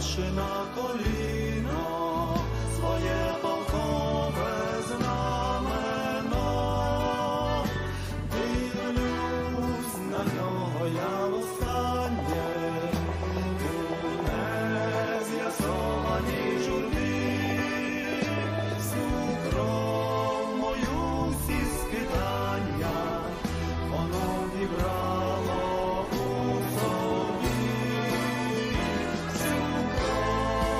ставши на коліно, своє полкове знамено. Дивлюсь на нього я востаннє, у нез'ясованій журбі, всю кров мою, всі скитання, воно вібрало у собі. Всю кров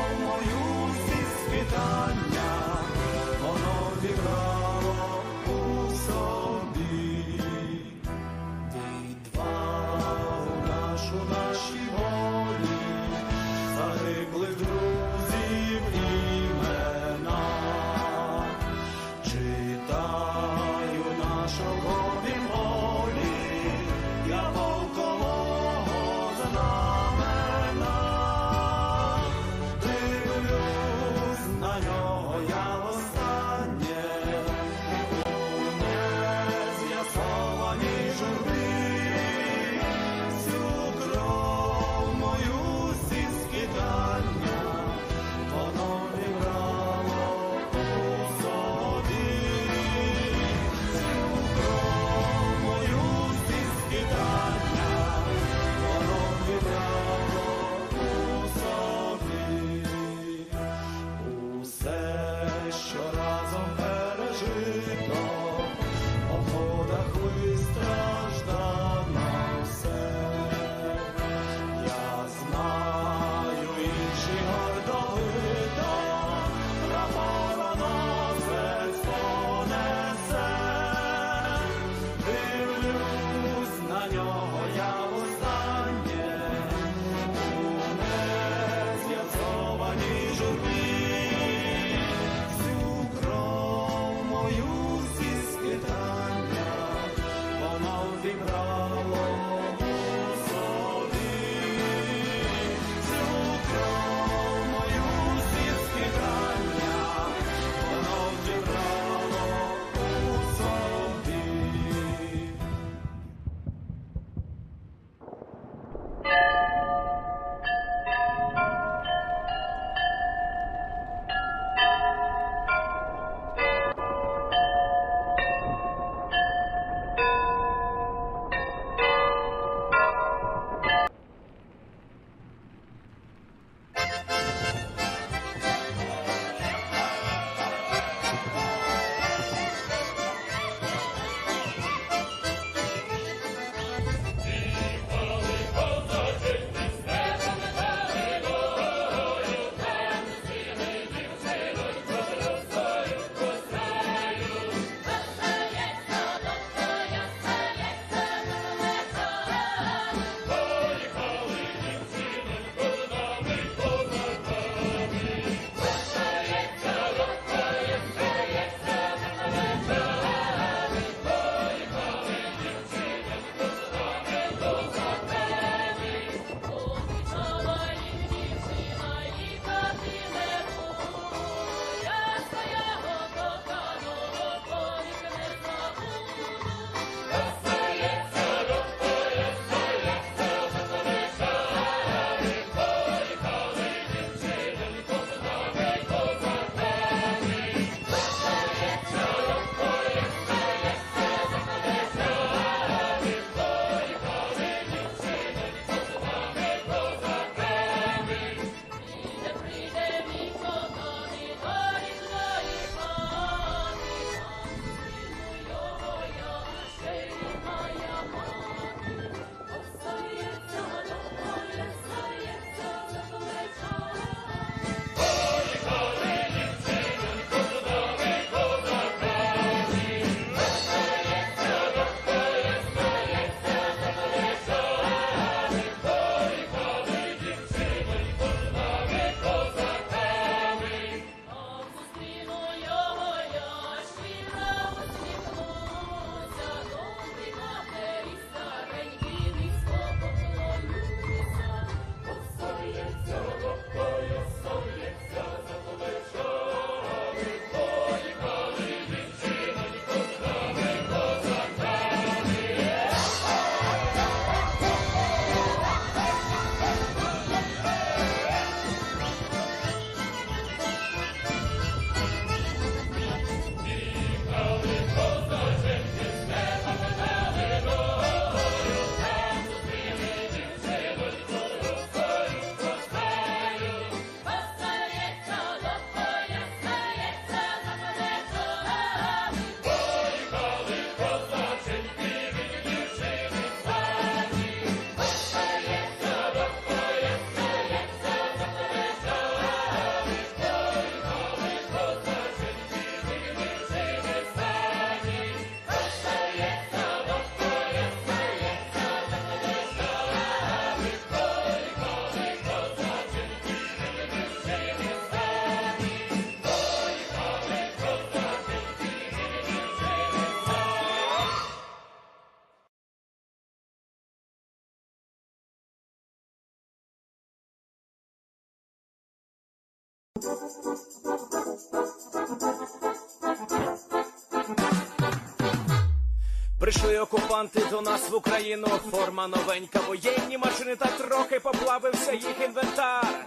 Прийшли окупанти до нас в Україну, форма новенька, воєнні машини, та трохи поплавився їх інвентар.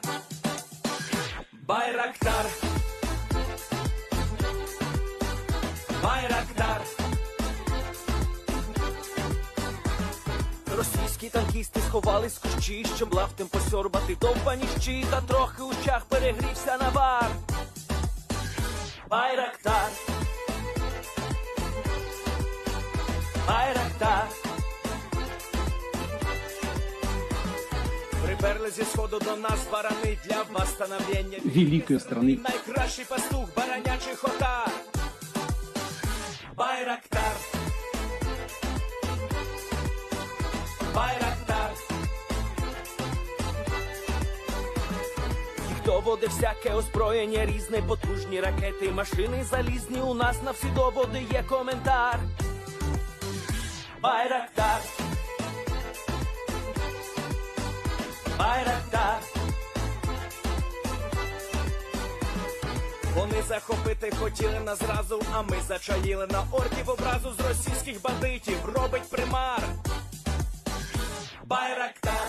Байрактар, Байрактар. Російські танкісти сховались в кущі, щоб лаптем посьорбати довбані щі, та трохи у чах перегрівся навар. Байрактар, Байрактар. Приперли зі сходу до нас барани для восстановлення великой страны. Найкращий пастух баранячий хотар. Байрактар, Байрактар. Їх доводи всяке озброєння різне, потужні ракети, машини залізні, у нас на всі доводи є коментар. Байрактар, Байрактар. Вони захопити хотіли нас зразу, а ми зачаїли на орків образу з російських бандитів, робить примар. Байрактар,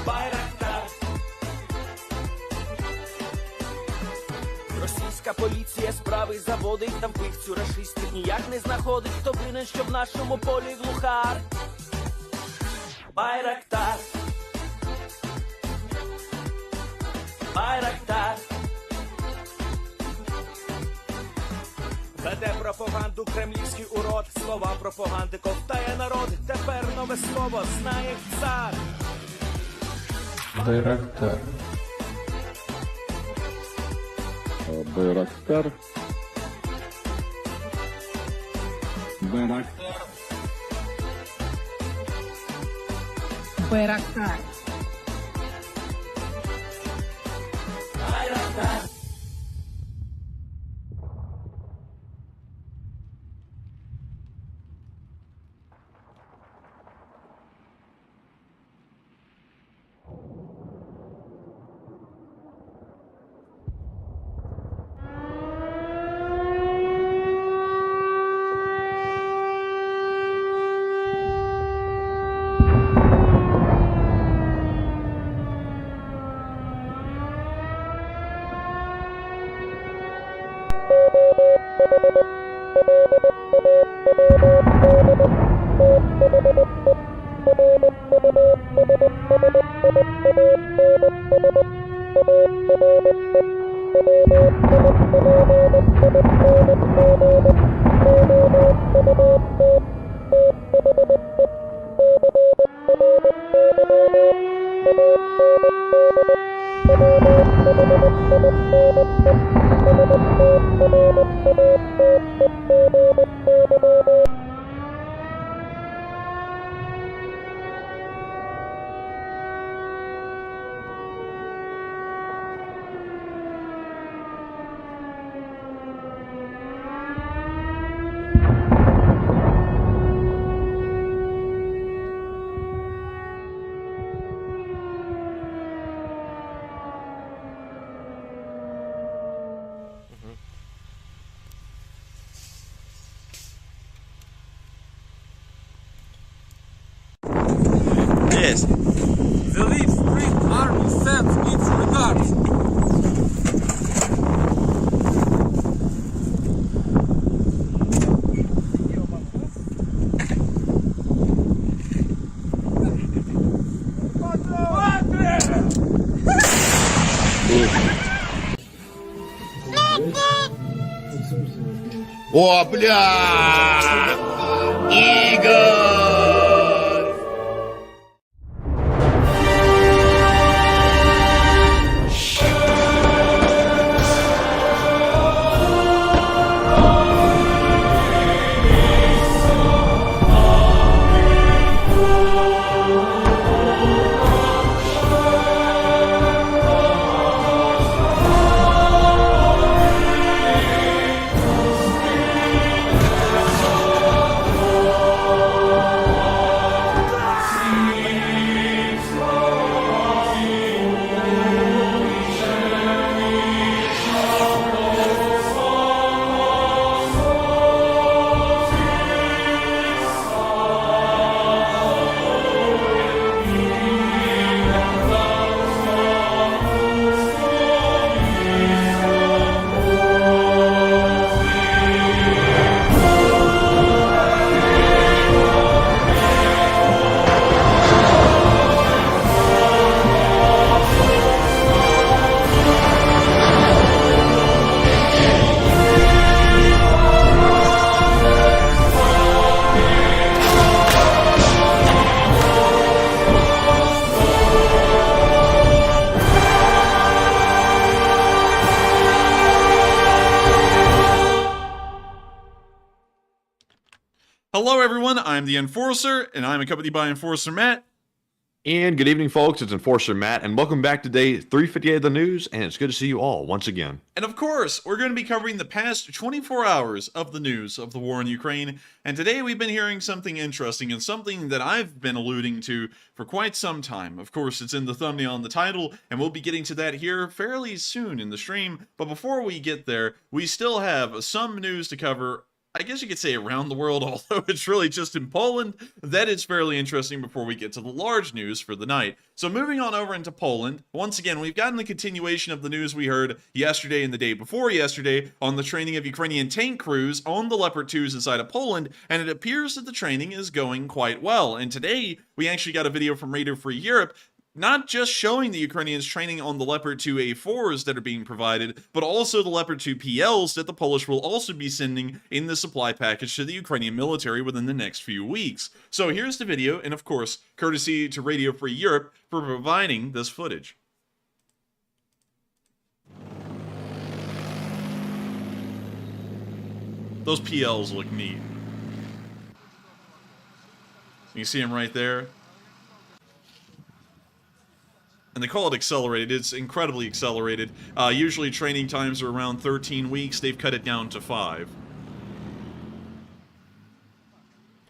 Байрактар. Російська поліція справи заводить, там вбивцю рашистів ніяк не знаходить, хто винен, що в нашому полі глухар. Байрактар, Байрактар. Веде пропаганду кремлівський урод, слова пропаганди ковтає народ, тепер нове слово знає цар. Байрактар. Байрактар. Байрактар. Байрактар. Байрактар. Yes. The Leaf Spring Army sends its regards. О, бля! Игорь! Hello everyone, I'm the Enforcer, and I'm accompanied by Enforcer Matt. And good evening, folks. It's Enforcer Matt, and welcome back to day 358 of the news, and it's good to see you all once again. And of course, we're going to be covering the past 24 hours of the news of the war in Ukraine, and today we've been hearing something interesting, and something that I've been alluding to for quite some time. Of course, it's in the thumbnail and the title, and we'll be getting to that here fairly soon in the stream, but before we get there, we still have some news to cover. I guess you could say around the world, although it's really just in Poland. That is fairly interesting before we get to the large news for the night. So moving on over into Poland, once again, we've gotten the continuation of the news we heard yesterday and the day before yesterday on the training of Ukrainian tank crews on the Leopard 2s inside of Poland, and it appears that the training is going quite well. And today, we actually got a video from Radio Free Europe not just showing the Ukrainians training on the Leopard 2 A4s that are being provided, but also the Leopard 2 PLs that the Polish will also be sending in the supply package to the Ukrainian military within the next few weeks. So here's the video, and of course, courtesy to Radio Free Europe for providing this footage. Those PLs look neat. You see them right there? And they call it accelerated. It's incredibly accelerated. Usually training times are around 13 weeks. They've cut it down to 5.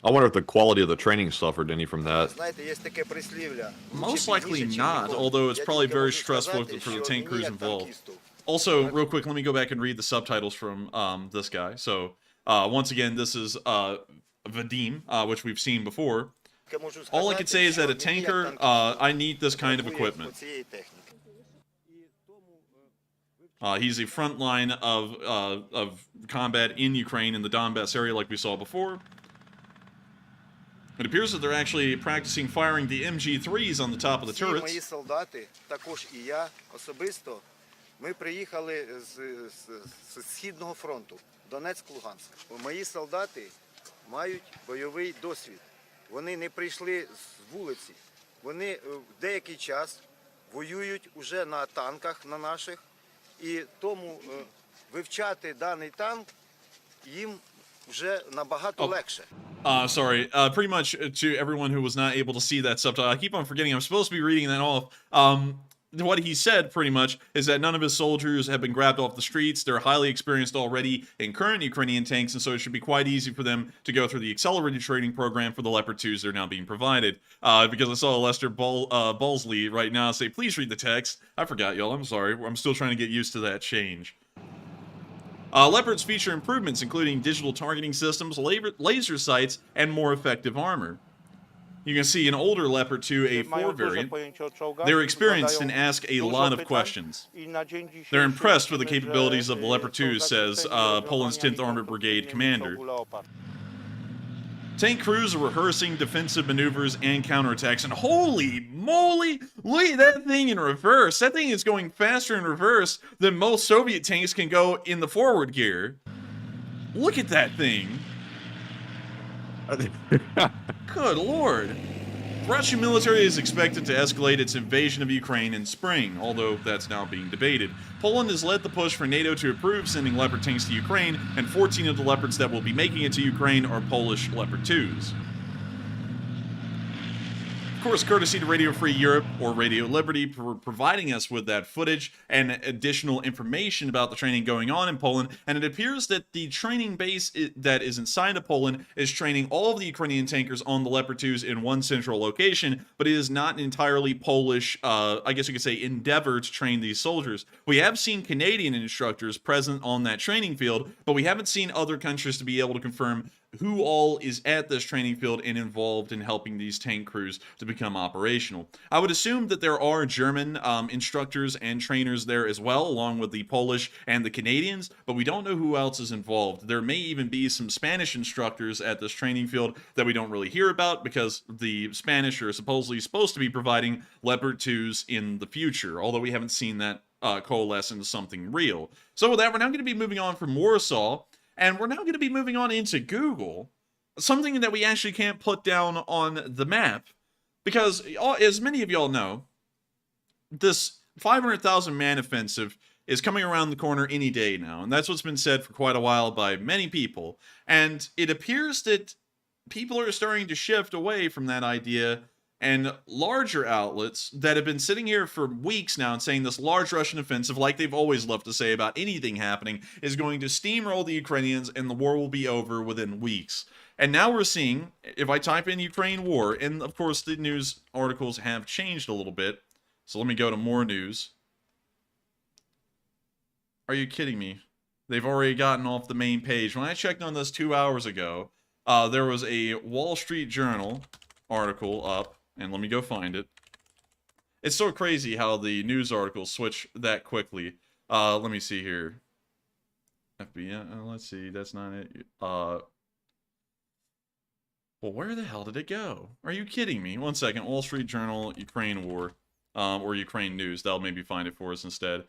I wonder if the quality of the training suffered any from that. Most likely not, although it's probably very stressful for the tank crews involved. Also, real quick, let me go back and read the subtitles from this guy. So, once again, this is Vadim, which we've seen before. All I could say is that a tanker, I need this kind of equipment. He's a front line of combat in Ukraine in the Donbass area like we saw before. It appears that they're actually practicing firing the MG3s on the top of the turrets. Ми приїхали з Східного фронту, Донецьк-Луганськ. Мої солдати мають бойовий досвід. Вони не прийшли з вулиці. Вони деякий час воюють уже на танках на наших, і тому вивчати даний танк їм вже набагато легше. Sorry, pretty much to everyone who was not able to see that subtitle, I keep on forgetting I'm supposed to be reading that off. What he said, pretty much, is that none of his soldiers have been grabbed off the streets. They're highly experienced already in current Ukrainian tanks, and so it should be quite easy for them to go through the accelerated training program for the Leopard 2s that are now being provided. Because I saw Lester Balsley right now say, please read the text. I forgot, y'all. I'm sorry. I'm still trying to get used to that change. Leopards feature improvements, including digital targeting systems, laser sights, and more effective armor. You can see an older Leopard 2 A4 variant. They're experienced and ask a lot of questions. They're impressed with the capabilities of the Leopard 2, says Poland's 10th Armored Brigade commander. Tank crews are rehearsing defensive maneuvers and counterattacks, and holy moly, look at that thing in reverse. That thing is going faster in reverse than most Soviet tanks can go in the forward gear. Look at that thing. Good lord. The Russian military is expected to escalate its invasion of Ukraine in spring, although that's now being debated. Poland has led the push for NATO to approve sending Leopard tanks to Ukraine, and 14 of the Leopards that will be making it to Ukraine are Polish Leopard 2s. Of course, courtesy to Radio Free Europe or Radio Liberty for providing us with that footage and additional information about the training going on in Poland. And it appears that the training base that is inside of Poland is training all of the Ukrainian tankers on the Leopard 2s in one central location, but it is not an entirely Polish, I guess you could say, endeavor to train these soldiers. We have seen Canadian instructors present on that training field, but we haven't seen other countries to be able to confirm who all is at this training field and involved in helping these tank crews to become operational. I would assume that there are German instructors and trainers there as well, along with the Polish and the Canadians, but we don't know who else is involved. There may even be some Spanish instructors at this training field that we don't really hear about because the Spanish are supposedly supposed to be providing Leopard 2s in the future, although we haven't seen that coalesce into something real. So with that, we're now going to be moving on from Warsaw, and we're now going to be moving on into Google, something that we actually can't put down on the map, because as many of y'all know, this 500,000 man offensive is coming around the corner any day now, and that's what's been said for quite a while by many people, and it appears that people are starting to shift away from that idea, and larger outlets that have been sitting here for weeks now and saying this large Russian offensive, like they've always loved to say about anything happening, is going to steamroll the Ukrainians and the war will be over within weeks. And now we're seeing, if I type in Ukraine war, and of course the news articles have changed a little bit, so let me go to more news. Are you kidding me? They've already gotten off the main page. When I checked on this 2 hours ago, there was a Wall Street Journal article up, and let me go find it. It's so crazy how the news articles switch that quickly. Let me see here. FBI, let's see, that's not it. Well, where the hell did it go? Are you kidding me? One second, Wall Street Journal, Ukraine war, or Ukraine news. That'll maybe find it for us instead.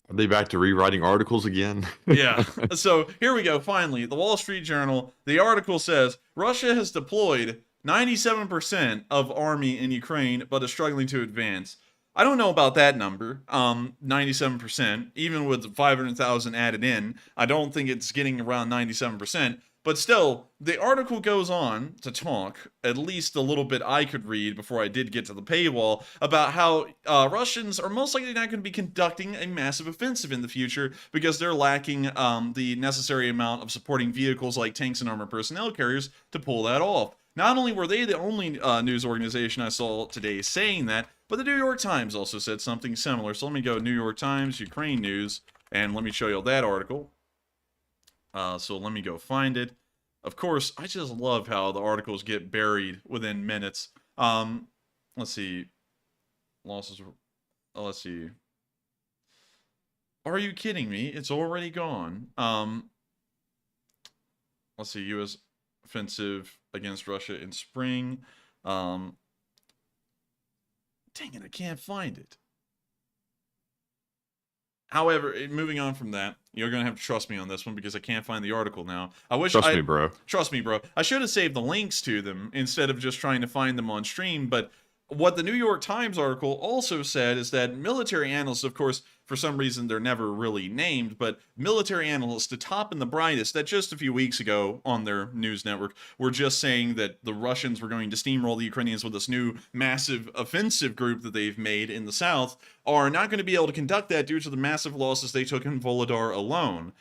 Are they back to rewriting articles again? Yeah. So here we go. Finally, the Wall Street Journal. The article says Russia has deployed 97% of army in Ukraine, but is struggling to advance. I don't know about that number. 97%, even with 500,000 added in, I don't think it's getting around 97%. But still, the article goes on to talk, at least a little bit I could read before I did get to the paywall, about how Russians are most likely not going to be conducting a massive offensive in the future because they're lacking the necessary amount of supporting vehicles like tanks and armored personnel carriers to pull that off. Not only were they the only news organization I saw today saying that, but the New York Times also said something similar. So let me go New York Times, Ukraine news, and let me show you that article. So let me go find it. Of course, I just love how the articles get buried within minutes. Let's see. Losses. Let's see. Are you kidding me? It's already gone. Let's see. U.S. offensive against Russia in spring. Dang it, I can't find it. However, moving on from that, you're going to have to trust me on this one because I can't find the article now. Trust me, bro. Trust me, bro. I should have saved the links to them instead of just trying to find them on stream, but what the New York Times article also said is that military analysts, of course, for some reason they're never really named, but military analysts, the top and the brightest, that just a few weeks ago on their news network were just saying that the Russians were going to steamroll the Ukrainians with this new massive offensive group that they've made in the south, are not going to be able to conduct that due to the massive losses they took in Volodar alone.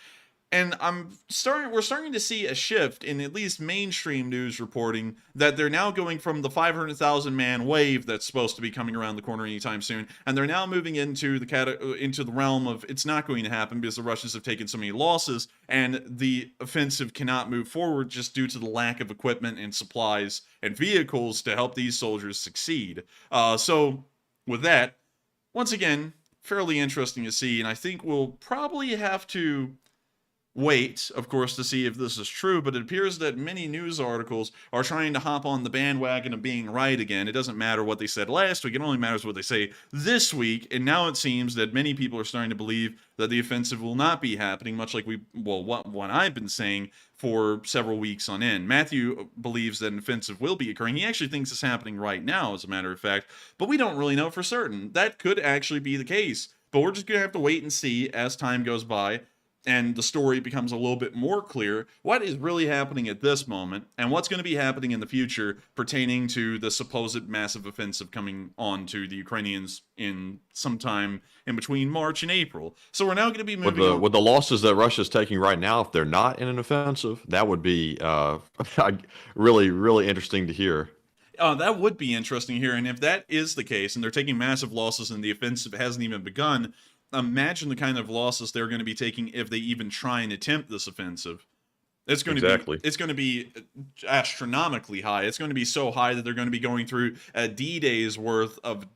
And we're starting to see a shift in at least mainstream news reporting that they're now going from the 500,000 man wave that's supposed to be coming around the corner anytime soon, and they're now moving into the realm of it's not going to happen because the Russians have taken so many losses and the offensive cannot move forward just due to the lack of equipment and supplies and vehicles to help these soldiers succeed. So with that, once again, fairly interesting to see, and I think we'll probably have to wait, of course, to see if this is true, but it appears that many news articles are trying to hop on the bandwagon of being right again. It doesn't matter what they said last week, it only matters what they say this week, and now it seems that many people are starting to believe that the offensive will not be happening, much like what I've been saying for several weeks on end. Matthew believes that an offensive will be occurring. He actually thinks it's happening right now, as a matter of fact, but we don't really know for certain. That could actually be the case, but we're just going to have to wait and see as time goes by and the story becomes a little bit more clear what is really happening at this moment and what's going to be happening in the future pertaining to the supposed massive offensive coming on to the Ukrainians in sometime in between March and April. So we're now going to be moving with the losses that Russia's taking right now. If they're not in an offensive, that would be really, really interesting to hear. That would be interesting here. And if that is the case and they're taking massive losses and the offensive hasn't even begun, imagine the kind of losses they're going to be taking if they even try and attempt this offensive. It's going to be astronomically high. It's going to be so high that they're going to be going through a D-Day's worth of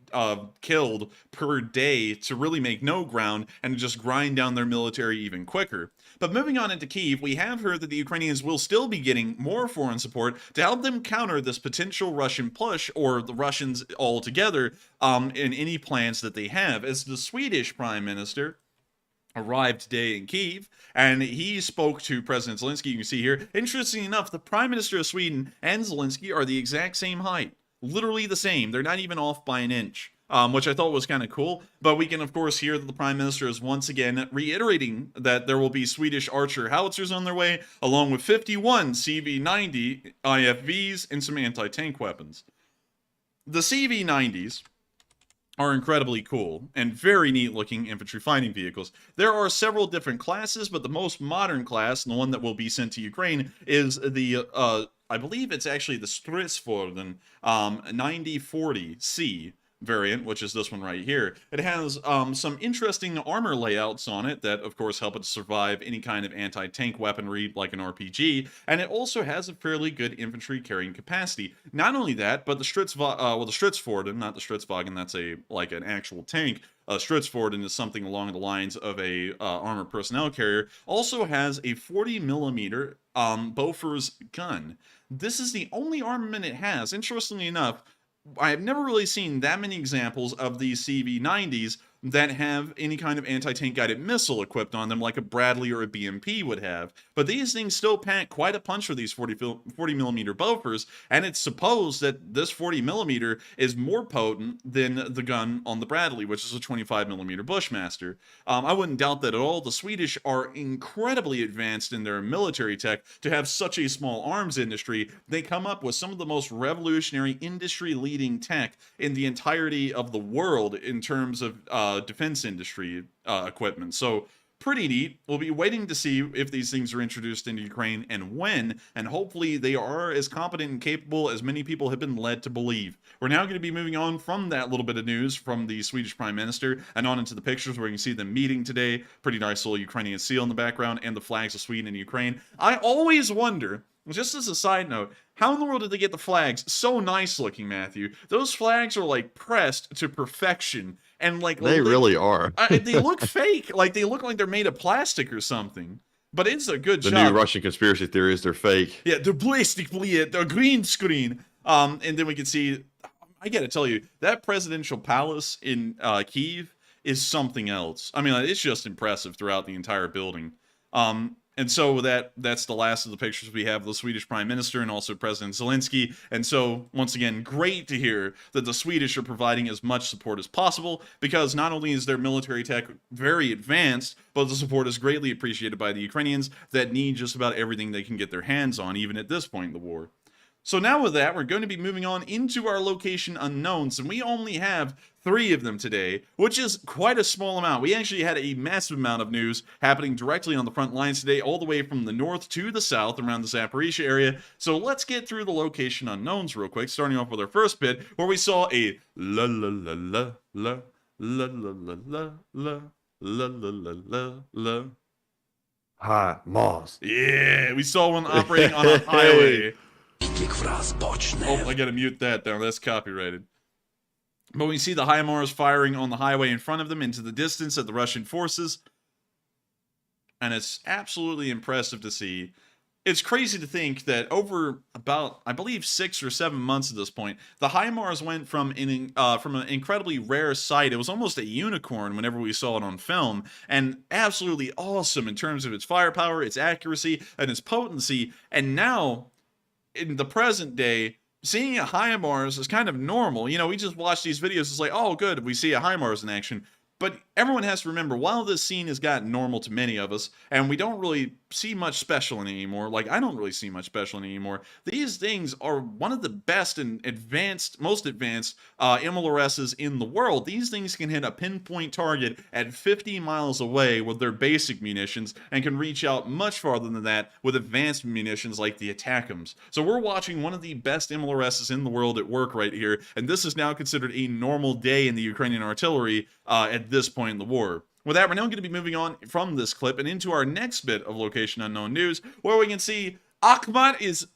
killed per day to really make no ground and just grind down their military even quicker. But moving on into Kyiv, we have heard that the Ukrainians will still be getting more foreign support to help them counter this potential Russian push, or the Russians altogether, in any plans that they have. As the Swedish Prime Minister arrived today in Kyiv, and he spoke to President Zelensky. You can see here, interesting enough, the Prime Minister of Sweden and Zelensky are the exact same height. Literally the same. They're not even off by an inch. which I thought was kind of cool. But we can, of course, hear that the Prime Minister is once again reiterating that there will be Swedish Archer howitzers on their way, along with 51 CV-90 IFVs and some anti-tank weapons. The CV-90s are incredibly cool and very neat looking infantry fighting vehicles. There are several different classes, but the most modern class, and the one that will be sent to Ukraine, is the I believe it's actually the Stridsforden 9040C variant, which is this one right here. It has some interesting armor layouts on it that, of course, help it to survive any kind of anti-tank weaponry like an RPG, and it also has a fairly good infantry carrying capacity. Not only that, but the Stridsforden, not the Stridsvagen, that's like an actual tank. Stridsforden is something along the lines of a armored personnel carrier. Also has a 40mm Bofors gun. This is the only armament it has. Interestingly enough, I have never really seen that many examples of these CV-90s that have any kind of anti-tank guided missile equipped on them like a Bradley or a BMP would have. But these things still pack quite a punch for these 40mm Bofors, and it's supposed that this 40mm is more potent than the gun on the Bradley, which is a 25mm Bushmaster. I wouldn't doubt that at all. The Swedish are incredibly advanced in their military tech to have such a small arms industry. They come up with some of the most revolutionary industry-leading tech in the entirety of the world in terms of defense industry equipment. So pretty neat. We'll be waiting to see if these things are introduced into Ukraine and when, and hopefully they are as competent and capable as many people have been led to believe. We're now going to be moving on from that little bit of news from the Swedish Prime Minister and on into the pictures where you can see them meeting today. Pretty nice little Ukrainian seal in the background and the flags of Sweden and Ukraine. I always wonder, just as a side note, how in the world did they get the flags so nice looking, Matthew? Those flags are like pressed to perfection, and like they really are. They look fake, like they look like they're made of plastic or something. But it's a good job. The new Russian conspiracy theories, they're fake. Yeah, they're plastic, the green screen. And then we can see, I gotta tell you, that presidential palace in Kyiv is something else. I mean, it's just impressive throughout the entire building. And so that's the last of the pictures we have of the Swedish Prime Minister and also President Zelensky. And so, once again, great to hear that the Swedish are providing as much support as possible, because not only is their military tech very advanced, but the support is greatly appreciated by the Ukrainians that need just about everything they can get their hands on, even at this point in the war. So now with that, we're going to be moving on into our location unknowns, and we only have 3 of them today, which is quite a small amount. We actually had a massive amount of news happening directly on the front lines today, all the way from the north to the south around the Zaporizhia area. So let's get through the location unknowns real quick, starting off with our first bit, where we saw a la la la la la la la la la la la la la la. Hi, Moss. Yeah, we saw one operating on a highway. Oh, I gotta mute that down. That's copyrighted. But we see the HIMARS firing on the highway in front of them into the distance at the Russian forces. And it's absolutely impressive to see. It's crazy to think that over about, I believe, 6 or 7 months at this point, the HIMARS went from an incredibly rare sight. It was almost a unicorn whenever we saw it on film, and absolutely awesome in terms of its firepower, its accuracy, and its potency. And now, in the present day, seeing a HIMARS is kind of normal. You know, we just watch these videos, it's like, oh, good, we see a HIMARS in action. But everyone has to remember, while this scene has gotten normal to many of us, and we don't really see much special in it anymore, like I don't really see much special in it anymore, these things are one of the best and most advanced MLRSs in the world. These things can hit a pinpoint target at 50 miles away with their basic munitions, and can reach out much farther than that with advanced munitions like the ATACMS. So we're watching one of the best MLRSs in the world at work right here, and this is now considered a normal day in the Ukrainian artillery at this point in the war. With that, we're now going to be moving on from this clip and into our next bit of Location Unknown news, where we can see Bakhmut is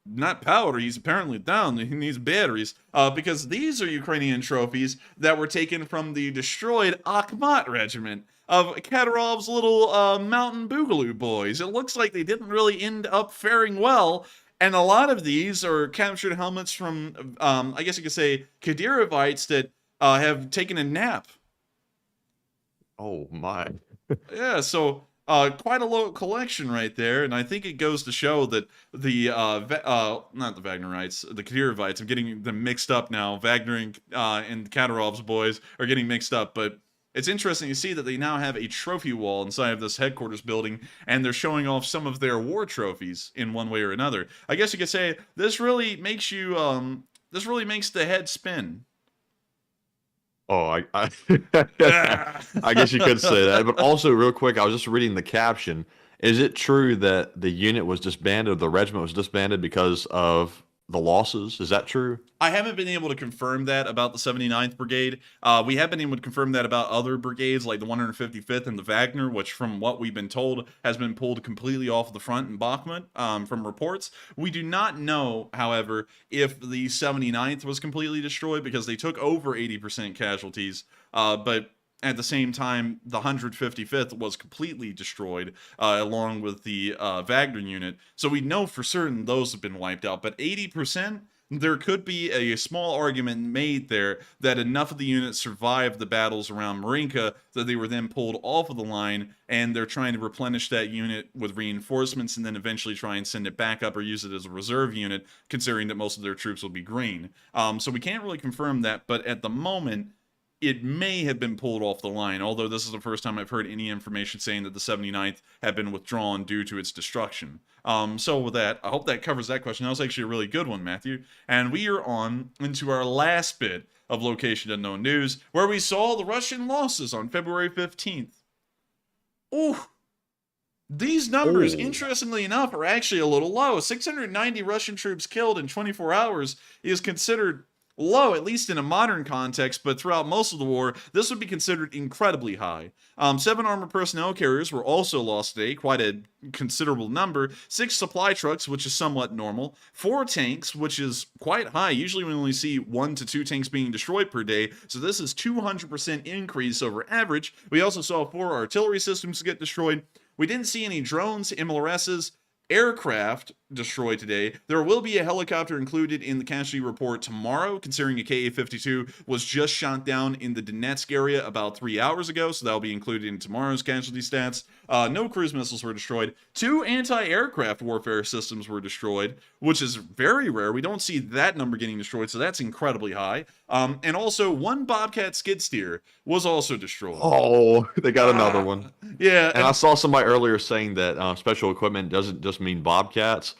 not powder, he's apparently down, he needs batteries, because these are Ukrainian trophies that were taken from the destroyed Bakhmut regiment of Kadyrov's little mountain boogaloo boys. It looks like they didn't really end up faring well, and a lot of these are captured helmets from, I guess you could say, Kadyrovites that have taken a nap. Oh my. Yeah, so Quite a low collection right there, and I think it goes to show that the not the Wagnerites, the Kadyrovites, I'm getting them mixed up now. Wagner and Kadyrov's boys are getting mixed up, but it's interesting to see that they now have a trophy wall inside of this headquarters building, and they're showing off some of their war trophies in one way or another. I guess you could say this really makes you, this really makes the head spin. Oh, I guess you could say that. But also, real quick, I was just reading the caption. Is it true that the unit was disbanded, or the regiment was disbanded because of the losses? Is that true? I haven't been able to confirm that about the 79th Brigade. We have been able to confirm that about other brigades like the 155th and the Wagner, which from what we've been told has been pulled completely off the front in Bakhmut from reports. We do not know, however, if the 79th was completely destroyed because they took over 80% casualties, but at the same time, the 155th was completely destroyed, along with the Wagner unit. So we know for certain those have been wiped out. But 80%, there could be a small argument made there that enough of the units survived the battles around Marinka that they were then pulled off of the line, and they're trying to replenish that unit with reinforcements and then eventually try and send it back up or use it as a reserve unit, considering that most of their troops will be green. So we can't really confirm that, but at the moment, it may have been pulled off the line, although this is the first time I've heard any information saying that the 79th had been withdrawn due to its destruction. So with that, I hope that covers that question. That was actually a really good one, Matthew. And we are on into our last bit of Location Unknown News, where we saw the Russian losses on February 15th. Ooh. These numbers, interestingly enough, are actually a little low. 690 Russian troops killed in 24 hours is considered low, at least in a modern context, but throughout most of the war, this would be considered incredibly high. 7 armored personnel carriers were also lost today, quite a considerable number. 6 supply trucks, which is somewhat normal. 4 tanks, which is quite high. Usually we only see 1 to 2 tanks being destroyed per day, so this is 200% increase over average. We also saw 4 artillery systems get destroyed. We didn't see any drones, MLRSs, aircraft destroyed today. There will be a helicopter included in the casualty report tomorrow, considering a Ka-52 was just shot down in the Donetsk area about 3 hours ago, so that'll be included in tomorrow's casualty stats. No cruise missiles were destroyed. 2 anti-aircraft warfare systems were destroyed, which is very rare. We don't see that number getting destroyed, so that's incredibly high. And also, 1 Bobcat skid steer was also destroyed. Oh, they got another one. Yeah. And I saw somebody earlier saying that special equipment doesn't just mean Bobcats.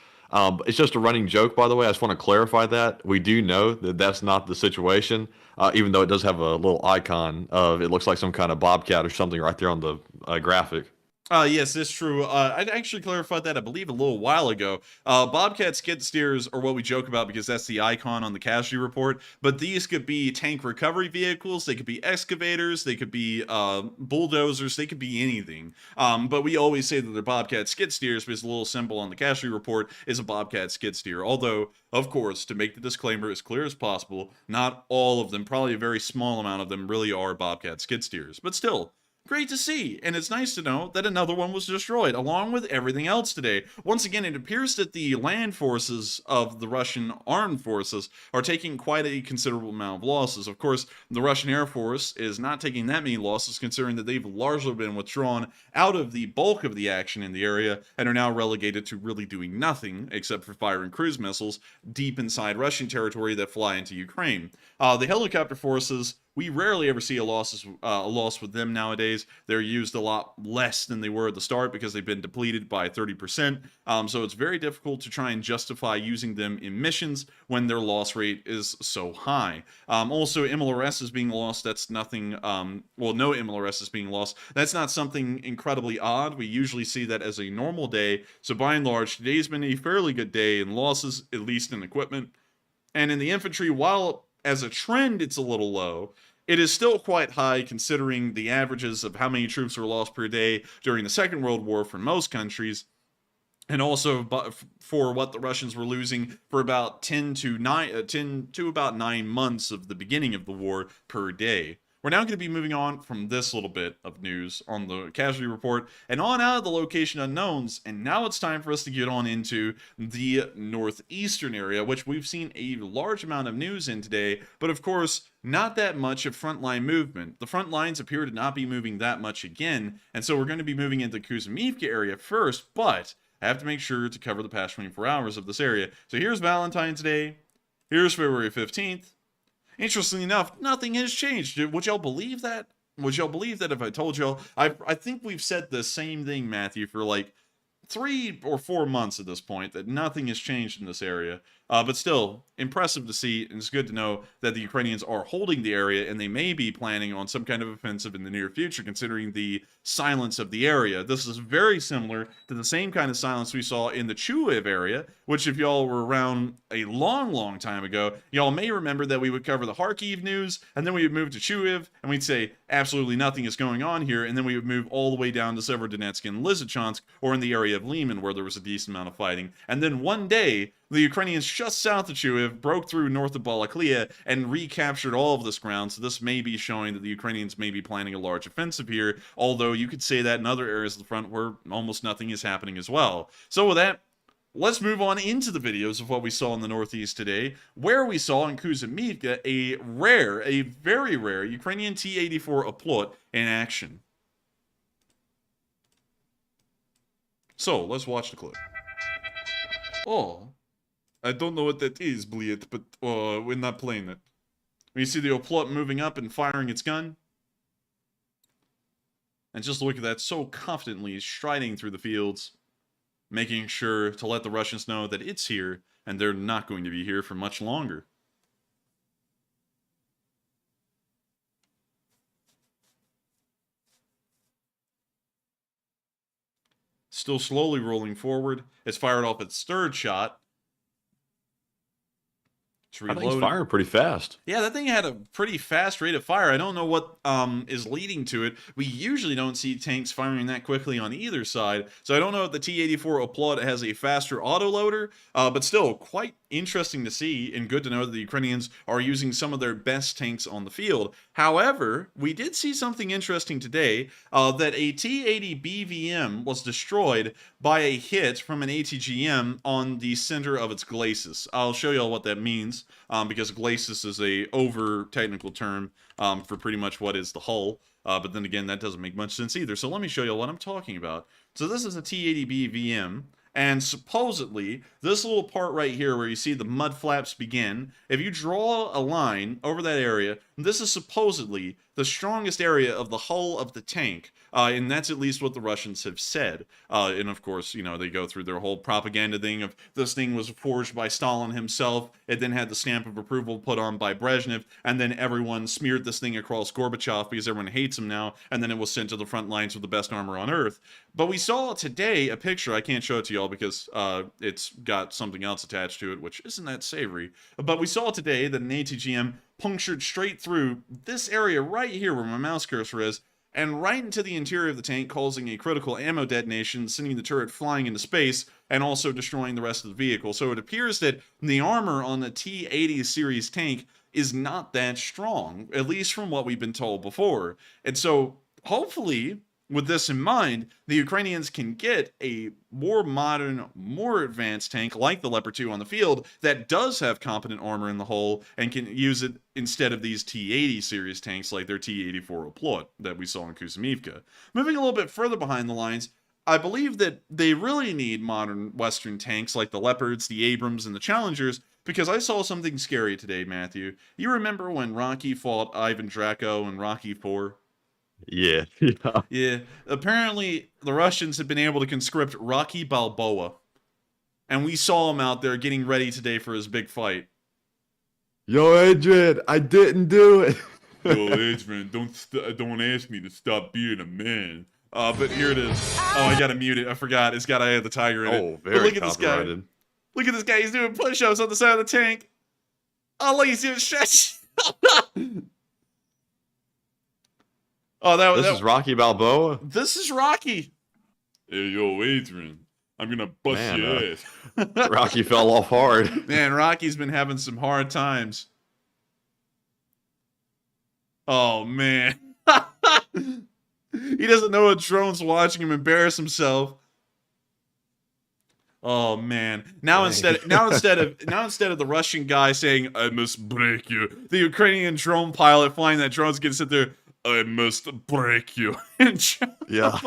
It's just a running joke, by the way. I just want to clarify that. We do know that that's not the situation, even though it does have a little icon of, it looks like some kind of Bobcat or something right there on the graphic. Yes, that's true. I actually clarified that, I believe, a little while ago. Bobcat skid steers are what we joke about because that's the icon on the casualty report, but these could be tank recovery vehicles, they could be excavators, they could be bulldozers, they could be anything. But we always say that they're Bobcat skid steers because the little symbol on the casualty report is a Bobcat skid steer. Although, of course, to make the disclaimer as clear as possible, not all of them, probably a very small amount of them, really are Bobcat skid steers. But still, great to see, and it's nice to know that another one was destroyed, along with everything else today. Once again, it appears that the land forces of the Russian armed forces are taking quite a considerable amount of losses. Of course, the Russian Air Force is not taking that many losses, considering that they've largely been withdrawn out of the bulk of the action in the area, and are now relegated to really doing nothing, except for firing cruise missiles deep inside Russian territory that fly into Ukraine. The helicopter forces, we rarely ever see a loss with them nowadays. They're used a lot less than they were at the start because they've been depleted by 30%. So it's very difficult to try and justify using them in missions when their loss rate is so high. Also, MLRS is being lost. That's nothing, well, no MLRS is being lost. That's not something incredibly odd. We usually see that as a normal day. So by and large, today's been a fairly good day in losses, at least in equipment. And in the infantry, while as a trend it's a little low, it is still quite high considering the averages of how many troops were lost per day during the Second World War for most countries, and also for what the Russians were losing for about 10 to about 9 months of the beginning of the war per day. we're now going to be moving on from this little bit of news on the casualty report and on out of the location unknowns, and now it's time for us to get on into the northeastern area, which we've seen a large amount of news in today, but of course, not that much of frontline movement. The front lines appear to not be moving that much again, and so we're going to be moving into Kuzmivka area first, but I have to make sure to cover the past 24 hours of this area. So here's Valentine's Day, here's February 15th. Interestingly enough, nothing has changed. Would y'all believe that? Would y'all believe that if I told y'all? I think we've said the same thing, Matthew, for like 3 or 4 months at this point, that nothing has changed in this area. But still, impressive to see, and it's good to know that the Ukrainians are holding the area, and they may be planning on some kind of offensive in the near future, considering the silence of the area. This is very similar to the same kind of silence we saw in the Chuiv area, which if y'all were around a long time ago, y'all may remember that we would cover the Kharkiv news, and then we would move to Chuiv, and we'd say absolutely nothing is going on here, and then we would move all the way down to Severodonetsk and Lysychansk, or in the area of Lyman, where there was a decent amount of fighting. And then one day, the Ukrainians just south of Chuiv broke through north of Balaklia and recaptured all of this ground, so this may be showing that the Ukrainians may be planning a large offensive here, although you could say that in other areas of the front where almost nothing is happening as well. So with that, let's move on into the videos of what we saw in the northeast today, where we saw in Kuzmivka a very rare Ukrainian T84 Oplot in action. So, let's watch the clip. Oh, I don't know what that is, Bliet, but we're not playing it. When you see the Oplot moving up and firing its gun, and just look at that, so confidently striding through the fields, making sure to let the Russians know that it's here, and they're not going to be here for much longer. Still slowly rolling forward. It's fired off its third shot. I think it's firing pretty fast. Yeah, that thing had a pretty fast rate of fire. I don't know what is leading to it. We usually don't see tanks firing that quickly on either side, so I don't know if the T84 Oplot has a faster autoloader, but still quite interesting to see and good to know that the Ukrainians are using some of their best tanks on the field. However, we did see something interesting today, that a T80 BVM was destroyed by a hit from an ATGM on the center of its glacis. I'll show you all what that means, because glacis is a over-technical term for pretty much what is the hull. But then again, that doesn't make much sense either. So let me show you what I'm talking about. So this is a T80 BVM. And supposedly, this little part right here where you see the mud flaps begin, if you draw a line over that area, this is supposedly the strongest area of the hull of the tank. And that's at least what the Russians have said. And of course, you know, they go through their whole propaganda thing of this thing was forged by Stalin himself. It then had the stamp of approval put on by Brezhnev. And then everyone smeared this thing across Gorbachev because everyone hates him now. And then it was sent to the front lines with the best armor on Earth. But we saw today a picture. I can't show it to y'all because it's got something else attached to it, which isn't that savory. But we saw today that an ATGM punctured straight through this area right here where my mouse cursor is, and right into the interior of the tank, causing a critical ammo detonation, sending the turret flying into space, and also destroying the rest of the vehicle. So it appears that the armor on the T80 series tank is not that strong, at least from what we've been told before. And so, hopefully, with this in mind, the Ukrainians can get a more modern, more advanced tank like the Leopard 2 on the field that does have competent armor in the hull and can use it instead of these T80 series tanks like their T84 Oplot that we saw in Kuzmivka. Moving a little bit further behind the lines, I believe that they really need modern Western tanks like the Leopards, the Abrams, and the Challengers, because I saw something scary today, Matthew. You remember when Rocky fought Ivan Draco in Rocky IV? Yeah. Yeah. Apparently, the Russians have been able to conscript Rocky Balboa. And we saw him out there getting ready today for his big fight. Yo, Adrian, I didn't do it. Yo, Adrian, don't ask me to stop being a man. But here it is. Oh, I gotta mute it. I forgot. It's got Eye of the Tiger in it. Oh, very look at this guy. Look at this guy. He's doing push-ups on the side of the tank. Oh, look, he's doing stretch. Oh, This is Rocky Balboa? This is Rocky. Hey, yo, Adrian. I'm gonna bust your ass. Rocky fell off hard. Man, Rocky's been having some hard times. Oh, man. He doesn't know a drone's watching him embarrass himself. Oh man! Now instead of the Russian guy saying "I must break you," the Ukrainian drone pilot flying that drone's gonna sit there. I must break you. Yeah,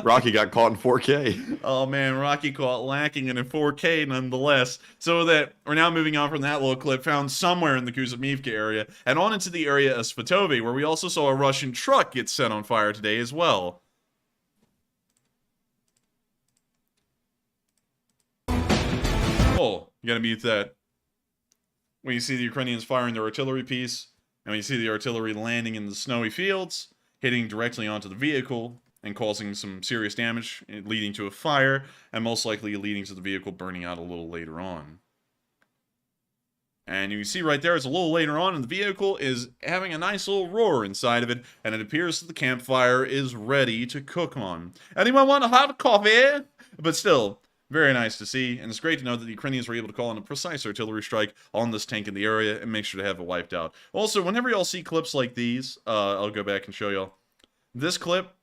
Rocky got caught in 4K. Oh man, Rocky caught lacking in 4K nonetheless. So that we're now moving on from that little clip found somewhere in the Kuzmivka area and on into the area of Svatove, where we also saw a Russian truck get set on fire today as well. Oh, you gotta mute that. When you see the Ukrainians firing their artillery piece, and when you see the artillery landing in the snowy fields, hitting directly onto the vehicle, and causing some serious damage, leading to a fire, and most likely leading to the vehicle burning out a little later on. And you can see right there, it's a little later on, and the vehicle is having a nice little roar inside of it, and it appears that the campfire is ready to cook on. Anyone want a hot coffee? But still, very nice to see, and it's great to know that the Ukrainians were able to call in a precise artillery strike on this tank in the area and make sure to have it wiped out. Also, whenever y'all see clips like these, I'll go back and show y'all. This clip,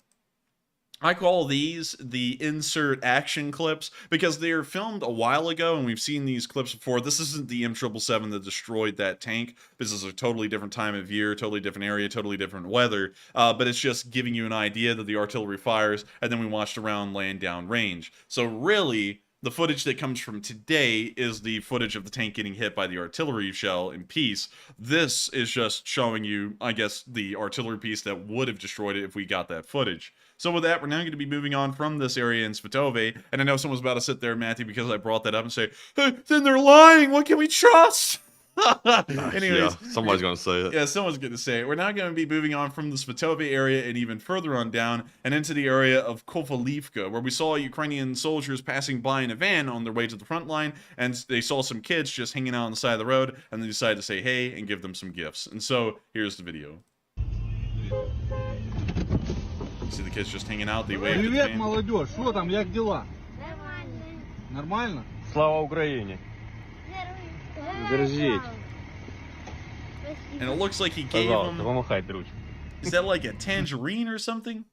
I call these the insert action clips because they are filmed a while ago and we've seen these clips before. This isn't the M777 that destroyed that tank. This is a totally different time of year, totally different area, totally different weather. But it's just giving you an idea that the artillery fires and then we watched a round land down range. So really, the footage that comes from today is the footage of the tank getting hit by the artillery shell in peace. This is just showing you, I guess, the artillery piece that would have destroyed it if we got that footage. So with that, we're now going to be moving on from this area in Svatove. And I know someone's about to sit there, Matthew, because I brought that up and say, hey, then they're lying. What can we trust? Anyways, yeah, somebody's going to say it. Yeah, someone's going to say it. We're now going to be moving on from the Svatove area and even further on down and into the area of Kovalivka, where we saw Ukrainian soldiers passing by in a van on their way to the front line, and they saw some kids just hanging out on the side of the road, and they decided to say hey and give them some gifts. And so, here's the video. See the kids just hanging out, they wave to the Привет, van. молодежь. Что там, як дела? Нормально. Нормально? Слава Україні. Держіть. And it looks like he gave Пожалуйста, them... помахайте ручку. Is that like a tangerine or something?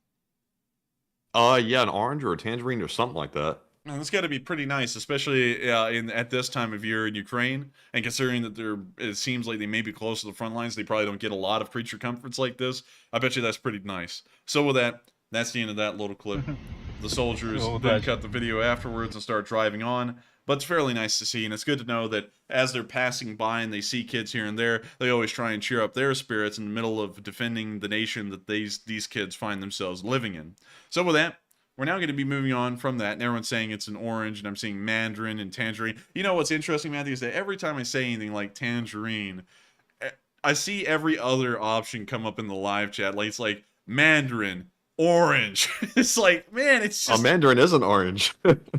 Yeah, an orange or a tangerine or something like that. And it's got to be pretty nice, especially at this time of year in Ukraine, and considering that it seems like they may be close to the front lines, they probably don't get a lot of creature comforts like this. I bet you that's pretty nice. So with that, that's the end of that little clip. The soldiers then cut the video afterwards and start driving on. But it's fairly nice to see, and it's good to know that as they're passing by and they see kids here and there, they always try and cheer up their spirits in the middle of defending the nation that these kids find themselves living in. So with that, we're now going to be moving on from that, and everyone's saying it's an orange, and I'm seeing mandarin and tangerine. You know what's interesting, Matthew, is that every time I say anything like tangerine, I see every other option come up in the live chat. Like, it's like mandarin, orange. It's like, man, it's just... A mandarin isn't orange.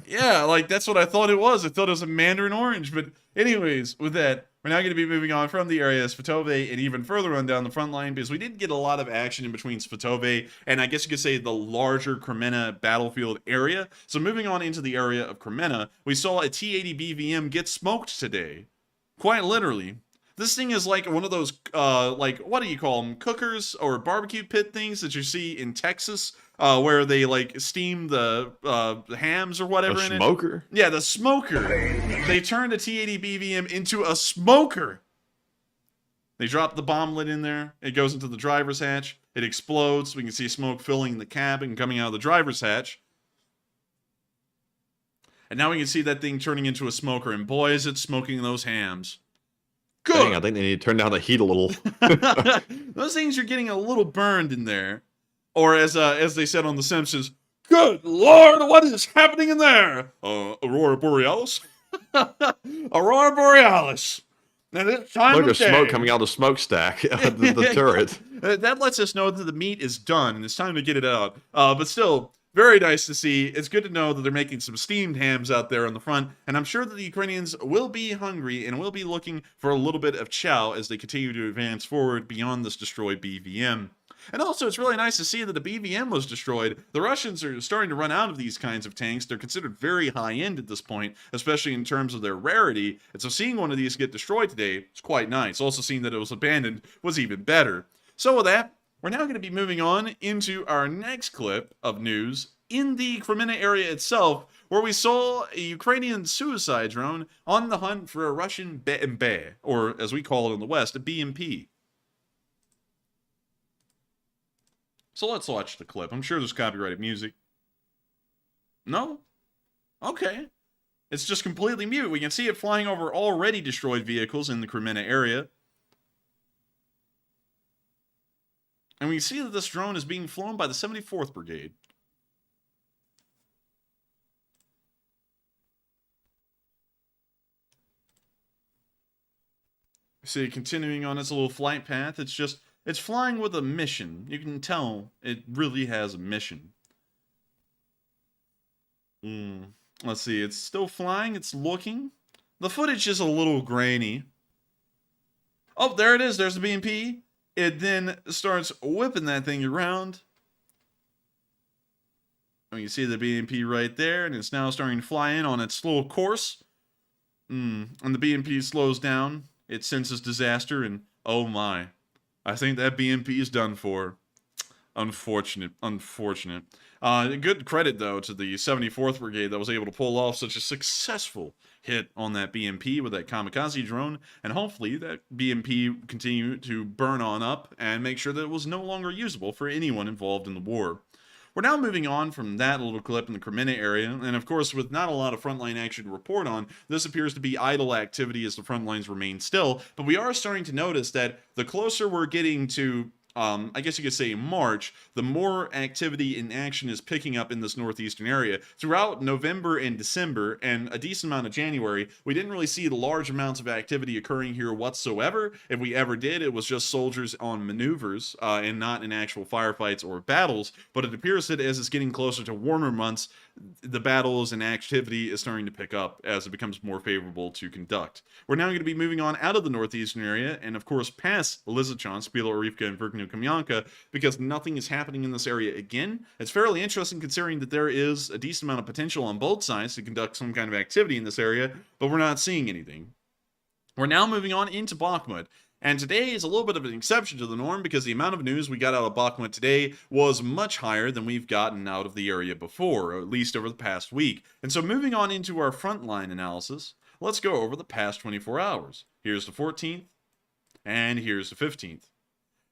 Yeah, like, that's what I thought it was. I thought it was a mandarin orange. But anyways, with that, we're now going to be moving on from the area of Svatove and even further on down the front line, because we did get a lot of action in between Svatove and I guess you could say the larger Cremina battlefield area. So moving on into the area of Cremina, we saw a T80 BVM get smoked today. Quite literally. This thing is like one of those, like, what do you call them? Cookers or barbecue pit things that you see in Texas, where they, like, steam the hams or whatever in it. A smoker? Yeah, the smoker. They turned a T80 BVM into a smoker. They drop the bomb lid in there. It goes into the driver's hatch. It explodes. We can see smoke filling the cabin coming out of the driver's hatch. And now we can see that thing turning into a smoker. And boy, is it smoking those hams. Good. Dang, I think they need to turn down the heat a little. Those things are getting a little burned in there. Or as they said on The Simpsons, good Lord, what is happening in there? Aurora Borealis? Aurora Borealis. Now this time Look, of there's day, smoke coming out of the smokestack, the turret. That lets us know that the meat is done and it's time to get it out. But still, very nice to see. It's good to know that they're making some steamed hams out there on the front, and I'm sure that the Ukrainians will be hungry and will be looking for a little bit of chow as they continue to advance forward beyond this destroyed BVM. And also, it's really nice to see that the BVM was destroyed. The Russians are starting to run out of these kinds of tanks. They're considered very high-end at this point, especially in terms of their rarity. And so seeing one of these get destroyed today is quite nice. Also seeing that it was abandoned was even better. So with that, we're now going to be moving on into our next clip of news in the Cremina area itself, where we saw a Ukrainian suicide drone on the hunt for a Russian BMP, or as we call it in the West, a BMP. So let's watch the clip. I'm sure there's copyrighted music. No? Okay. It's just completely mute. We can see it flying over already destroyed vehicles in the Cremina area. And we see that this drone is being flown by the 74th Brigade. See it continuing on its little flight path. It's flying with a mission. You can tell it really has a mission. Let's see, it's still flying, it's looking. The footage is a little grainy. Oh, there it is, there's the BMP. It then starts whipping that thing around. And you see the BMP right there, and it's now starting to fly in on its little course. And the BMP slows down. It senses disaster, and oh my. I think that BMP is done for. Unfortunate. Good credit, though, to the 74th Brigade that was able to pull off such a successful hit on that BMP with that kamikaze drone, and hopefully that BMP continue to burn on up and make sure that it was no longer usable for anyone involved in the war. We're now moving on from that little clip in the Cremina area, and of course with not a lot of frontline action to report on, this appears to be idle activity as the front lines remain still, but we are starting to notice that the closer we're getting to I guess you could say March, the more activity and action is picking up in this northeastern area. Throughout November and December, and a decent amount of January, we didn't really see the large amounts of activity occurring here whatsoever. If we ever did, it was just soldiers on maneuvers and not in actual firefights or battles. But it appears that as it's getting closer to warmer months, the battles and activity is starting to pick up as it becomes more favorable to conduct. We're now going to be moving on out of the northeastern area and of course past Lysychansk, Bilorivka, and Verkhnyo-Kamyanka because nothing is happening in this area again. It's fairly interesting considering that there is a decent amount of potential on both sides to conduct some kind of activity in this area, but we're not seeing anything. We're now moving on into Bakhmut. And today is a little bit of an exception to the norm because the amount of news we got out of Bakhmut today was much higher than we've gotten out of the area before, or at least over the past week. And so moving on into our frontline analysis, let's go over the past 24 hours. Here's the 14th, and here's the 15th.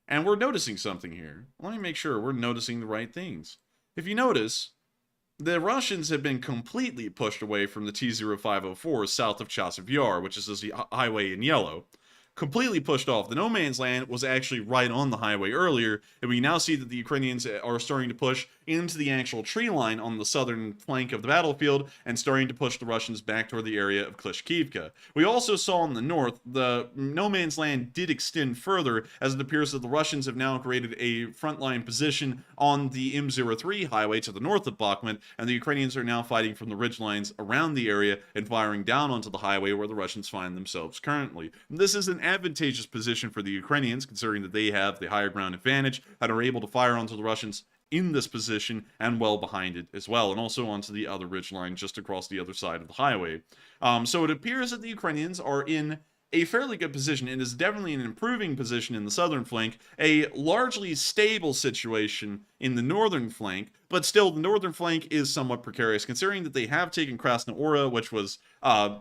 And we're noticing something here. Let me make sure we're noticing the right things. If you notice, the Russians have been completely pushed away from the T0504 south of Chasiv Yar, which is the highway in yellow. Completely pushed off. The no man's land was actually right on the highway earlier, and we now see that the Ukrainians are starting to push into the actual tree line on the southern flank of the battlefield and starting to push the Russians back toward the area of Klishkivka. We also saw in the north, the no man's land did extend further as it appears that the Russians have now created a frontline position on the M03 highway to the north of Bakhmut, and the Ukrainians are now fighting from the ridge lines around the area and firing down onto the highway where the Russians find themselves currently. And this is an advantageous position for the Ukrainians, considering that they have the higher ground advantage and are able to fire onto the Russians in this position and well behind it as well, and also onto the other ridgeline just across the other side of the highway. So it appears that the Ukrainians are in a fairly good position. It is definitely an improving position in the southern flank, a largely stable situation in the northern flank, but still the northern flank is somewhat precarious considering that they have taken Krasnoura, which was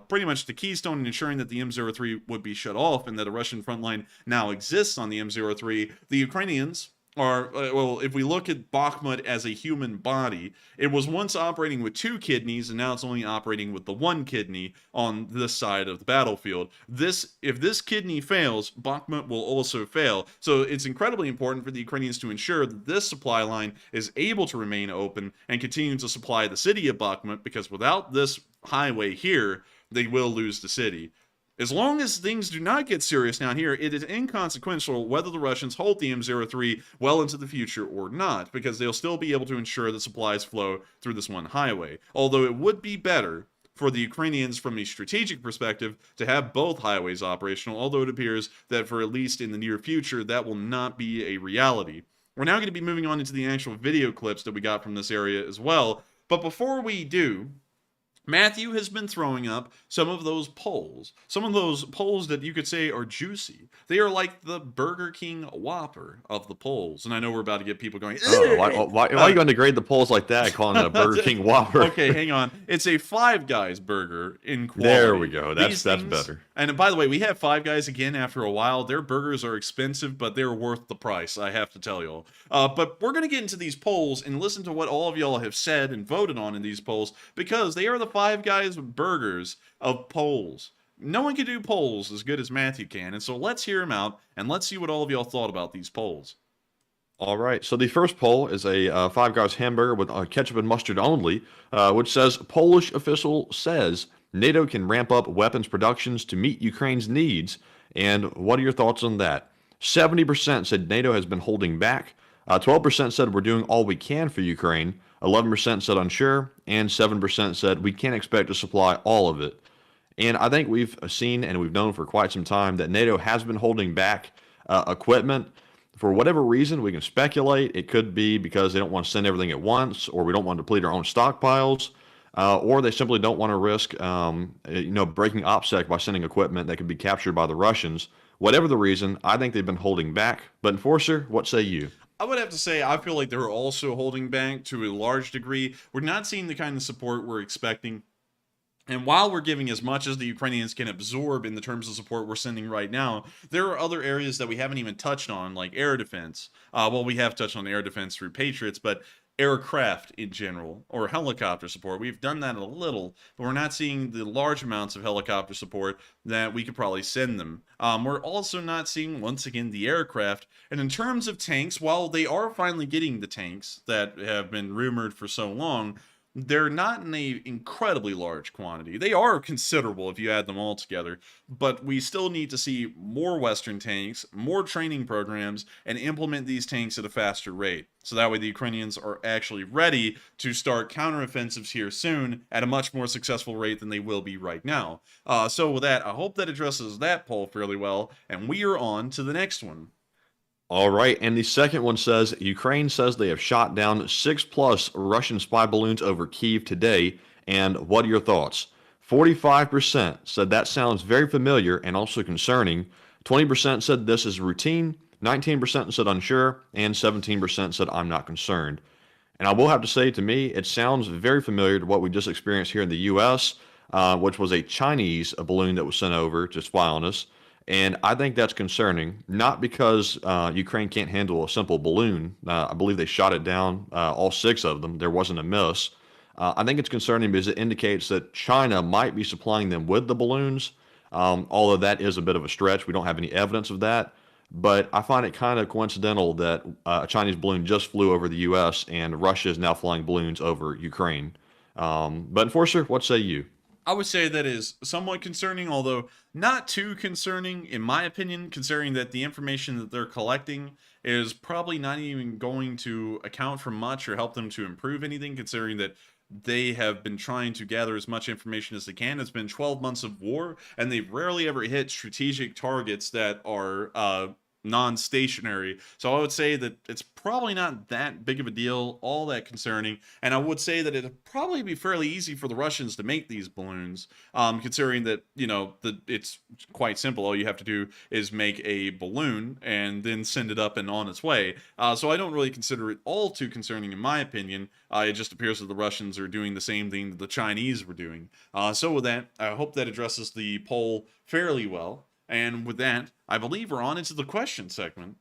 pretty much the keystone in ensuring that the M03 would be shut off and that a Russian front line now exists on the M03. The Ukrainians are, well, if we look at Bakhmut as a human body, it was once operating with 2 kidneys, and now it's only operating with the 1 kidney on this side of the battlefield. If this kidney fails, Bakhmut will also fail. So it's incredibly important for the Ukrainians to ensure that this supply line is able to remain open and continue to supply the city of Bakhmut, because without this highway here, they will lose the city. As long as things do not get serious down here, it is inconsequential whether the Russians hold the M03 well into the future or not, because they'll still be able to ensure that supplies flow through this one highway. Although it would be better for the Ukrainians from a strategic perspective to have both highways operational, although it appears that for at least in the near future, that will not be a reality. We're now going to be moving on into the actual video clips that we got from this area as well, but before we do, Matthew has been throwing up some of those polls that you could say are juicy. They are like the Burger King Whopper of the polls. And I know we're about to get people going, Oh, why are you going to grade the polls like that, calling it a Burger King Whopper? Okay, hang on. It's a Five Guys burger in quality. There we go. That's These things- better. And by the way, we have Five Guys again after a while. Their burgers are expensive, but they're worth the price, I have to tell y'all. But we're going to get into these polls and listen to what all of y'all have said and voted on in these polls, because they are the Five Guys burgers of polls. No one can do polls as good as Matthew can, and so let's hear him out, and let's see what all of y'all thought about these polls. All right. So the first poll is a Five Guys hamburger with ketchup and mustard only, which says Polish official says NATO can ramp up weapons productions to meet Ukraine's needs. And what are your thoughts on that? 70% said NATO has been holding back. 12% said we're doing all we can for Ukraine. 11% said unsure, and 7% said we can't expect to supply all of it. And I think we've seen and we've known for quite some time that NATO has been holding back equipment. For whatever reason, we can speculate. It could be because they don't want to send everything at once, or we don't want to deplete our own stockpiles, or they simply don't want to risk, breaking OPSEC by sending equipment that could be captured by the Russians. Whatever the reason, I think they've been holding back. But Enforcer, what say you? I would have to say I feel like they're also holding back to a large degree. We're not seeing the kind of support we're expecting. And while we're giving as much as the Ukrainians can absorb in the terms of support we're sending right now, there are other areas that we haven't even touched on, like air defense. We have touched on air defense through Patriots, but aircraft in general, or helicopter support. We've done that a little, but we're not seeing the large amounts of helicopter support that we could probably send them. We're also not seeing, once again, the aircraft. And in terms of tanks, while they are finally getting the tanks that have been rumored for so long, they're not in a incredibly large quantity. They are considerable if you add them all together, but we still need to see more Western tanks, more training programs, and implement these tanks at a faster rate. So that way the Ukrainians are actually ready to start counteroffensives here soon at a much more successful rate than they will be right now. So with that, I hope that addresses that poll fairly well, and we are on to the next one. All right, and the second one says Ukraine says they have shot down 6+ Russian spy balloons over Kyiv today. And what are your thoughts? 45% said that sounds very familiar and also concerning. 20% said this is routine. 19% said unsure, and 17% said I'm not concerned. And I will have to say, to me, it sounds very familiar to what we just experienced here in the U.S., which was a Chinese balloon that was sent over to spy on us. And I think that's concerning, not because Ukraine can't handle a simple balloon. I believe they shot it down, all 6 of them. There wasn't a miss. I think it's concerning because it indicates that China might be supplying them with the balloons, although that is a bit of a stretch. We don't have any evidence of that. But I find it kind of coincidental that a Chinese balloon just flew over the U.S. and Russia is now flying balloons over Ukraine. But Enforcer, what say you? I would say that is somewhat concerning, although not too concerning, in my opinion, considering that the information that they're collecting is probably not even going to account for much or help them to improve anything, considering that they have been trying to gather as much information as they can. It's been 12 months of war, and they've rarely ever hit strategic targets that are non-stationary. So I would say that it's probably not that big of a deal, all that concerning. And I would say that it'd probably be fairly easy for the Russians to make these balloons, considering that, it's quite simple. All you have to do is make a balloon and then send it up and on its way. So I don't really consider it all too concerning, in my opinion. It just appears that the Russians are doing the same thing that the Chinese were doing. So with that, I hope that addresses the poll fairly well. And with that, I believe we're on into the question segment.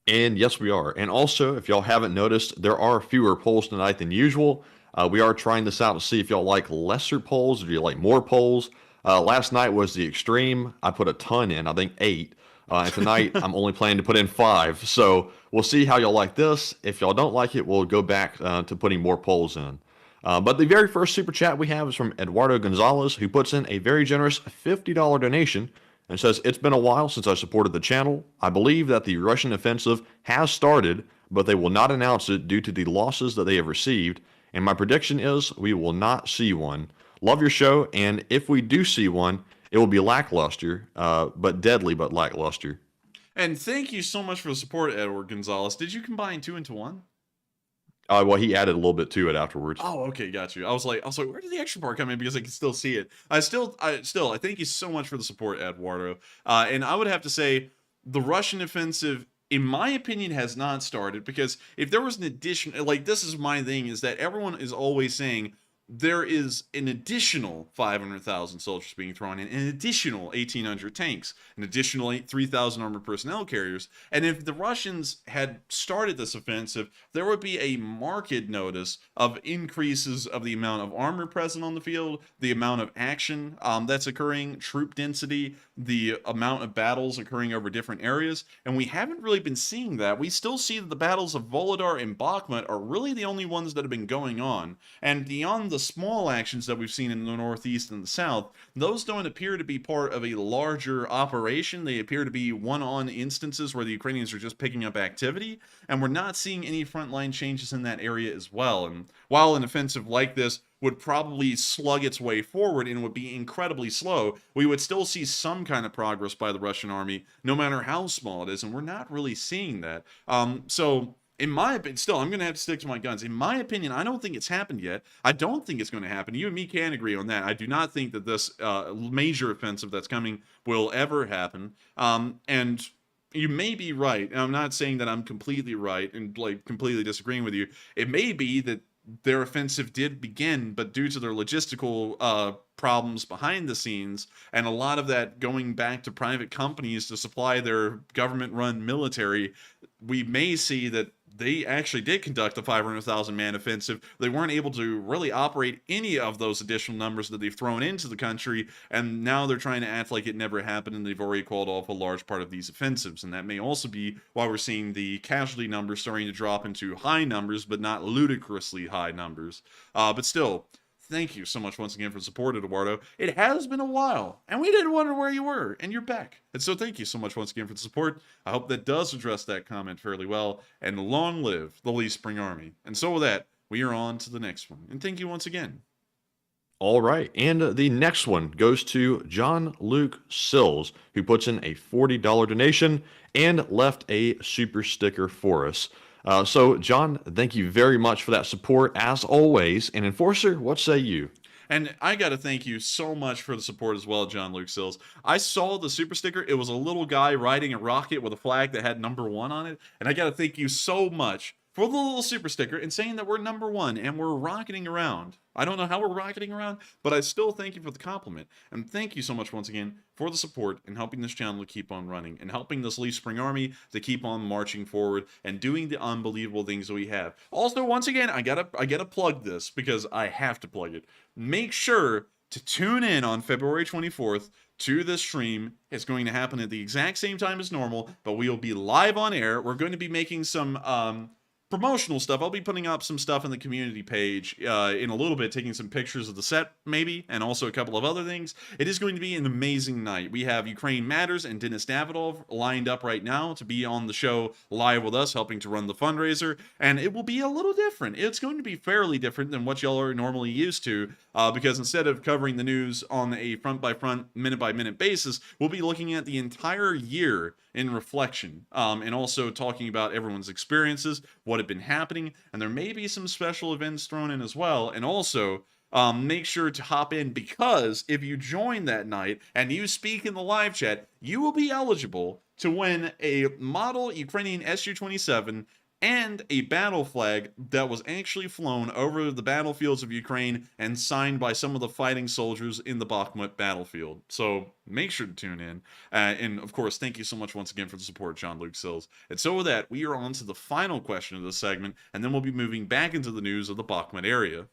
And yes, we are. And also, if y'all haven't noticed, there are fewer polls tonight than usual. We are trying this out to see if y'all like lesser polls or do you like more polls. Last night was the extreme. I put a ton in, I think 8. And tonight, I'm only planning to put in 5. So we'll see how y'all like this. If y'all don't like it, we'll go back to putting more polls in. But the very first super chat we have is from Eduardo Gonzalez, who puts in a very generous $50 donation and says, it's been a while since I supported the channel. I believe that the Russian offensive has started, but they will not announce it due to the losses that they have received. And my prediction is we will not see one. Love your show, and if we do see one, it will be lackluster, but deadly, but lackluster. And thank you so much for the support, Edward Gonzalez. Did you combine 2 into 1? Well, he added a little bit to it afterwards. Oh, okay, got you. I was like, where did the extra part come in? Because I can still see it. I thank you so much for the support, Eduardo. And I would have to say, the Russian offensive, in my opinion, has not started, because if there was an addition, like, this is my thing, is that everyone is always saying there is an additional 500,000 soldiers being thrown in, an additional 1,800 tanks, an additional 3,000 armored personnel carriers. And if the Russians had started this offensive, there would be a marked notice of increases of the amount of armor present on the field, the amount of action that's occurring, troop density, the amount of battles occurring over different areas. And we haven't really been seeing that. We still see that the battles of Volodar and Bakhmut are really the only ones that have been going on. And beyond the small actions that we've seen in the northeast and the south, those don't appear to be part of a larger operation. They appear to be one-on instances where the Ukrainians are just picking up activity, and we're not seeing any frontline changes in that area as well. And while an offensive like this would probably slug its way forward and would be incredibly slow, we would still see some kind of progress by the Russian army, no matter how small it is, and we're not really seeing that. So in my opinion, still, I'm going to have to stick to my guns. In my opinion, I don't think it's happened yet. I don't think it's going to happen. You and me can agree on that. I do not think that this major offensive that's coming will ever happen. And you may be right. And I'm not saying that I'm completely right and like completely disagreeing with you. It may be that their offensive did begin, but due to their logistical problems behind the scenes, and a lot of that going back to private companies to supply their government-run military, we may see that they actually did conduct a 500,000 man offensive. They weren't able to really operate any of those additional numbers that they've thrown into the country, and now they're trying to act like it never happened, and they've already called off a large part of these offensives. And that may also be why we're seeing the casualty numbers starting to drop into high numbers, but not ludicrously high numbers. But still, thank you so much once again for support, Eduardo. It has been a while, and we didn't wonder where you were, and you're back. And so thank you so much once again for the support. I hope that does address that comment fairly well, and long live the Lee Spring Army. And so with that, we are on to the next one. And thank you once again. All right, and the next one goes to John Luke Sills, who puts in a $40 donation and left a super sticker for us. So, John, thank you very much for that support, as always. And Enforcer, what say you? And I got to thank you so much for the support as well, John Luke Sills. I saw the super sticker. It was a little guy riding a rocket with a flag that had #1 on it. And I got to thank you so much for the little super sticker and saying that we're #1 and we're rocketing around. I don't know how we're rocketing around, but I still thank you for the compliment. And thank you so much once again for the support and helping this channel to keep on running and helping this Lee Spring Army to keep on marching forward and doing the unbelievable things that we have. Also, once again, I gotta plug this because I have to plug it. Make sure to tune in on February 24th to this stream. It's going to happen at the exact same time as normal, but we will be live on air. We're going to be making some promotional stuff. I'll be putting up some stuff in the community page in a little bit, taking some pictures of the set maybe, and also a couple of other things. It is going to be an amazing night. We have Ukraine Matters and Denis Davidov lined up right now to be on the show live with us, helping to run the fundraiser, and it will be a little different. It's going to be fairly different than what y'all are normally used to, because instead of covering the news on a front-by-front, minute-by-minute basis, we'll be looking at the entire year in reflection, and also talking about everyone's experiences, what had been happening, and there may be some special events thrown in as well. And also, make sure to hop in, because if you join that night and you speak in the live chat, you will be eligible to win a model Ukrainian Su-27 and a battle flag that was actually flown over the battlefields of Ukraine and signed by some of the fighting soldiers in the Bakhmut battlefield. So make sure to tune in. And of course, thank you so much once again for the support, John Luke Sills. And so with that, we are on to the final question of this segment, and then we'll be moving back into the news of the Bakhmut area.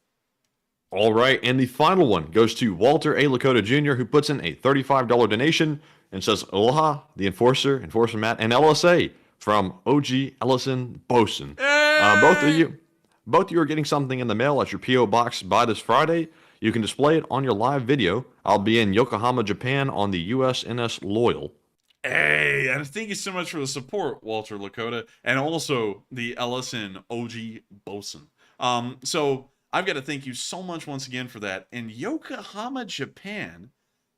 All right, and the final one goes to Walter A. Lakota Jr., who puts in a $35 donation and says, Aloha, the Enforcer, Enforcer Matt, and LSA from OG Ellison Bosun. Both of you are getting something in the mail at your P.O. box by this Friday. You can display it on your live video. I'll be in Yokohama, Japan on the USNS Loyal. Hey, and thank you so much for the support, Walter Lakota, and also the Ellison OG Bosun. So I've got to thank you so much once again for that. And Yokohama, Japan,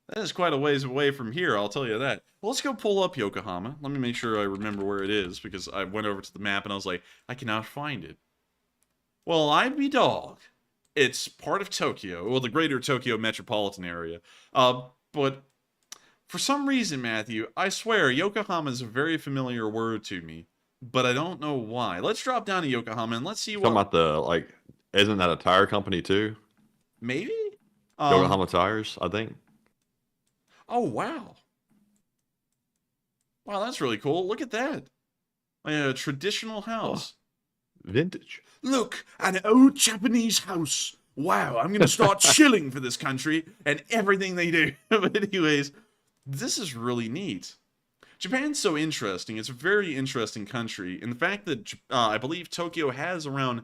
that is quite a ways away from here, I'll tell you that. Well, let's go pull up Yokohama. Let me make sure I remember where it is, because I went over to the map and I was like, I cannot find it. Well, I'd be dog. It's part of Tokyo, well, the greater Tokyo metropolitan area. But for some reason, Matthew, I swear, Yokohama is a very familiar word to me, but I don't know why. Let's drop down to Yokohama and let's see Talking what... about the, like, isn't that a tire company too? Maybe? Yokohama Tires, I think. Oh, wow. Wow, that's really cool. Look at that. A traditional house. Vintage. Look, an old Japanese house. Wow, I'm going to start chilling for this country and everything they do. But anyways, this is really neat. Japan's so interesting. It's a very interesting country. And the fact that I believe Tokyo has around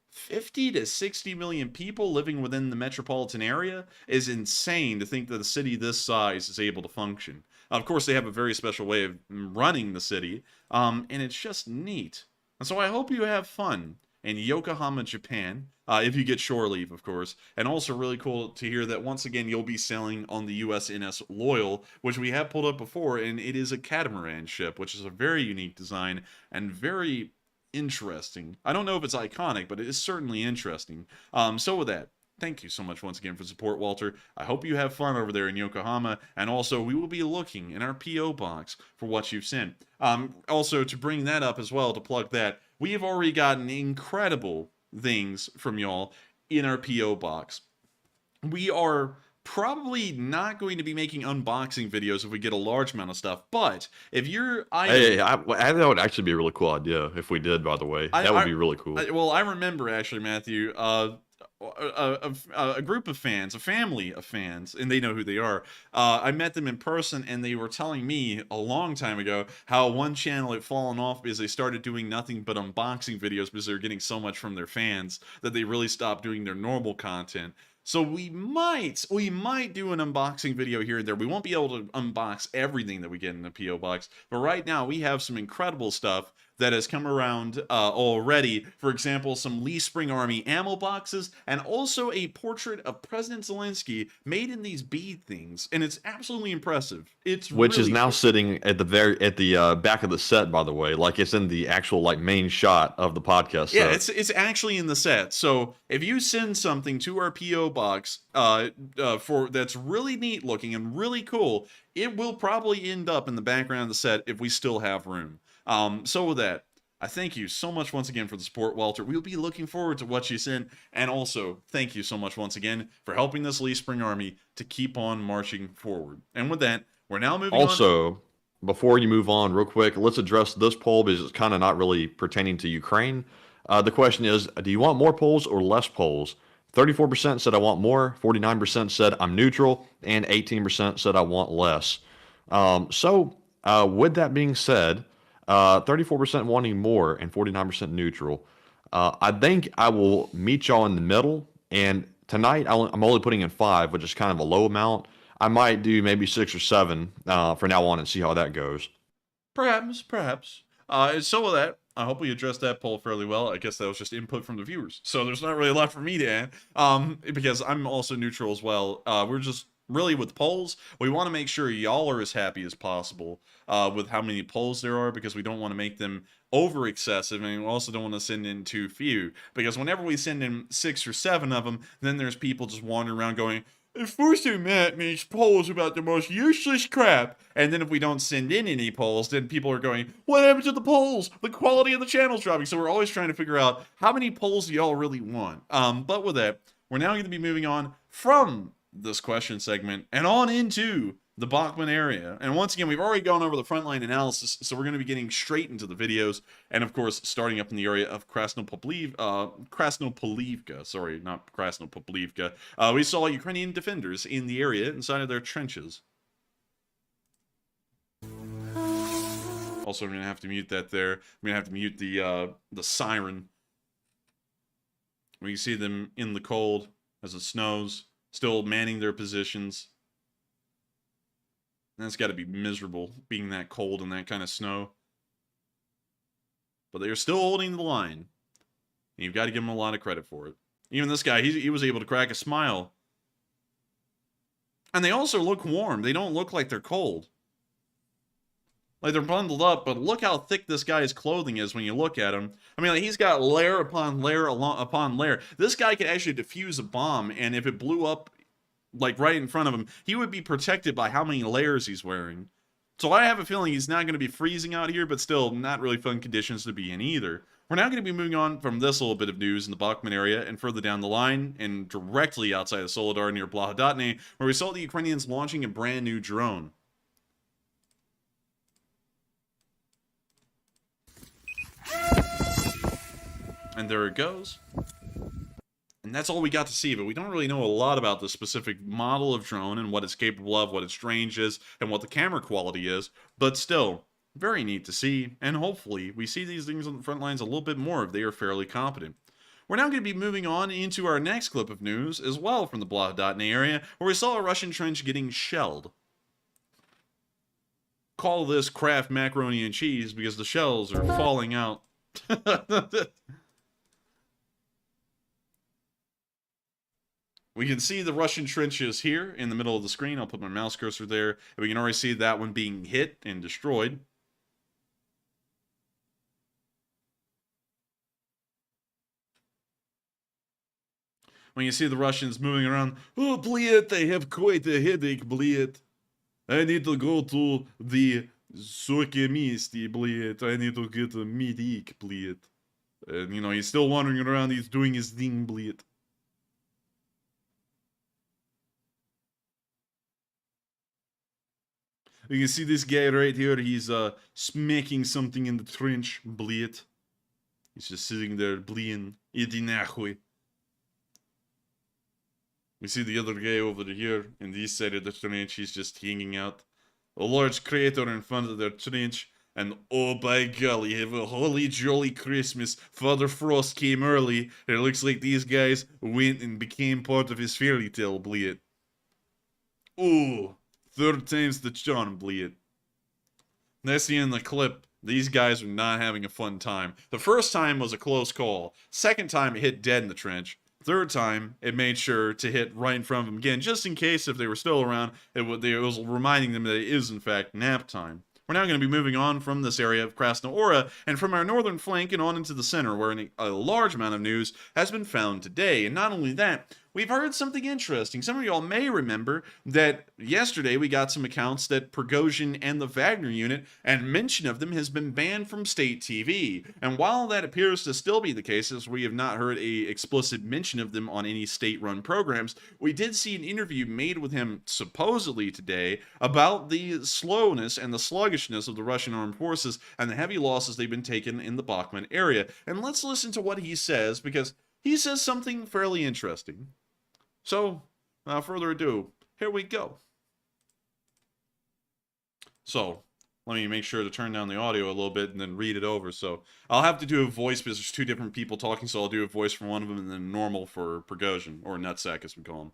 50 to 60 million people living within the metropolitan area is insane to think that a city this size is able to function. Of course, they have a very special way of running the city, and it's just neat. And so I hope you have fun in Yokohama, Japan, if you get shore leave, of course. And also really cool to hear that once again you'll be sailing on the USNS Loyal, which we have pulled up before, and it is a catamaran ship, which is a very unique design and very interesting. I don't know if it's iconic, but it is certainly interesting. So with that, thank you so much once again for support, Walter. I hope you have fun over there in Yokohama, and also we will be looking in our P.O. box for what you've sent. Also, to bring that up as well, to plug that, we have already gotten incredible things from y'all in our P.O. box. We are probably not going to be making unboxing videos if we get a large amount of stuff, but if you're... Hey, that would actually be a really cool idea if we did, by the way. That would be really cool. Well, I remember, actually, Matthew, a group of fans, a family of fans, and they know who they are. I met them in person, and they were telling me a long time ago how one channel had fallen off because they started doing nothing but unboxing videos because they were getting so much from their fans that they really stopped doing their normal content. So we might do an unboxing video here and there. We won't be able to unbox everything that we get in the P.O. box, but right now we have some incredible stuff that has come around already. For example, some Lee Spring Army ammo boxes, and also a portrait of President Zelensky made in these bead things, and it's absolutely impressive. Which really is now cool. sitting at the back of the set, by the way, like it's in the actual like main shot of the podcast. Yeah, set. it's actually in the set. So if you send something to our P.O. box for that's really neat looking and really cool, it will probably end up in the background of the set if we still have room. So with that, I thank you so much once again for the support, Walter. We'll be looking forward to what you send, and also thank you so much once again for helping this Lee Spring Army to keep on marching forward. And with that, we're now moving on. Also, before you move on, real quick, let's address this poll because it's kind of not really pertaining to Ukraine. The question is, do you want more polls or less polls? 34% said I want more, 49% said I'm neutral, and 18% said I want less. With that being said, 34% wanting more and 49% neutral. I think I will meet y'all in the middle. And tonight I'm only putting in 5, which is kind of a low amount. I might do maybe 6 or 7 for now on and see how that goes. Perhaps. So with that, I hope we addressed that poll fairly well. I guess that was just input from the viewers. So there's not really a lot for me to add, because I'm also neutral as well. We're just really with polls, we want to make sure y'all are as happy as possible with how many polls there are, because we don't want to make them over excessive, and we also don't want to send in too few, because whenever we send in 6 or 7 of them, then there's people just wandering around going, Enforcing Matt makes polls about the most useless crap. And then if we don't send in any polls, then people are going, what happened to the polls? The quality of the channel's dropping. So we're always trying to figure out how many polls do y'all really want. But with that, we're now going to be moving on from this question segment and on into the Bakhmut area. And once again, we've already gone over the frontline analysis, so we're going to be getting straight into the videos. And of course, starting up in the area of Krasnopolivka, sorry, not Krasnopolivka. We saw Ukrainian defenders in the area inside of their trenches. Also, I'm going to have to mute that there. I'm going to have to mute the siren. We can see them in the cold as it snows, still manning their positions. And that's got to be miserable, being that cold and that kind of snow. But they're still holding the line. And you've got to give them a lot of credit for it. Even this guy, he was able to crack a smile. And they also look warm. They don't look like they're cold. Like, they're bundled up, but look how thick this guy's clothing is when you look at him. I mean, like, he's got layer upon layer upon layer. This guy could actually defuse a bomb, and if it blew up, like, right in front of him, he would be protected by how many layers he's wearing. So I have a feeling he's not going to be freezing out here, but still not really fun conditions to be in either. We're now going to be moving on from this little bit of news in the Bakhmut area and further down the line and directly outside of Soledar near Blahodatne, where we saw the Ukrainians launching a brand new drone. And there it goes. And that's all we got to see, but we don't really know a lot about the specific model of drone and what it's capable of, what its range is, and what the camera quality is. But still, very neat to see, and hopefully we see these things on the front lines a little bit more if they are fairly competent. We're now going to be moving on into our next clip of news as well from the Blahodatne area, where we saw a Russian trench getting shelled. Call this Kraft macaroni and cheese because the shells are falling out. We can see the Russian trenches here in the middle of the screen. I'll put my mouse cursor there. And we can already see that one being hit and destroyed. When you see the Russians moving around, oh, bled, I have quite a headache, bled. I need to go to the Sokemisty, bled. I need to get a medic, bled. And, you know, he's still wandering around. He's doing his thing, bled. You can see this guy right here. He's smacking something in the trench. Bled. He's just sitting there, bleeding. Иди нахуй. We see the other guy over here in this side of the trench. He's just hanging out. A large crater in front of their trench. And oh by golly, have a holy jolly Christmas. Father Frost came early. It looks like these guys went and became part of his fairy tale, Bled. Ooh. Third time's the charm, bleed. That's the end of the clip. These guys are not having a fun time. The first time was a close call. Second time, it hit dead in the trench. Third time, it made sure to hit right in front of them again, just in case if they were still around, it was reminding them that it is, in fact, nap time. We're now going to be moving on from this area of Krasnohora and from our northern flank and on into the center, where a large amount of news has been found today. And not only that, we've heard something interesting. Some of y'all may remember that yesterday we got some accounts that Prigozhin and the Wagner unit, and mention of them, has been banned from state TV. And while that appears to still be the case, as we have not heard a explicit mention of them on any state-run programs, we did see an interview made with him supposedly today about the slowness and the sluggishness of the Russian armed forces and the heavy losses they've been taking in the Bakhmut area. And let's listen to what he says, because he says something fairly interesting. So, without further ado, here we go. So, let me make sure to turn down the audio a little bit and then read it over. So, I'll have to do a voice because there's two different people talking, so I'll do a voice for one of them and then normal for Prigozhin, or Nutsack as we call him.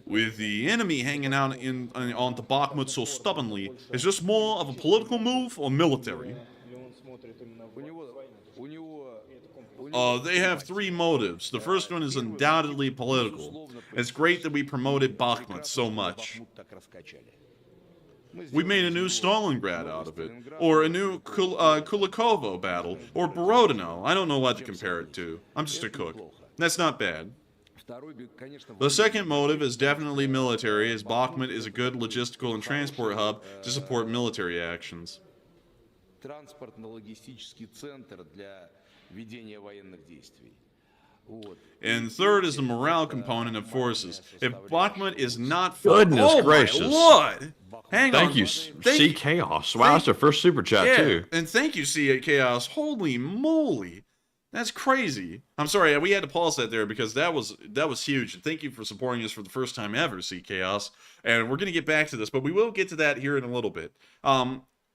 With the enemy hanging out on the Bakhmut so stubbornly, is this more of a political move or military? They have three motives. The first one is undoubtedly political. It's great that we promoted Bakhmut so much. We made a new Stalingrad out of it, or a new Kulikovo battle, or Borodino. I don't know what to compare it to. I'm just a cook. That's not bad. The second motive is definitely military, as Bakhmut is a good logistical and transport hub to support military actions. And third is the morale component of forces. If Bakhmut is not... Goodness gracious. My Lord! Hang on. Thank you, C Chaos. Wow, that's our first super chat, too. And thank you, C Chaos. Holy moly. That's crazy. I'm sorry, we had to pause that there because that was huge. And thank you for supporting us for the first time ever, C Chaos. And we're going to get back to this, but we will get to that here in a little bit.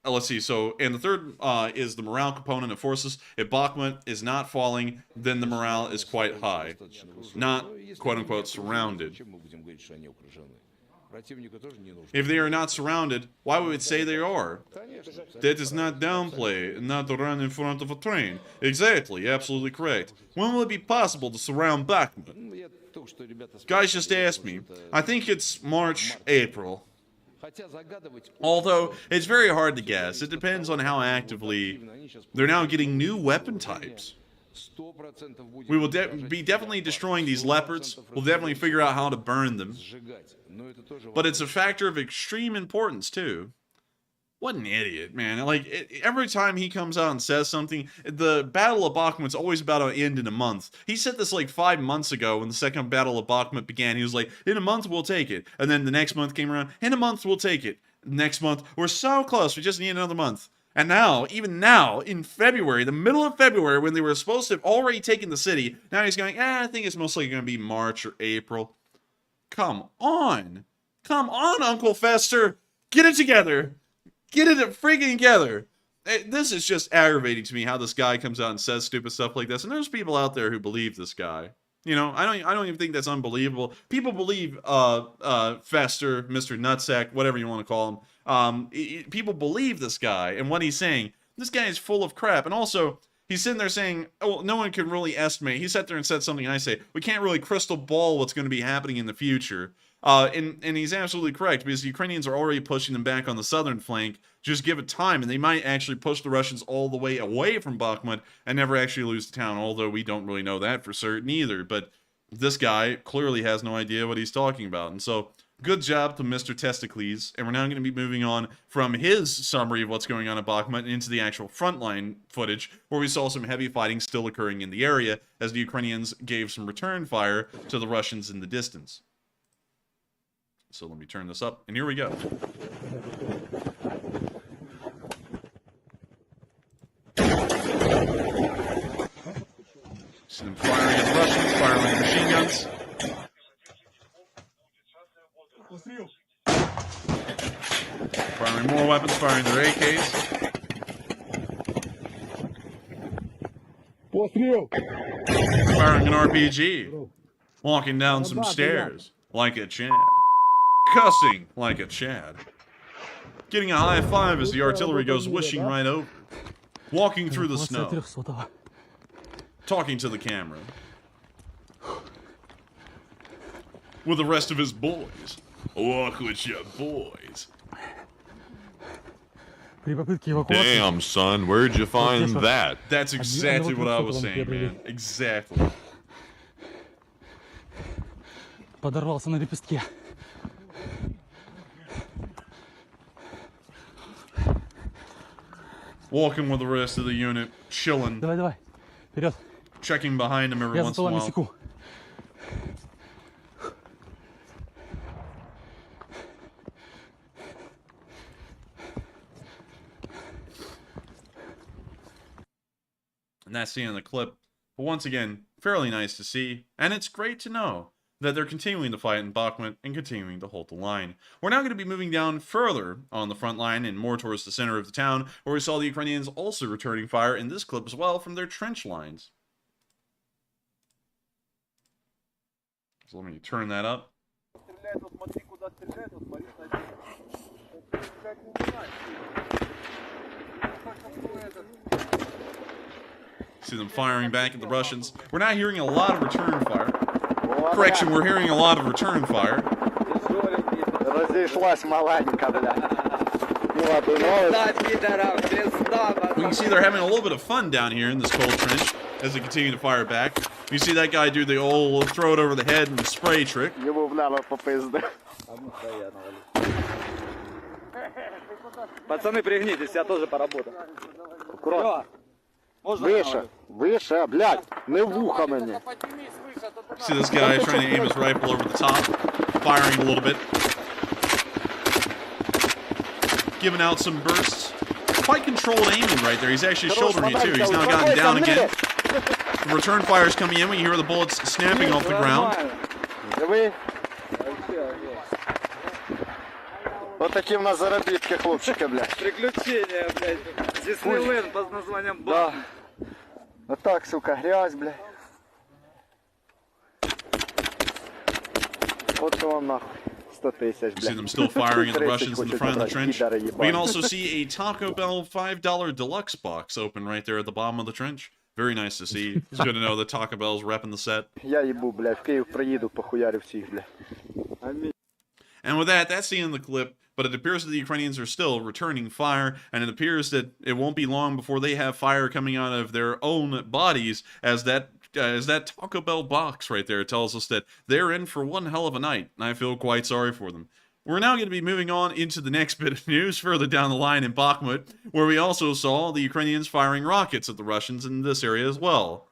Let's see. So, and the third is the morale component of forces. If Bakhmut is not falling, then the morale is quite high. Not, quote-unquote, surrounded. If they are not surrounded, why would we say they are? That is not downplay, not to run in front of a train. Exactly, absolutely correct. When will it be possible to surround Bakhmut? Guys just asked me. I think it's March, April. Although, it's very hard to guess. It depends on how actively they're now getting new weapon types. We will be definitely destroying these Leopards. We'll definitely figure out how to burn them. But it's a factor of extreme importance, too. What an idiot, man. Like, every time he comes out and says something, the Battle of Bakhmut's always about to end in a month. He said this like 5 months ago when the second Battle of Bakhmut began. He was like, in a month, we'll take it. And then the next month came around, in a month, we'll take it. Next month, we're so close, we just need another month. And now, even now, in February, the middle of February, when they were supposed to have already taken the city, now he's going, I think it's mostly going to be March or April. Come on. Come on, Uncle Fester. Get it together. Get it freaking together. This is just aggravating to me how this guy comes out and says stupid stuff like this. And there's people out there who believe this guy. You know, I don't even think that's unbelievable. People believe Fester, Mr. Nutsack, whatever you want to call him. People believe this guy and what he's saying. This guy is full of crap. And also, he's sitting there saying, oh, no one can really estimate. He sat there and said something, and I say, we can't really crystal ball what's going to be happening in the future. And he's absolutely correct, because the Ukrainians are already pushing them back on the southern flank. Just give it time, and they might actually push the Russians all the way away from Bakhmut and never actually lose the town, although we don't really know that for certain either. But this guy clearly has no idea what he's talking about. And so, good job to Mr. Testicles, and we're now going to be moving on from his summary of what's going on at Bakhmut into the actual frontline footage, where we saw some heavy fighting still occurring in the area as the Ukrainians gave some return fire to the Russians in the distance. So let me turn this up, and here we go. See them firing at the Russians, firing at machine guns. Firing more weapons, firing their AKs. Firing an RPG. Walking down some stairs like a Chad. Cussing like a Chad. Getting a high five as the artillery goes whooshing right over. Walking through the snow. Talking to the camera. With the rest of his boys. Walk with your boys. Damn, son, where'd you find that? That's exactly what I was saying, man. Exactly. Подорвался на лепестке. Walking with the rest of the unit, chilling. Давай, давай. Вперед. Checking behind him every Я за once in a столами while. секу. And that's the end of the clip. But once again, fairly nice to see, and it's great to know that they're continuing to fight in Bakhmut and continuing to hold the line. We're now going to be moving down further on the front line and more towards the center of the town, where we saw the Ukrainians also returning fire in this clip as well from their trench lines. So let me turn that up. See them firing back at the Russians. We're not hearing a lot of return fire. Correction, we're hearing a lot of return fire. We can see they're having a little bit of fun down here in this cold trench as they continue to fire back. You see that guy do the old throw it over the head and spray trick. Пацаны, пригнитесь, я тоже поработаю. Выше, выше, блядь, не в ухо мені. See this guy trying to aim his rifle over the top, firing a little bit. Giving out some bursts. Quite controlled aiming right there. He's actually shouldering it too. He's now gotten down again. The return fire is coming in. We hear the bullets snapping off the ground. Вот такі в нас заробітки, хлопчики, блядь. Приключения, блядь. Диснейленд под названием Да. Вот так, сука, грязь, блядь. Вот вам нахуй. 100 тисяч, You see блядь. them still firing at the Russians in the front of the trench. We can also see a Taco Bell $5 deluxe box open right there at the bottom of the trench. Very nice to see. It's good to know that Taco Bell's repping the set. Я їбу, блядь, в Київ приїду, похуярю всіх, блядь. And with that, that's the end of the clip. but it appears that the Ukrainians are still returning fire, and it appears that it won't be long before they have fire coming out of their own bodies, as that Taco Bell box right there tells us that they're in for one hell of a night, and I feel quite sorry for them. We're now going to be moving on into the next bit of news further down the line in Bakhmut, where we also saw the Ukrainians firing rockets at the Russians in this area as well.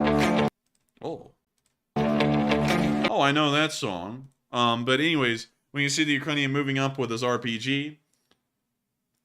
Oh, I know that song. But anyways, when you see the Ukrainian moving up with his RPG,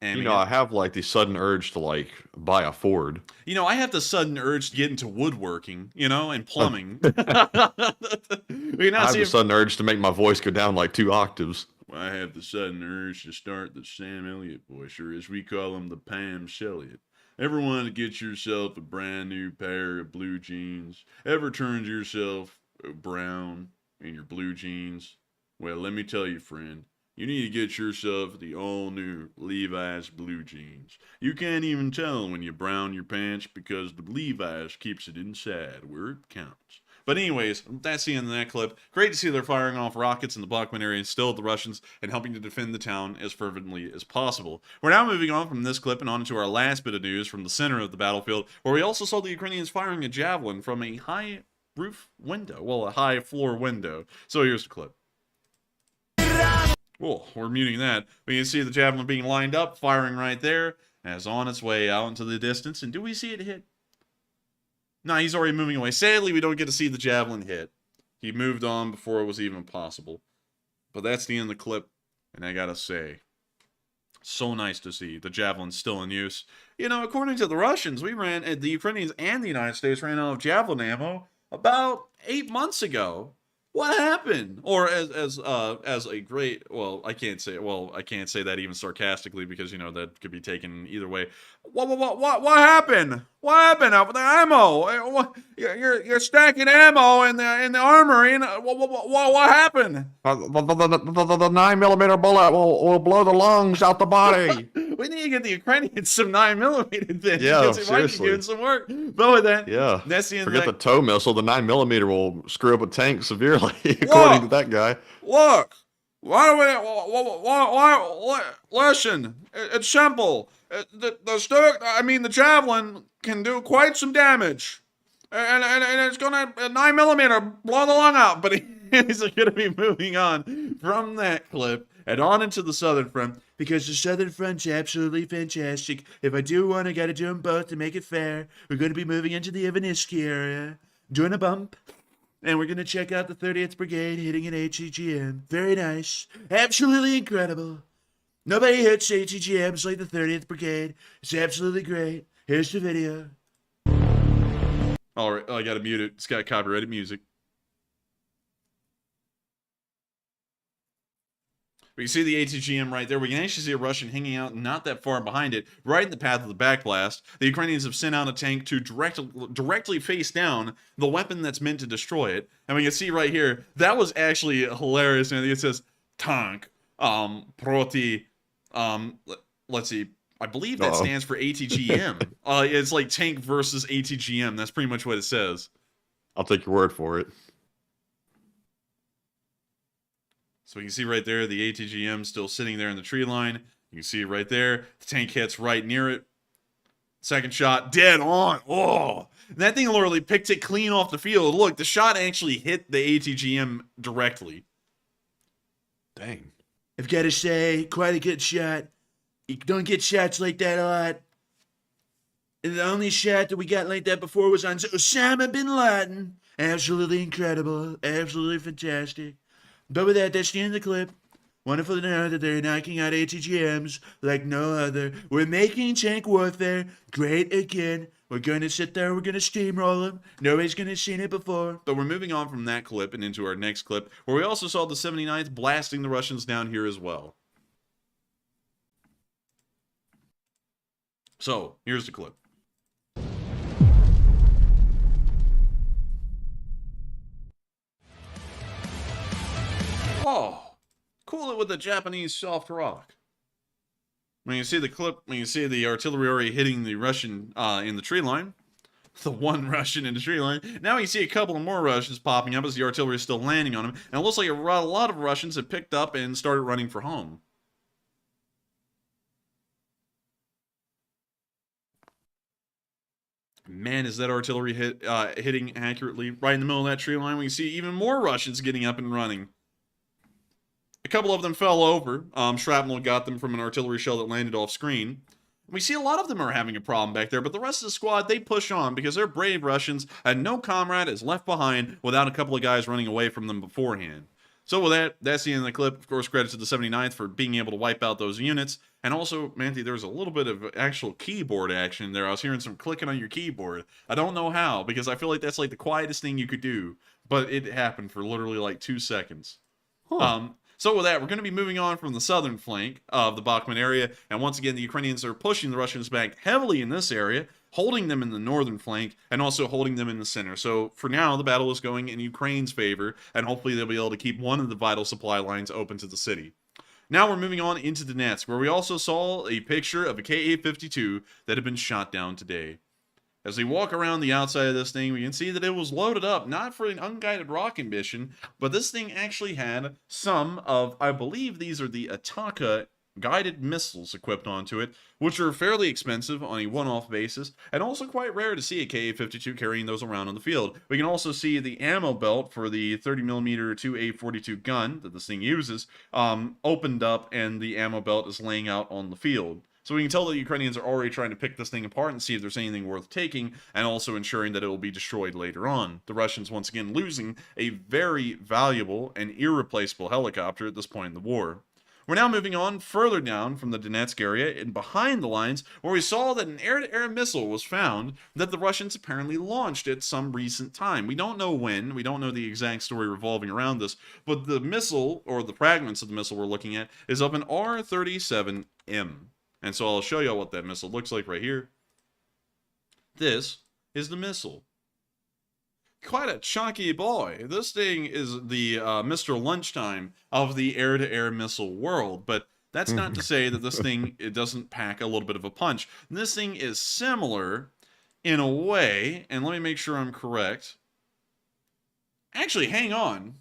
and you know, I have like the sudden urge to like buy a Ford. You know, I have the sudden urge to get into woodworking, you know, and plumbing. I have the sudden urge to make my voice go down like 2 octaves. I have the sudden urge to start the Sam Elliott voice, or as we call him, the Pam Shelliot. Ever want to get yourself a brand new pair of blue jeans? Ever turned yourself brown in your blue jeans? Well, let me tell you, friend. You need to get yourself the all-new Levi's blue jeans. You can't even tell when you brown your pants because the Levi's keeps it inside where it counts. But anyways, that's the end of that clip. Great to see they're firing off rockets in the Bakhmut area still at the Russians and helping to defend the town as fervently as possible. We're now moving on from this clip and on to our last bit of news from the center of the battlefield, where we also saw the Ukrainians firing a javelin from a high roof window. Well, a high floor window. So here's the clip. Oh, we're muting that. But you can see the javelin being lined up, firing right there, as on its way out into the distance. And do we see it hit? No, he's already moving away. Sadly, we don't get to see the javelin hit. He moved on before it was even possible. But that's the end of the clip. And I gotta say, so nice to see the javelin still in use. You know, according to the Russians, the Ukrainians and the United States ran out of javelin ammo about 8 months ago. What happened? Or as a great, I can't say that even sarcastically because, you know, that could be taken either way. What happened? What happened up with the ammo? You're stacking ammo in the armory. And what happened? The 9mm bullet will blow the lungs out the body. We need to get the Ukrainians some 9mm then. Yeah, seriously. seriously. Might be doing some work. But with that, Yeah. that's the end Forget of the tow missile. The 9mm will screw up a tank severely, according to that guy. Look, listen, it's simple. The javelin can do quite some damage. And it's gonna, 9mm, blow the lung out. But he's gonna be moving on from that clip and on into the Southern Front, because the Southern Front's absolutely fantastic. If I do one, I gotta do them both to make it fair. We're gonna be moving into the Ivaniski area, doing a bump. And we're going to check out the 30th Brigade hitting an ATGM. Very nice. Absolutely incredible. Nobody hits ATGMs like the 30th Brigade. It's absolutely great. Here's the video. All right, I got to mute it. It's got copyrighted music. But you see the ATGM right there. We can actually see a Russian hanging out not that far behind it, right in the path of the backblast. The Ukrainians have sent out a tank to directly face down the weapon that's meant to destroy it. And we can see right here, that was actually hilarious. And it says, tank, proti, let's see, I believe that stands for ATGM. It's like tank versus ATGM. That's pretty much what it says. I'll take your word for it. So you can see right there, the ATGM still sitting there in the tree line. You can see it right there. The tank hits right near it. Second shot, dead on. Oh, that thing literally picked it clean off the field. Look, the shot actually hit the ATGM directly. Dang. I've got to say, quite a good shot. You don't get shots like that a lot. And the only shot that we got like that before was on Osama bin Laden. Absolutely incredible. Absolutely fantastic. But with that, that's the end of the clip. Wonderful to know that they're knocking out ATGMs like no other. We're making tank warfare great again. We're going to sit there, we're going to steamroll them. Nobody's going to have seen it before. But we're moving on from that clip and into our next clip, where we also saw the 79th blasting the Russians down here as well. So, here's the clip. Oh, cool it with the Japanese soft rock. When you see the clip, when you see the artillery already hitting the Russian in the tree line, the one Russian in the tree line. Now you see a couple of more Russians popping up as the artillery is still landing on them. And it looks like a lot of Russians have picked up and started running for home. Man, is that artillery hitting accurately right in the middle of that tree line. We see even more Russians getting up and running. A couple of them fell over. Shrapnel got them from an artillery shell that landed off screen. We see a lot of them are having a problem back there, but the rest of the squad, they push on because they're brave Russians, and no comrade is left behind without a couple of guys running away from them beforehand. So with that, that's the end of the clip. Of course, credit to the 79th for being able to wipe out those units. And also, Manthi, there was a little bit of actual keyboard action there. I was hearing some clicking on your keyboard. I don't know how, because I feel like that's like the quietest thing you could do. But it happened for literally like 2 seconds. Huh. So with that, we're going to be moving on from the southern flank of the Bakhmut area. And once again, the Ukrainians are pushing the Russians back heavily in this area, holding them in the northern flank, and also holding them in the center. So for now, the battle is going in Ukraine's favor, and hopefully they'll be able to keep one of the vital supply lines open to the city. Now we're moving on into Donetsk, where we also saw a picture of a K-852 that had been shot down today. As we walk around the outside of this thing, we can see that it was loaded up, not for an unguided rocket mission, but this thing actually had some of, I believe these are the Ataka guided missiles equipped onto it, which are fairly expensive on a one-off basis, and also quite rare to see a K-852 carrying those around on the field. We can also see the ammo belt for the 30mm 2A42 gun that this thing uses, opened up, and the ammo belt is laying out on the field. So we can tell that the Ukrainians are already trying to pick this thing apart and see if there's anything worth taking, and also ensuring that it will be destroyed later on. The Russians, once again, losing a very valuable and irreplaceable helicopter at this point in the war. We're now moving on further down from the Donetsk area and behind the lines, where we saw that an air-to-air missile was found that the Russians apparently launched at some recent time. We don't know when, we don't know the exact story revolving around this, but the missile, or the fragments of the missile we're looking at, is of an R-37M. And so I'll show you what that missile looks like right here. This is the missile. Quite a chunky boy. This thing is the Mr. Lunchtime of the air-to-air missile world. But that's not to say that this thing, it doesn't pack a little bit of a punch. This thing is similar in a way, and let me make sure I'm correct. Actually, hang on.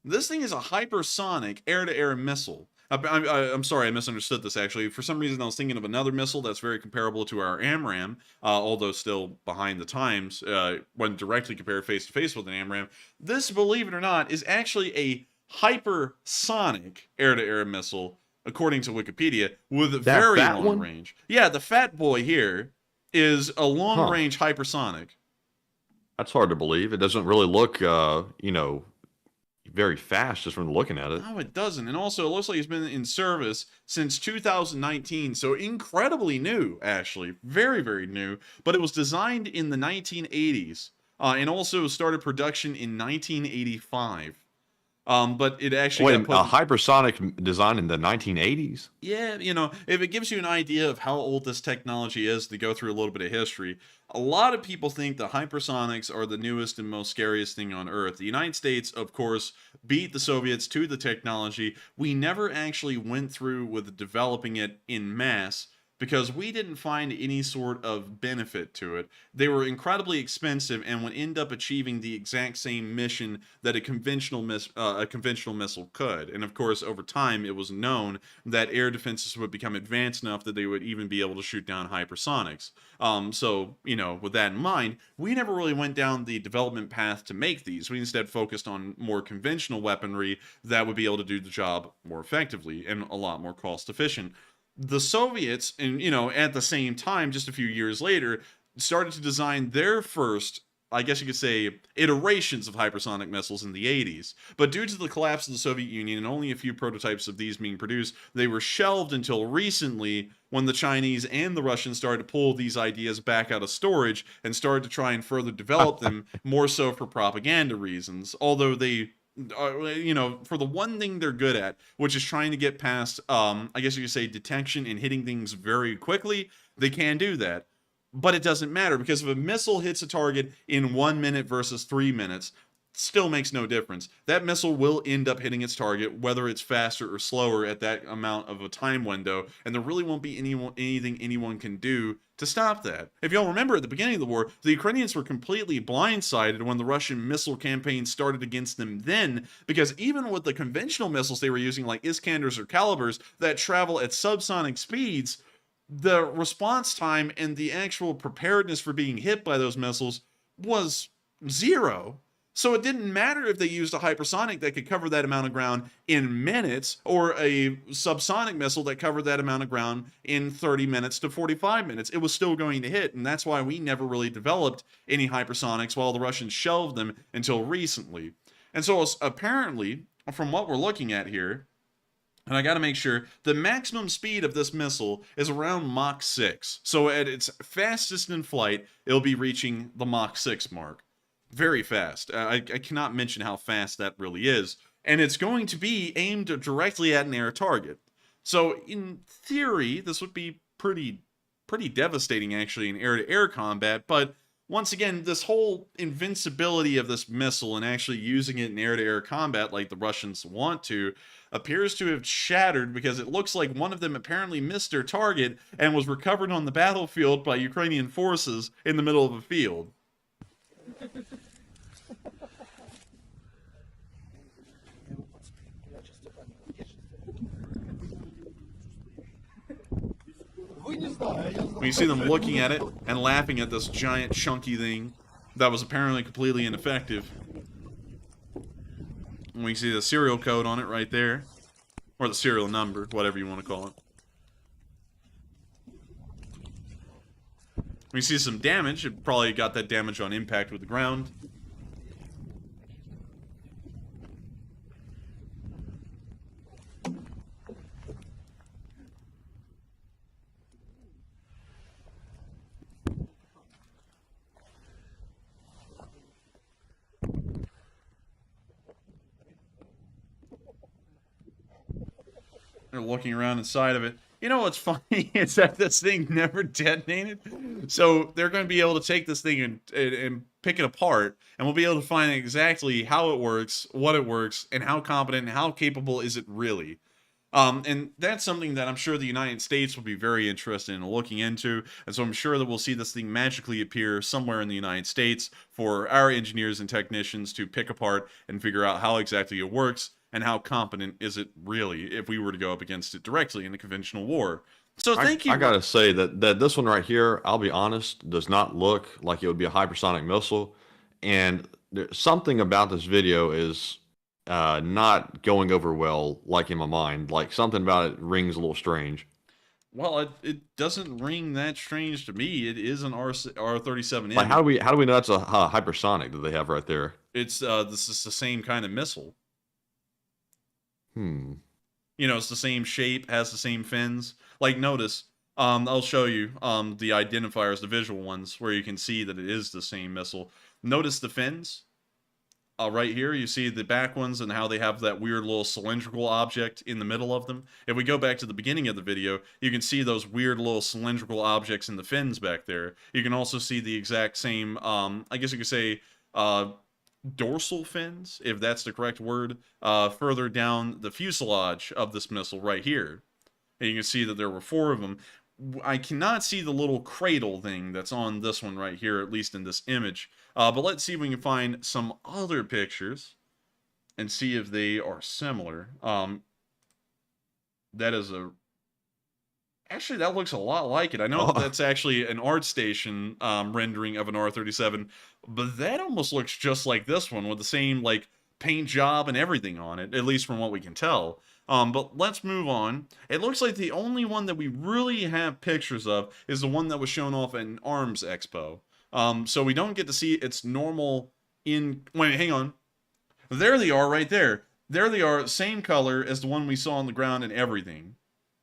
This thing is a hypersonic air-to-air missile. I'm sorry, I misunderstood this, actually. For some reason, I was thinking of another missile that's very comparable to our AMRAAM, although still behind the times when directly compared face-to-face with an AMRAAM. This, believe it or not, is actually a hypersonic air-to-air missile, according to Wikipedia, with a very long range. Yeah, the fat boy here is a long-range hypersonic. That's hard to believe. It doesn't really look, you know, very fast just from looking at it. No, it doesn't. And also, it looks like it's been in service since 2019, so incredibly new, actually. Very, very new. But it was designed in the 1980s, and also started production in 1985. But it actually a hypersonic design in the 1980s? Yeah, you know, if it gives you an idea of how old this technology is, to go through a little bit of history, a lot of people think the hypersonics are the newest and most scariest thing on Earth. The United States, of course, beat the Soviets to the technology. We never actually went through with developing it in mass, because we didn't find any sort of benefit to it. They were incredibly expensive and would end up achieving the exact same mission that a conventional missile could. And of course, over time, it was known that air defenses would become advanced enough that they would even be able to shoot down hypersonics. So, you know, with that in mind, we never really went down the development path to make these. We instead focused on more conventional weaponry that would be able to do the job more effectively and a lot more cost efficient. The Soviets, and you know, at the same time, just a few years later, started to design their first, I guess you could say, iterations of hypersonic missiles in the 80s. But due to the collapse of the Soviet Union and only a few prototypes of these being produced, they were shelved until recently, when the Chinese and the Russians started to pull these ideas back out of storage and started to try and further develop them, more so for propaganda reasons. Although they, you know, for the one thing they're good at, which is trying to get past, I guess you could say, detection and hitting things very quickly, they can do that. But it doesn't matter, because if a missile hits a target in 1 minute versus 3 minutes, still makes no difference. That missile will end up hitting its target, whether it's faster or slower at that amount of a time window, and there really won't be anything anyone can do to stop that. If y'all remember at the beginning of the war, the Ukrainians were completely blindsided when the Russian missile campaign started against them then, because even with the conventional missiles they were using, like Iskanders or Calibers, that travel at subsonic speeds, the response time and the actual preparedness for being hit by those missiles was zero. So it didn't matter if they used a hypersonic that could cover that amount of ground in minutes, or a subsonic missile that covered that amount of ground in 30 minutes to 45 minutes. It was still going to hit, and that's why we never really developed any hypersonics, while the Russians shelved them until recently. And so apparently, from what we're looking at here, and I got to make sure, the maximum speed of this missile is around Mach 6. So at its fastest in flight, it'll be reaching the Mach 6 mark. Very fast. I cannot mention how fast that really is. And it's going to be aimed directly at an air target. So in theory, this would be pretty devastating actually in air-to-air combat. But once again, this whole invincibility of this missile and actually using it in air-to-air combat like the Russians want to appears to have shattered, because it looks like one of them apparently missed their target and was recovered on the battlefield by Ukrainian forces in the middle of a field. When you see them looking at it and laughing at this giant chunky thing that was apparently completely ineffective. And we see the serial code on it right there. Or the serial number, whatever you want to call it. We see some damage. It probably got that damage on impact with the ground. They're looking around inside of it. You know what's funny is that this thing never detonated. So they're going to be able to take this thing and pick it apart, and we'll be able to find exactly how it works, what it works, and how competent and how capable is it really. And that's something that I'm sure the United States will be very interested in looking into, and so I'm sure that we'll see this thing magically appear somewhere in the United States for our engineers and technicians to pick apart and figure out how exactly it works, and how competent is it really if we were to go up against it directly in a conventional war. So thank you. I gotta say that this one right here, I'll be honest, does not look like it would be a hypersonic missile, and something about this video is not going over well, like in my mind. Like something about it rings a little strange. Well, it doesn't ring that strange to me. It is an R37M. Like how do we know that's a hypersonic that they have right there? It's this is the same kind of missile. You know, it's the same shape, has the same fins. Like, notice, I'll show you the identifiers, the visual ones, where you can see that it is the same missile. Notice the fins. Right here, you see the back ones and how they have that weird little cylindrical object in the middle of them. If we go back to the beginning of the video, you can see those weird little cylindrical objects in the fins back there. You can also see the exact same, I guess you could say, dorsal fins, if that's the correct word, further down the fuselage of this missile right here. And you can see that there were 4 of them. I cannot see the little cradle thing that's on this one right here, at least in this image. But let's see if we can find some other pictures and see if they are similar. That is a... Actually, that looks a lot like it. I know that's actually an ArtStation rendering of an R37, but that almost looks just like this one with the same like paint job and everything on it, at least from what we can tell. But let's move on. It looks like the only one that we really have pictures of is the one that was shown off at an Arms Expo. So we don't get to see its normal in... Wait, hang on. There they are right there. There they are, same color as the one we saw on the ground and everything.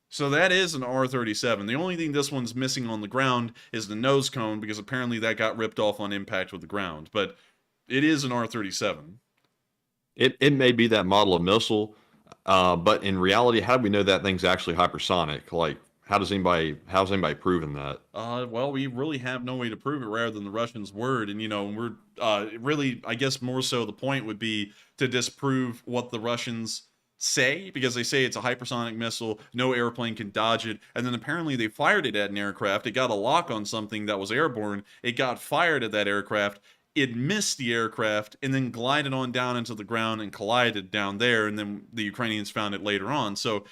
So that is an R37. The only thing this one's missing on the ground is the nose cone, because apparently that got ripped off on impact with the ground. But it is an R37. It may be that model of missile, but in reality, how do we know that thing's actually hypersonic? Like, how's anybody proving that? Well, we really have no way to prove it rather than the Russians' word. And, we're really, I guess more so the point would be to disprove what the Russians say, because they say it's a hypersonic missile, no airplane can dodge it. And then apparently they fired it at an aircraft. It got a lock on something that was airborne. It got fired at that aircraft. It missed the aircraft and then glided on down into the ground and collided down there. And then the Ukrainians found it later on. So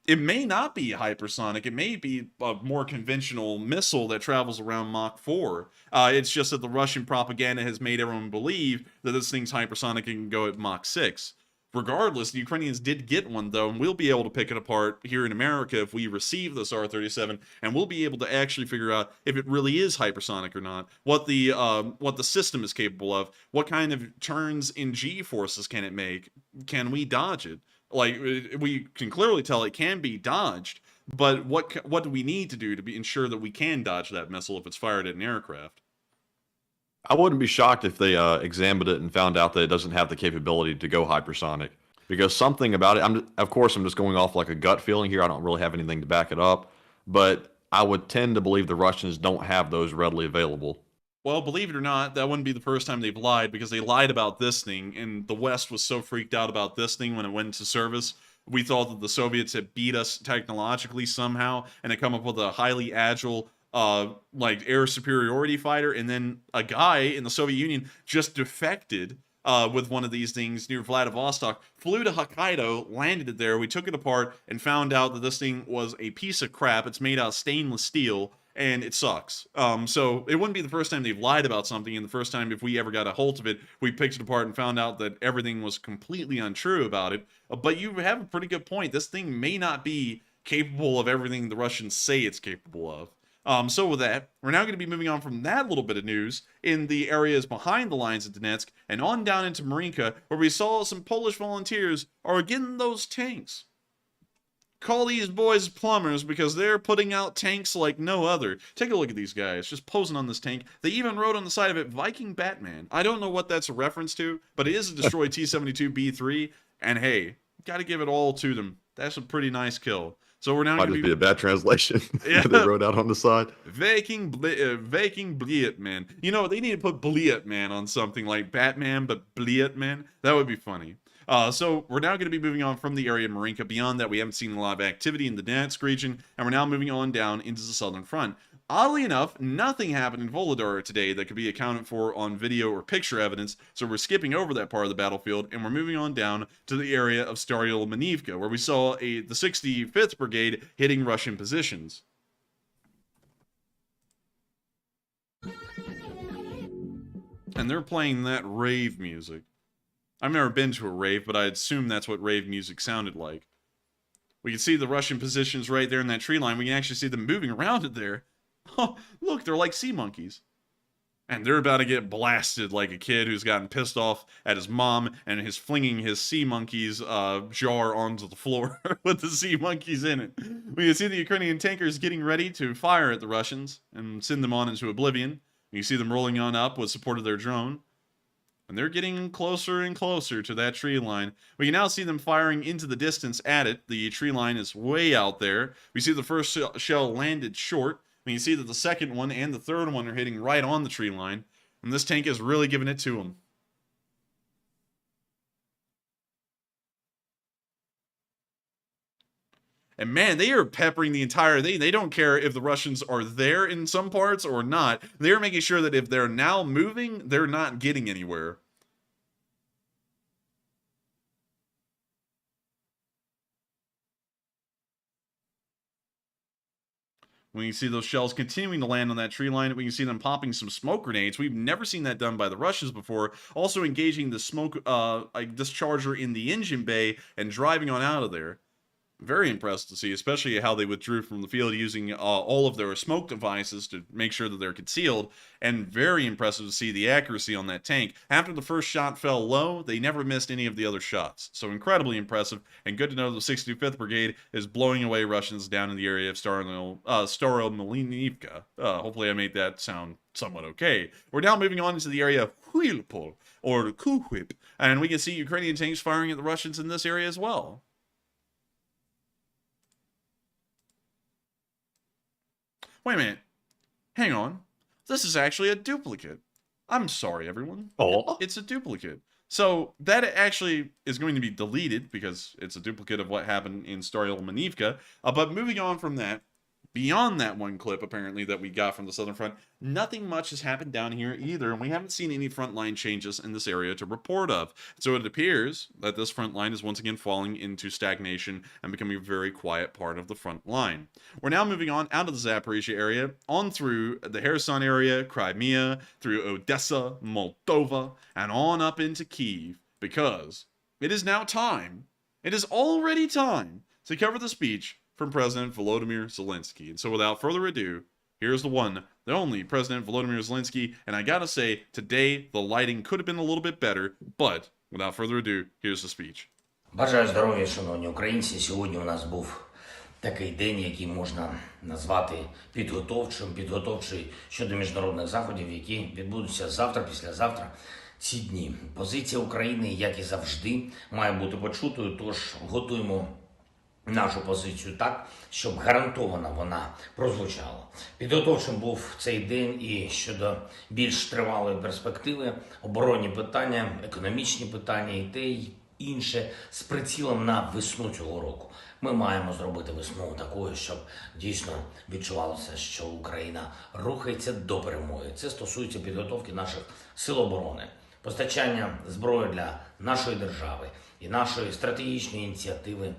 it may not be hypersonic. It may be a more conventional missile that travels around Mach 4. It's just that the Russian propaganda has made everyone believe that this thing's hypersonic and can go at Mach 6. Regardless, the Ukrainians did get one, though, and we'll be able to pick it apart here in America if we receive this R-37, and we'll be able to actually figure out if it really is hypersonic or not, what the system is capable of, what kind of turns in G-forces can it make, can we dodge it? Like, we can clearly tell it can be dodged, but what do we need to do to ensure that we can dodge that missile if it's fired at an aircraft? I wouldn't be shocked if they examined it and found out that it doesn't have the capability to go hypersonic. Because something about it, of course, I'm just going off like a gut feeling here. I don't really have anything to back it up. But I would tend to believe the Russians don't have those readily available. Well, believe it or not, that wouldn't be the first time they've lied, because they lied about this thing, and the West was so freaked out about this thing when it went into service. We thought that the Soviets had beat us technologically somehow and had come up with a highly agile, like air superiority fighter, and then a guy in the Soviet Union just defected with one of these things near Vladivostok, flew to Hokkaido, landed it there. We took it apart and found out that this thing was a piece of crap. It's made out of stainless steel, and it sucks. So it wouldn't be the first time they've lied about something, and the first time if we ever got a hold of it, we picked it apart and found out that everything was completely untrue about it. But you have a pretty good point. This thing may not be capable of everything the Russians say it's capable of. So with that, we're now going to be moving on from that little bit of news in the areas behind the lines of Donetsk and on down into Marinka, where we saw some Polish volunteers are getting those tanks. Call these boys plumbers, because they're putting out tanks like no other. Take a look at these guys, just posing on this tank. They even wrote on the side of it, Viking Batman. I don't know what that's a reference to, but it is a destroyed T-72 B3, and hey, gotta give it all to them. That's a pretty nice kill. So we're now Might just be a bad translation. Yeah. They wrote out on the side. Viking Bliet Man. You know, they need to put Bliet Man on something like Batman, but Bliet Man. That would be funny. So we're now going to be moving on from the area of Marinka. Beyond that, we haven't seen a lot of activity in the Donetsk region, and we're now moving on down into the southern front. Oddly enough, nothing happened in Volodar today that could be accounted for on video or picture evidence, so we're skipping over that part of the battlefield, and we're moving on down to the area of Staroyel-Manivka, where we saw the 65th Brigade hitting Russian positions. And they're playing that rave music. I've never been to a rave, but I assume that's what rave music sounded like. We can see the Russian positions right there in that tree line. We can actually see them moving around it there. Oh, look, they're like sea monkeys. And they're about to get blasted like a kid who's gotten pissed off at his mom and is flinging his sea monkeys jar onto the floor with the sea monkeys in it. We can see the Ukrainian tankers getting ready to fire at the Russians and send them on into oblivion. You see them rolling on up with support of their drone. And they're getting closer and closer to that tree line. We can now see them firing into the distance at it. The tree line is way out there. We see the first shell landed short. We can see that the second one and the third one are hitting right on the tree line. And this tank is really giving it to them. And man, they are peppering the entire thing. They don't care if the Russians are there in some parts or not. They're making sure that if they're now moving, they're not getting anywhere. We can see those shells continuing to land on that tree line. We can see them popping some smoke grenades. We've never seen that done by the Russians before. Also engaging the smoke discharger in the engine bay and driving on out of there. Very impressed to see, especially how they withdrew from the field using all of their smoke devices to make sure that they're concealed, and very impressive to see the accuracy on that tank. After the first shot fell low, they never missed any of the other shots. So incredibly impressive, and good to know the 65th Brigade is blowing away Russians down in the area of Staroyel-Malynivka. Hopefully I made that sound somewhat okay. We're now moving on into the area of Huilpol, or Kuhwip, and we can see Ukrainian tanks firing at the Russians in this area as well. Wait a minute. Hang on. This is actually a duplicate. I'm sorry, everyone. Oh. It's a duplicate. So that actually is going to be deleted because it's a duplicate of what happened in Storyal Manivka. But moving on from that, beyond that one clip, apparently, that we got from the Southern Front, nothing much has happened down here either, and we haven't seen any frontline changes in this area to report of. So it appears that this front line is once again falling into stagnation and becoming a very quiet part of the front line. We're now moving on out of the Zaporizhia area, on through the Kherson area, Crimea, through Odessa, Moldova, and on up into Kyiv, because it is now time, it is already time, to cover the speech from President Volodymyr Zelensky. And so without further ado, here's the one, the only President Volodymyr Zelensky. And I gotta say, today the lighting could have been a little bit better, but without further ado, here's the speech. Бажаю здоров'я, шановні українці. Сьогодні у нас був такий день, який можна назвати підготовчий щодо міжнародних заходів, які відбудуться завтра, післязавтра. Ці дні. Позиція України, як і завжди, має бути почутою, тож готуємо нашу позицію так, щоб гарантовано вона прозвучала. Підготовчим був цей день і щодо більш тривалої перспективи, оборонні питання, економічні питання і те й інше з прицілом на весну цього року. Ми маємо зробити весну такою, щоб дійсно відчувалося, що Україна рухається до перемоги. Це стосується підготовки наших сил оборони, постачання зброї для нашої держави і нашої стратегічної ініціативи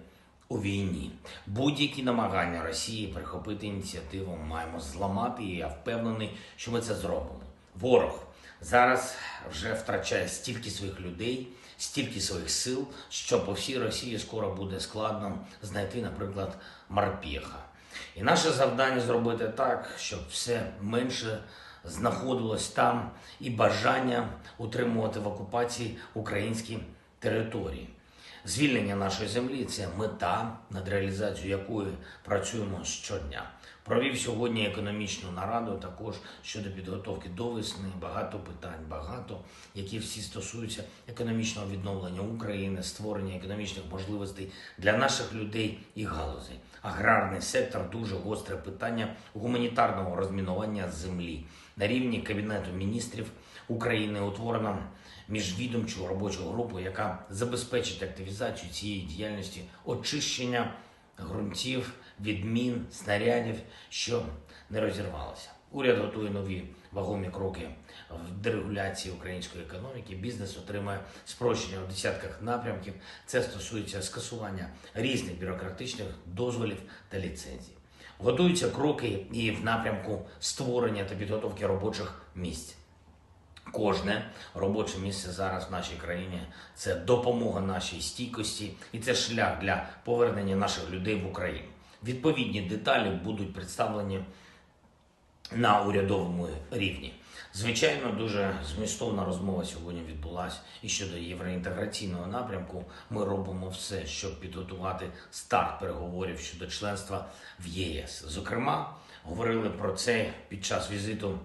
у війні. Будь-які намагання Росії перехопити ініціативу маємо зламати, і я впевнений, що ми це зробимо. Ворог зараз вже втрачає стільки своїх людей, стільки своїх сил, що по всій Росії скоро буде складно знайти, наприклад, морпеха. І наше завдання зробити так, щоб все менше знаходилось там і бажання утримувати в окупації українські території. Звільнення нашої землі – це мета, над реалізацією якої працюємо щодня. Провів сьогодні економічну нараду також щодо підготовки до весни. Багато питань, які всі стосуються економічного відновлення України, створення економічних можливостей для наших людей і галузей. Аграрний сектор – дуже гостре питання гуманітарного розмінування землі. На рівні Кабінету міністрів України утворено міжвідомчу робочу групу, яка забезпечить активізацію цієї діяльності, очищення ґрунтів від мін, снарядів, що не розірвалося. Уряд готує нові вагомі кроки в дерегуляції української економіки. Бізнес отримає спрощення у десятках напрямків. Це стосується скасування різних бюрократичних дозволів та ліцензій. Готуються кроки і в напрямку створення та підготовки робочих місць. Кожне робоче місце зараз в нашій країні – це допомога нашій стійкості і це шлях для повернення наших людей в Україну. Відповідні деталі будуть представлені на урядовому рівні. Звичайно, дуже змістовна розмова сьогодні відбулася і щодо євроінтеграційного напрямку. Ми робимо все, щоб підготувати старт переговорів щодо членства в ЄС. Зокрема, говорили про це під час візиту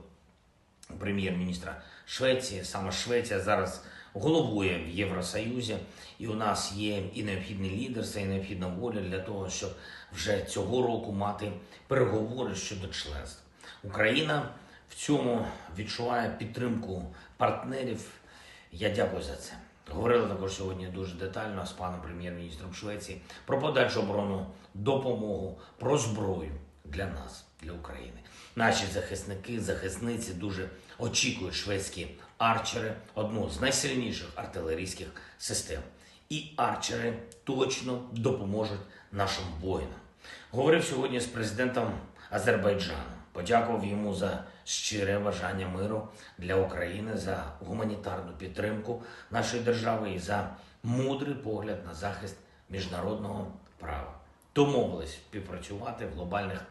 прем'єр-міністра Швеції. Саме Швеція зараз головує в Євросоюзі, і у нас є і необхідне лідерство, і необхідна воля для того, щоб вже цього року мати переговори щодо членства. Україна в цьому відчуває підтримку партнерів. Я дякую за це. Говорили також сьогодні дуже детально з паном прем'єр-міністром Швеції про подальшу оборонну допомогу, про зброю для нас, для України. Наші захисники, захисниці дуже очікують шведські арчери, одну з найсильніших артилерійських систем. І арчери точно допоможуть нашим воїнам. Говорив сьогодні з президентом Азербайджану. Подякував йому за щире бажання миру для України, за гуманітарну підтримку нашої держави і за мудрий погляд на захист міжнародного права. Домовились співпрацювати в глобальних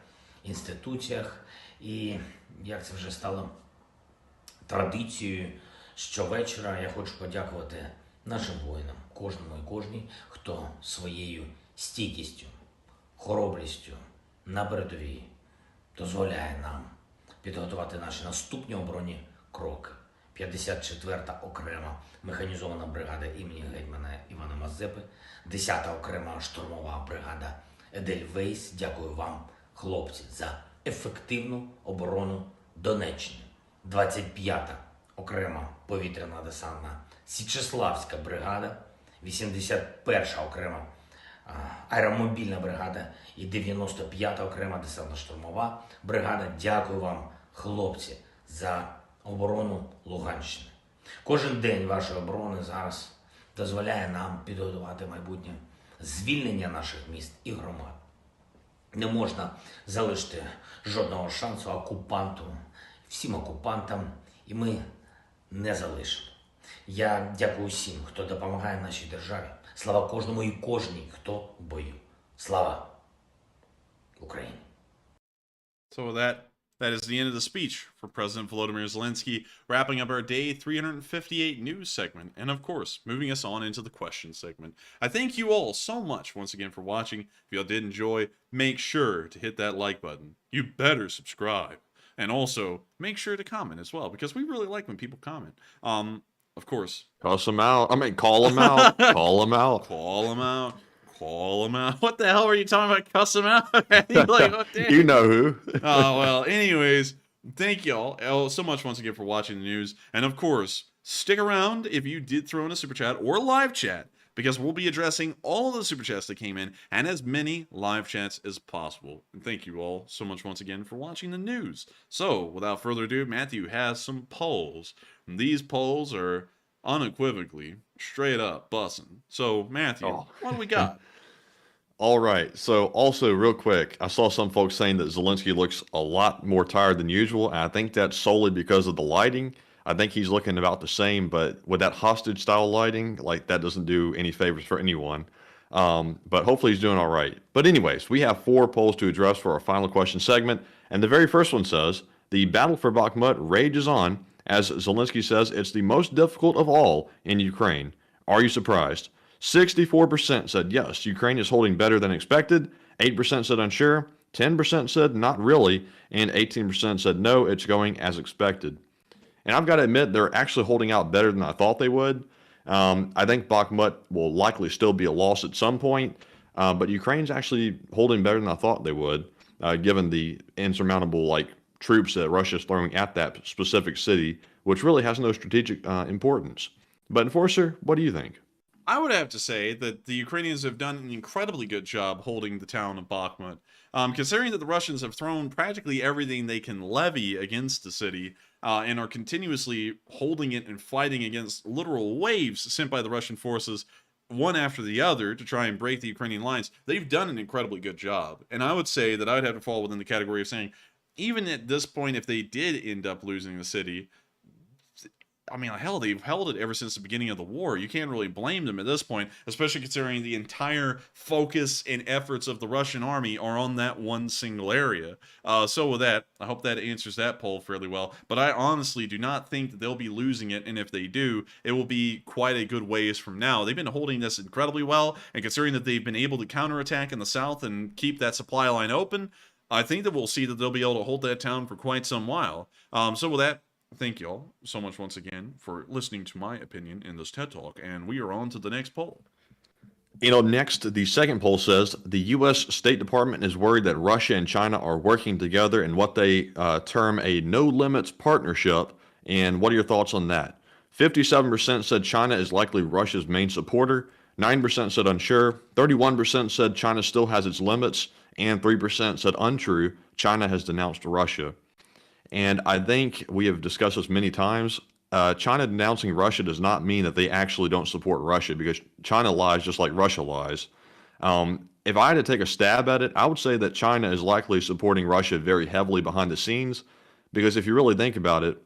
інституціях і, як це вже стало традицією, щовечора я хочу подякувати нашим воїнам, кожному і кожній, хто своєю стійкістю, хоробрістю на передовій дозволяє нам підготувати наші наступні оборонні кроки. 54-та окрема механізована бригада імені гетьмана Івана Мазепи, 10-та окрема штурмова бригада Едельвейс. Дякую вам, хлопці, за ефективну оборону Донеччини. 25-та окрема повітряна десантна Січеславська бригада, 81-ша окрема аеромобільна бригада і 95-та окрема десантно-штурмова бригада. Дякую вам, хлопці, за оборону Луганщини. Кожен день вашої оборони зараз дозволяє нам підготувати майбутнє звільнення наших міст і громад. Не можна залишити жодного шансу окупанту, всім окупантам, і ми не залишимо. Я дякую всім, хто допомагає нашій державі. Слава кожному і кожній, хто в бою. Слава Україні! So that is the end of the speech for President Volodymyr Zelensky, wrapping up our day 358 news segment, and of course, moving us on into the question segment. I thank you all so much once again for watching. If you all did enjoy, make sure to hit that like button. You better subscribe. And also, make sure to comment as well, because we really like when people comment. Of course. Cuss them out. I mean, call them out. Call them out. Call them out. Call them out. What the hell are you talking about? Cuss them out? Like, oh, You know who. Oh, well, anyways, thank y'all so much once again for watching the news. And of course, stick around if you did throw in a super chat or live chat, because we'll be addressing all of the super chats that came in and as many live chats as possible. And thank you all so much once again for watching the news. So, without further ado, Matthew has some polls. And these polls are unequivocally straight up bussin'. So, Matthew, what do we got? All right. So also real quick, I saw some folks saying that Zelensky looks a lot more tired than usual. And I think that's solely because of the lighting. I think he's looking about the same, but with that hostage style lighting, like that doesn't do any favors for anyone. But hopefully he's doing all right. But anyways, we have 4 polls to address for our final question segment. And the very first one says, the battle for Bakhmut rages on. As Zelensky says, it's the most difficult of all in Ukraine. Are you surprised? 64% said yes, Ukraine is holding better than expected. 8% said unsure. 10% said not really. And 18% said no, it's going as expected. And I've got to admit, they're actually holding out better than I thought they would. I think Bakhmut will likely still be a loss at some point. But Ukraine's actually holding better than I thought they would, given the insurmountable troops that Russia's throwing at that specific city, which really has no strategic importance. But Enforcer, what do you think? I would have to say that the Ukrainians have done an incredibly good job holding the town of Bakhmut. Considering that the Russians have thrown practically everything they can levy against the city and are continuously holding it and fighting against literal waves sent by the Russian forces one after the other to try and break the Ukrainian lines, they've done an incredibly good job. And I would say that I would have to fall within the category of saying, even at this point, if they did end up losing the city, I mean, hell, they've held it ever since the beginning of the war. You can't really blame them at this point, especially considering the entire focus and efforts of the Russian army are on that one single area. So with that, I hope that answers that poll fairly well. But I honestly do not think that they'll be losing it, and if they do, it will be quite a good ways from now. They've been holding this incredibly well, and considering that they've been able to counterattack in the south and keep that supply line open, I think that we'll see that they'll be able to hold that town for quite some while. So with that, thank you all so much once again for listening to my opinion in this TED Talk, and we are on to the next poll. Next, the second poll says the U.S. State Department is worried that Russia and China are working together in what they term a no-limits partnership, and what are your thoughts on that? 57% said China is likely Russia's main supporter, 9% said unsure, 31% said China still has its limits, and 3% said untrue, China has denounced Russia. And I think we have discussed this many times. China denouncing Russia does not mean that they actually don't support Russia, because China lies just like Russia lies. If I had to take a stab at it, I would say that China is likely supporting Russia very heavily behind the scenes, because if you really think about it,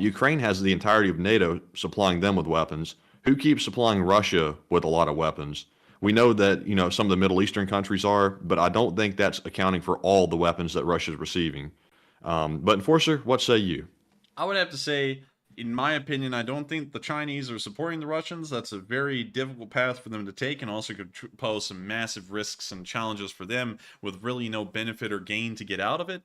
Ukraine has the entirety of NATO supplying them with weapons. Who keeps supplying Russia with a lot of weapons? We know that, some of the Middle Eastern countries are, but I don't think that's accounting for all the weapons that Russia is receiving. But Enforcer, what say you? I would have to say, in my opinion, I don't think the Chinese are supporting the Russians. That's a very difficult path for them to take, and also could pose some massive risks and challenges for them with really no benefit or gain to get out of it.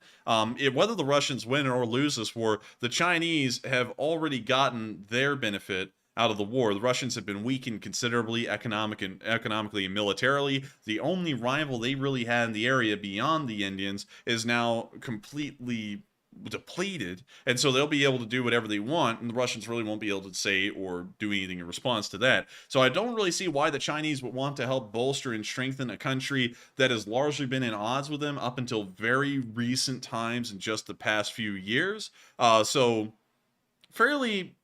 Whether the Russians win or lose this war, the Chinese have already gotten their benefit out of the war. The Russians have been weakened considerably economically and militarily. The only rival they really had in the area beyond the Indians is now completely depleted, and so they'll be able to do whatever they want, and the Russians really won't be able to say or do anything in response to that. So I don't really see why the Chinese would want to help bolster and strengthen a country that has largely been in odds with them up until very recent times in just the past few years. So fairly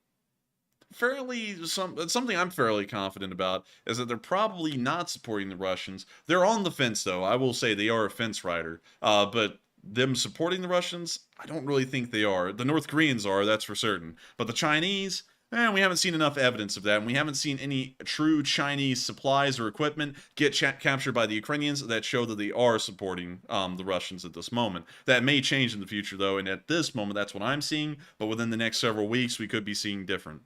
something I'm fairly confident about is that they're probably not supporting the Russians. They're on the fence, though. I will say they are a fence rider, but them supporting the Russians, I don't really think they are. The North Koreans are, that's for certain. But the Chinese, we haven't seen enough evidence of that, and we haven't seen any true Chinese supplies or equipment get captured by the Ukrainians that show that they are supporting the Russians at this moment. That may change in the future, though, and at this moment, that's what I'm seeing, but within the next several weeks, we could be seeing different.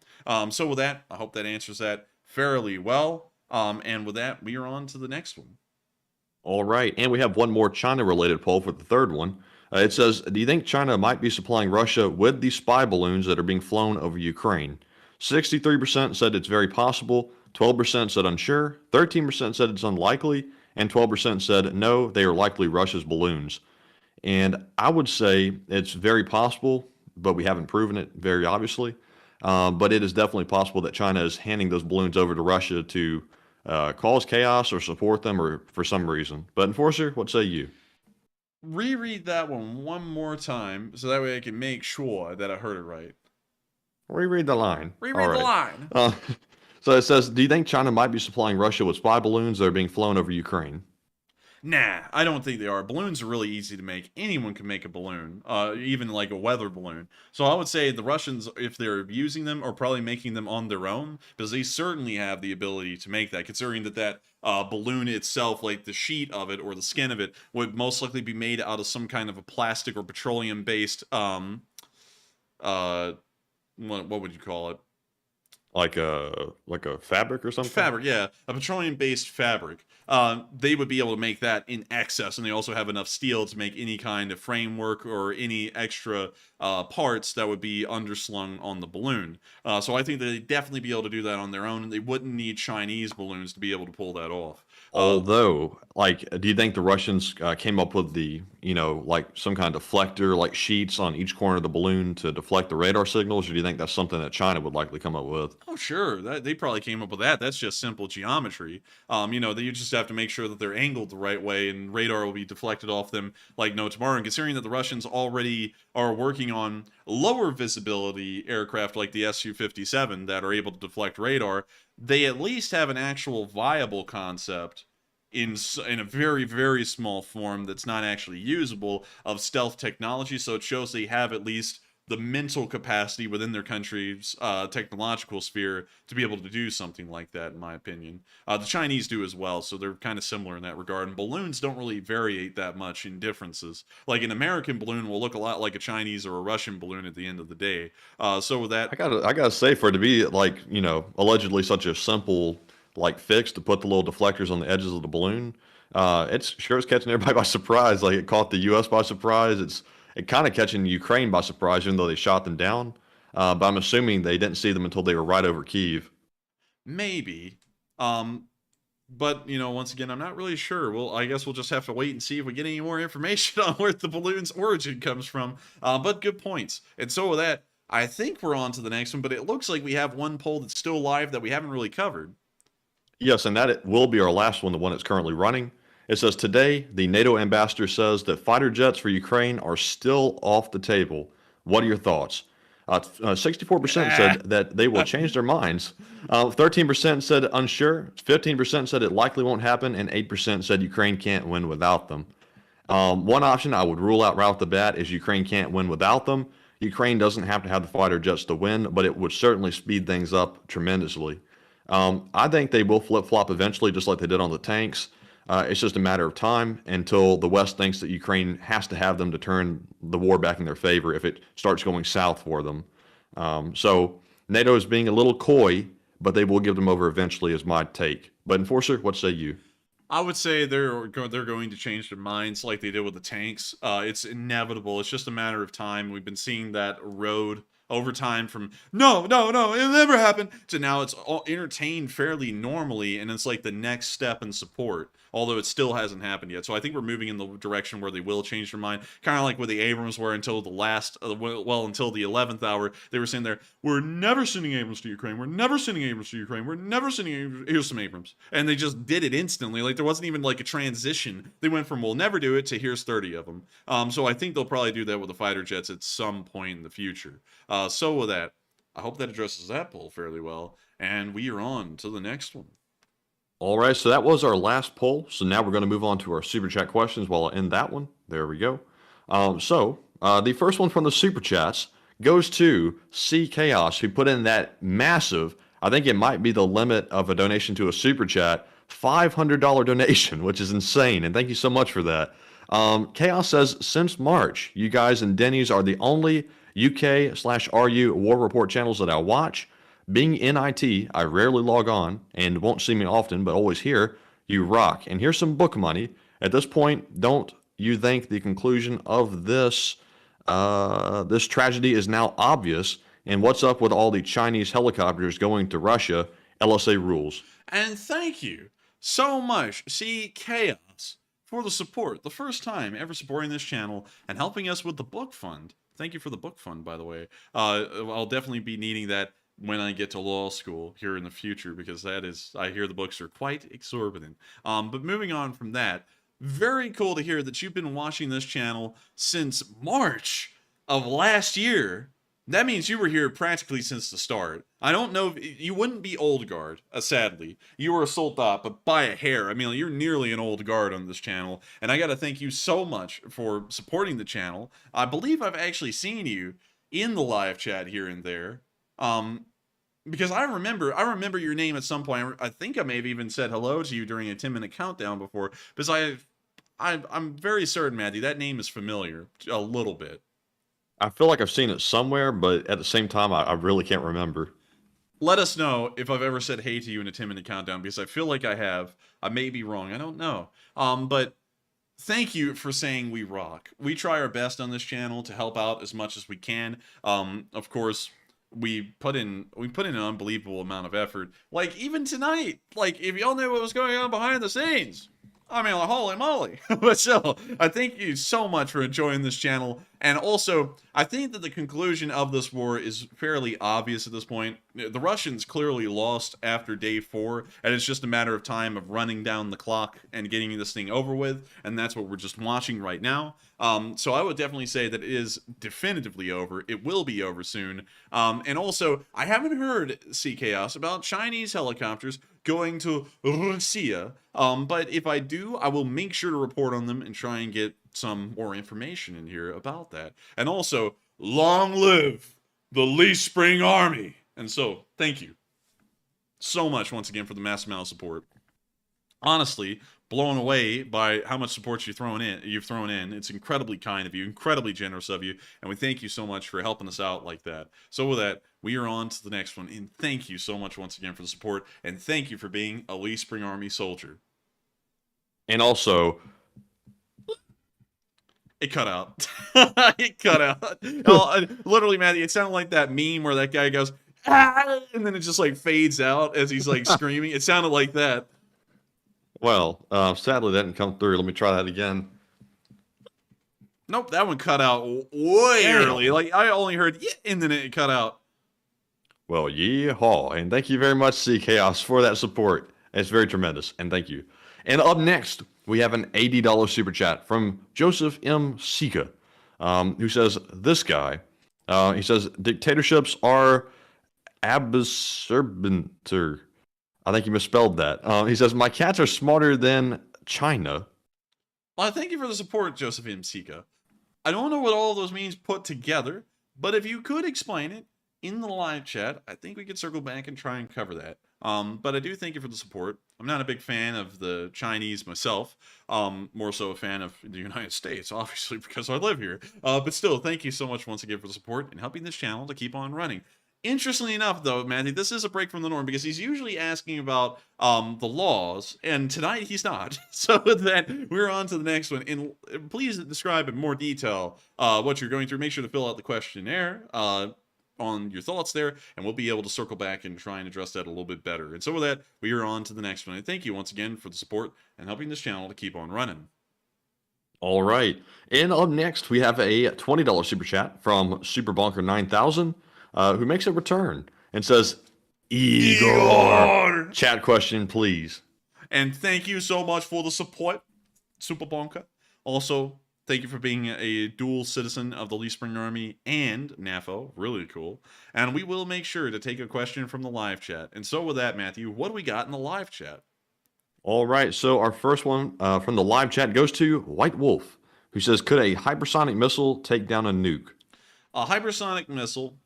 So with that, I hope that answers that fairly well, and with that, we are on to the next one. All right, and we have one more China-related poll for the third one. It says, do you think China might be supplying Russia with the spy balloons that are being flown over Ukraine? 63% said it's very possible, 12% said unsure, 13% said it's unlikely, and 12% said no, they are likely Russia's balloons. And I would say it's very possible, but we haven't proven it very obviously. But it is definitely possible that China is handing those balloons over to Russia to cause chaos or support them or for some reason. But Enforcer, what say you? Reread that one more time so that way I can make sure that I heard it right. Reread the line. Reread the line. So it says, do you think China might be supplying Russia with spy balloons that are being flown over Ukraine? Nah, I don't think they are. Balloons are really easy to make. Anyone can make a balloon, even like a weather balloon. So I would say the Russians, if they're using them, are probably making them on their own, because they certainly have the ability to make that, considering that balloon itself, like the sheet of it or the skin of it, would most likely be made out of some kind of a plastic or petroleum-based, what would you call it? Like a fabric or something? Fabric, yeah. A petroleum-based fabric. They would be able to make that in excess, and they also have enough steel to make any kind of framework or any extra parts that would be underslung on the balloon. So I think that they'd definitely be able to do that on their own, and they wouldn't need Chinese balloons to be able to pull that off. Although, do you think the Russians came up with the, like some kind of deflector, like sheets on each corner of the balloon to deflect the radar signals, or do you think that's something that China would likely come up with? Oh, sure. They probably came up with that. That's just simple geometry. You just have to make sure that they're angled the right way, and radar will be deflected off them like no tomorrow. And considering that the Russians already are working on lower visibility aircraft like the Su-57 that are able to deflect radar, they at least have an actual viable concept in a very, very small form that's not actually usable of stealth technology. So it shows they have at least the mental capacity within their country's technological sphere to be able to do something like that, in my opinion. The Chinese do as well, so they're kind of similar in that regard. And balloons don't really variate that much in differences. Like an American balloon will look a lot like a Chinese or a Russian balloon at the end of the day. So with that, I gotta say, for it to be like, allegedly such a simple fix to put the little deflectors on the edges of the balloon, it's catching everybody by surprise. Like, it caught the U.S. by surprise. It kind of catching Ukraine by surprise, even though they shot them down. But I'm assuming they didn't see them until they were right over Kyiv. Maybe. But, once again, I'm not really sure. Well, I guess we'll just have to wait and see if we get any more information on where the balloon's origin comes from. But good points. And so with that, I think we're on to the next one, but it looks like we have one poll that's still live that we haven't really covered. Yes, and that will be our last one, the one that's currently running. It says, today, the NATO ambassador says that fighter jets for Ukraine are still off the table. What are your thoughts? 64% said that they will change their minds. 13% said unsure. 15% said it likely won't happen. And 8% said Ukraine can't win without them. One option I would rule out right off the bat is Ukraine can't win without them. Ukraine doesn't have to have the fighter jets to win, but it would certainly speed things up tremendously. I think they will flip-flop eventually, just like they did on the tanks. It's just a matter of time until the West thinks that Ukraine has to have them to turn the war back in their favor if it starts going south for them. So NATO is being a little coy, but they will give them over eventually, is my take. But Enforcer, what say you? I would say they're going to change their minds like they did with the tanks. It's inevitable. It's just a matter of time. We've been seeing that erode over time from no, it'll never happen to now it's all entertained fairly normally, and it's like the next step in support, although it still hasn't happened yet. So I think we're moving in the direction where they will change their mind, kind of like with the Abrams were until the last, until the 11th hour, they were saying there, we're never sending Abrams to Ukraine, we're never sending Abrams to Ukraine, we're never sending Abrams, here's some Abrams. And they just did it instantly, like there wasn't even like a transition. They went from we'll never do it to here's 30 of them. So I think they'll probably do that with the fighter jets at some point in the future. So with that, I hope that addresses that poll fairly well, and we are on to the next one. All right, so that was our last poll. So now we're going to move on to our super chat questions while I end that one. There we go. The first one from the super chats goes to C Chaos, who put in that massive, I think it might be the limit of a donation to a super chat, $500 donation, which is insane. And thank you so much for that. Chaos says, since March, you guys and Denny's are the only UK/RU War Report channels that I watch. Being in IT, I rarely log on and won't see me often, but always here. You rock. And here's some book money. At this point, don't you think the conclusion of this this tragedy is now obvious? And what's up with all the Chinese helicopters going to Russia? LSA rules. And thank you so much, C Chaos, for the support. The first time ever supporting this channel and helping us with the book fund. Thank you for the book fund, by the way. I'll definitely be needing that when I get to law school here in the future, because that is, I hear the books are quite exorbitant. But moving on from that, very cool to hear that you've been watching this channel since March of last year. That means you were here practically since the start. I don't know if you wouldn't be old guard, sadly. You were a soldat, but by a hair. I mean, you're nearly an old guard on this channel. And I got to thank you so much for supporting the channel. I believe I've actually seen you in the live chat here and there. Because I remember your name at some point. I think I may have even said hello to you during a 10-minute countdown before. Because I'm very certain, Matthew, that name is familiar a little bit. I feel like I've seen it somewhere, but at the same time, I really can't remember. Let us know if I've ever said hey to you in a 10-minute countdown, because I feel like I have. I may be wrong. I don't know. But thank you for saying we rock. We try our best on this channel to help out as much as we can. Of course, we put in an unbelievable amount of effort. Like even tonight, like if y'all knew what was going on behind the scenes. I mean, like, holy moly. But still, I thank you so much for enjoying this channel. And also, I think that the conclusion of this war is fairly obvious at this point. The Russians clearly lost after day 4, and it's just a matter of time of running down the clock and getting this thing over with, and that's what we're just watching right now. So I would definitely say that it is definitively over. It will be over soon. And also, I haven't heard, C Chaos, about Chinese helicopters going to Russia. But if I do, I will make sure to report on them and try and get some more information in here about that. And also, long live the Lee Spring Army. And so, thank you so much once again for the massive amount of support. Honestly, blown away by how much support you've thrown in. It's incredibly kind of you, incredibly generous of you, and we thank you so much for helping us out like that. So with that, we are on to the next one, and thank you so much once again for the support, and thank you for being a Lee Spring Army soldier. And also, it cut out. It cut out. Literally, Matthew, it sounded like that meme where that guy goes, ah, and then it just like fades out as he's like screaming. It sounded like that. Well, sadly, that didn't come through. Let me try that again. Nope, that one cut out way early. Like, I only heard, yeah, and then it cut out. Well, yeehaw. And thank you very much, C Chaos, for that support. It's very tremendous, and thank you. And up next, we have an $80 super chat from Joseph M. Sika, who says, this guy, he says, dictatorships are absurbanter. I think you misspelled that. He says, my cats are smarter than China. Well, thank you for the support, Joseph M. Sika. I don't know what all of those means put together, but if you could explain it in the live chat, I think we could circle back and try and cover that. But I do thank you for the support. I'm not a big fan of the Chinese myself, more so a fan of the United States, obviously, because I live here. But still, thank you so much once again for the support and helping this channel to keep on running. Interestingly enough, though, Matthew, this is a break from the norm because he's usually asking about the laws, and tonight he's not. So with that, we're on to the next one. And please describe in more detail what you're going through. Make sure to fill out the questionnaire. on your thoughts there, and we'll be able to circle back and try and address that a little bit better. And so with that, we are on to the next one. And thank you once again for the support and helping this channel to keep on running. All right. And up next, we have a $20 super chat from SuperBonker9000, who makes a return and says, Igor! Chat question, please. And thank you so much for the support, Super Bonka. Also, thank you for being a dual citizen of the Lee Spring Army and NAFO. Really cool. And we will make sure to take a question from the live chat. And so with that, Matthew, what do we got in the live chat? All right. So our first one from the live chat goes to White Wolf, who says, could a hypersonic missile take down a nuke? A hypersonic missile,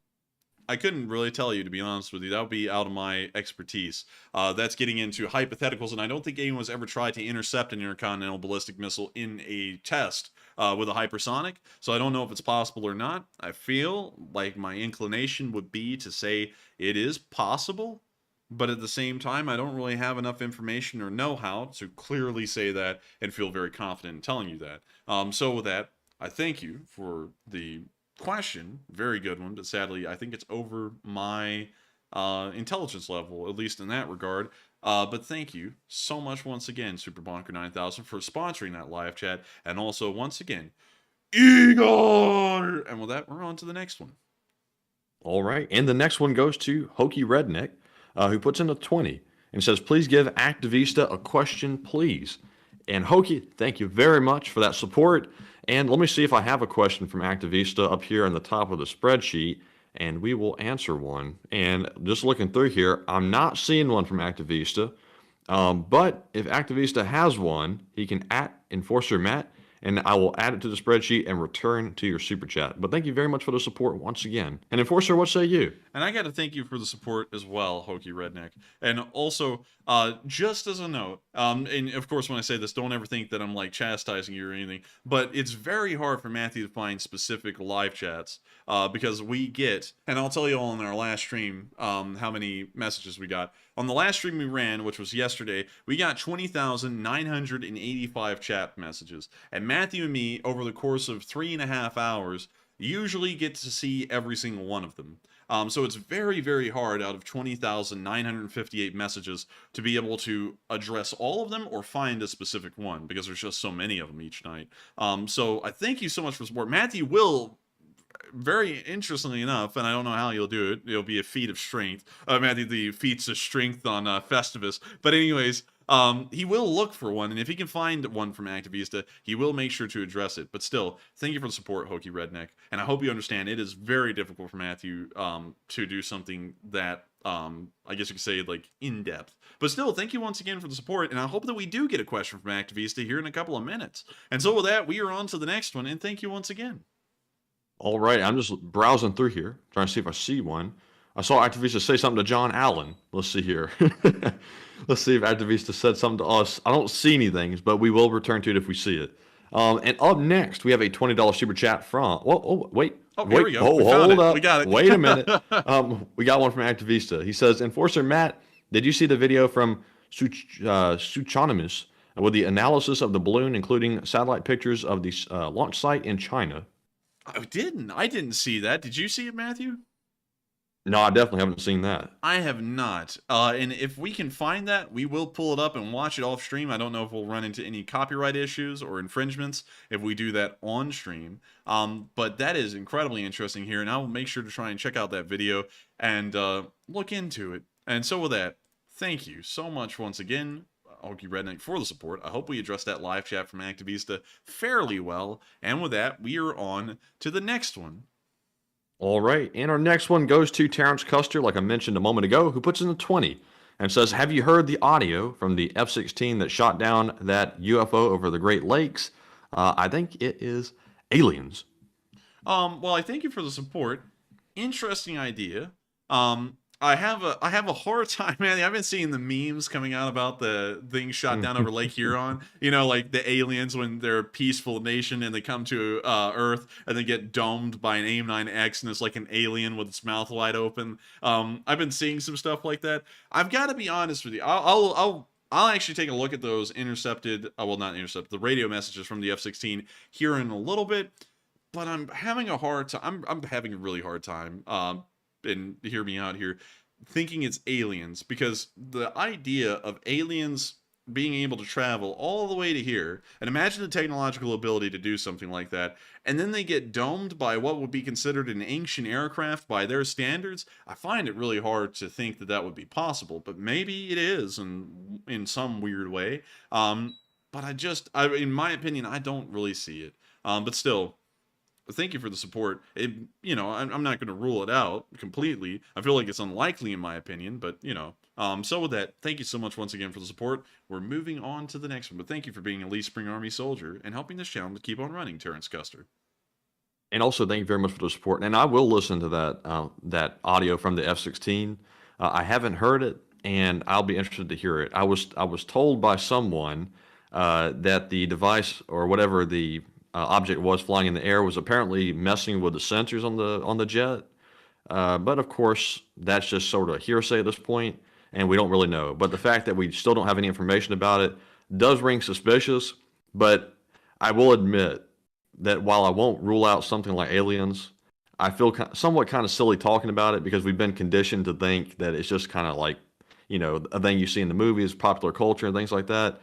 I couldn't really tell you, to be honest with you. That would be out of my expertise. That's getting into hypotheticals, and I don't think anyone's ever tried to intercept an intercontinental ballistic missile in a test with a hypersonic, so I don't know if it's possible or not. I feel like my inclination would be to say it is possible, but at the same time, I don't really have enough information or know-how to clearly say that and feel very confident in telling you that. So with that, I thank you for the question. Very good one, but sadly, I think it's over my intelligence level, at least in that regard. But thank you so much once again, SuperBonker9000, for sponsoring that live chat. And also, once again, Igor! And with that, we're on to the next one. All right. And the next one goes to Hokey Redneck, who puts in a 20 and says, please give Activista a question, please. And Hokey, thank you very much for that support. And let me see if I have a question from Activista up here on the top of the spreadsheet, and we will answer one. And just looking through here, I'm not seeing one from Activista. But if Activista has one, he can @Enforcer Matt, and I will add it to the spreadsheet and return to your super chat. But thank you very much for the support once again. And Enforcer, what say you? And I got to thank you for the support as well, Hokey Redneck. And also, just as a note, and of course when I say this, don't ever think that I'm like chastising you or anything, but it's very hard for Matthew to find specific live chats because we get, and I'll tell you all in our last stream how many messages we got. On the last stream we ran, which was yesterday, we got 20,985 chat messages. And Matthew and me, over the course of 3.5 hours, usually get to see every single one of them. So it's very, very hard out of 20,958 messages to be able to address all of them or find a specific one because there's just so many of them each night. So I thank you so much for support. Matthew will, very interestingly enough, and I don't know how you'll do it, it'll be a feat of strength. Matthew, the feats of strength on Festivus. But anyways, he will look for one, and if he can find one from Activista, he will make sure to address it. But still, thank you for the support, Hokey Redneck. And I hope you understand it is very difficult for Matthew to do something that, I guess you could say, like, in-depth. But still, thank you once again for the support, and I hope that we do get a question from Activista here in a couple of minutes. And so with that, we are on to the next one, and thank you once again. All right, I'm just browsing through here, trying to see if I see one. I saw Activista say something to John Allen. Let's see here. Let's see if Activista said something to us. I don't see anything, but we will return to it if we see it. And up next, we have a $20 super chat from... wait. Oh, here we go. Hold up. We got it. Wait a minute. We got one from Activista. He says, Enforcer Matt, did you see the video from Suchonimus with the analysis of the balloon, including satellite pictures of the launch site in China? I didn't see that. Did you see it, Matthew? No, I definitely haven't seen that. I have not. And if we can find that, we will pull it up and watch it off stream. I don't know if we'll run into any copyright issues or infringements if we do that on stream. But that is incredibly interesting here, and I will make sure to try and check out that video and look into it. And so with that, thank you so much once again, Hokey Redneck, for the support. I hope we addressed that live chat from Activista fairly well. And with that, we are on to the next one. All right, and our next one goes to Terrence Custer, like I mentioned a moment ago, who puts in a 20 and says, have you heard the audio from the F-16 that shot down that UFO over the Great Lakes? I think it is aliens. Well, I thank you for the support. Interesting idea. I have a hard time, man. I've been seeing the memes coming out about the thing shot down over Lake Huron. You know, like the aliens when they're a peaceful nation and they come to Earth and they get domed by an AIM-9X and it's like an alien with its mouth wide open. I've been seeing some stuff like that. I've got to be honest with you. I'll actually take a look at those intercepted, well, not intercepted, the radio messages from the F-16 here in a little bit. But I'm having a hard time. I'm having a really hard time and hear me out here, thinking it's aliens, because the idea of aliens being able to travel all the way to here, and imagine the technological ability to do something like that, and then they get domed by what would be considered an ancient aircraft by their standards. I find it really hard to think that that would be possible, but maybe it is in some weird way. But in my opinion, I don't really see it. But still, thank you for the support. I'm not going to rule it out completely. I feel like it's unlikely in my opinion, but so with that, thank you so much once again for the support. We're moving on to the next one, but thank you for being a Lee Spring Army soldier and helping this channel to keep on running, Terrence Custer. And also, thank you very much for the support. And I will listen to that audio from the F-16. I haven't heard it, and I'll be interested to hear it. I was told by someone that the device or whatever the object was flying in the air was apparently messing with the sensors on the jet. But of course, that's just sort of hearsay at this point, and we don't really know. But the fact that we still don't have any information about it does ring suspicious. But I will admit that while I won't rule out something like aliens, I feel somewhat kind of silly talking about it because we've been conditioned to think that it's just kind of like, a thing you see in the movies, popular culture, and things like that.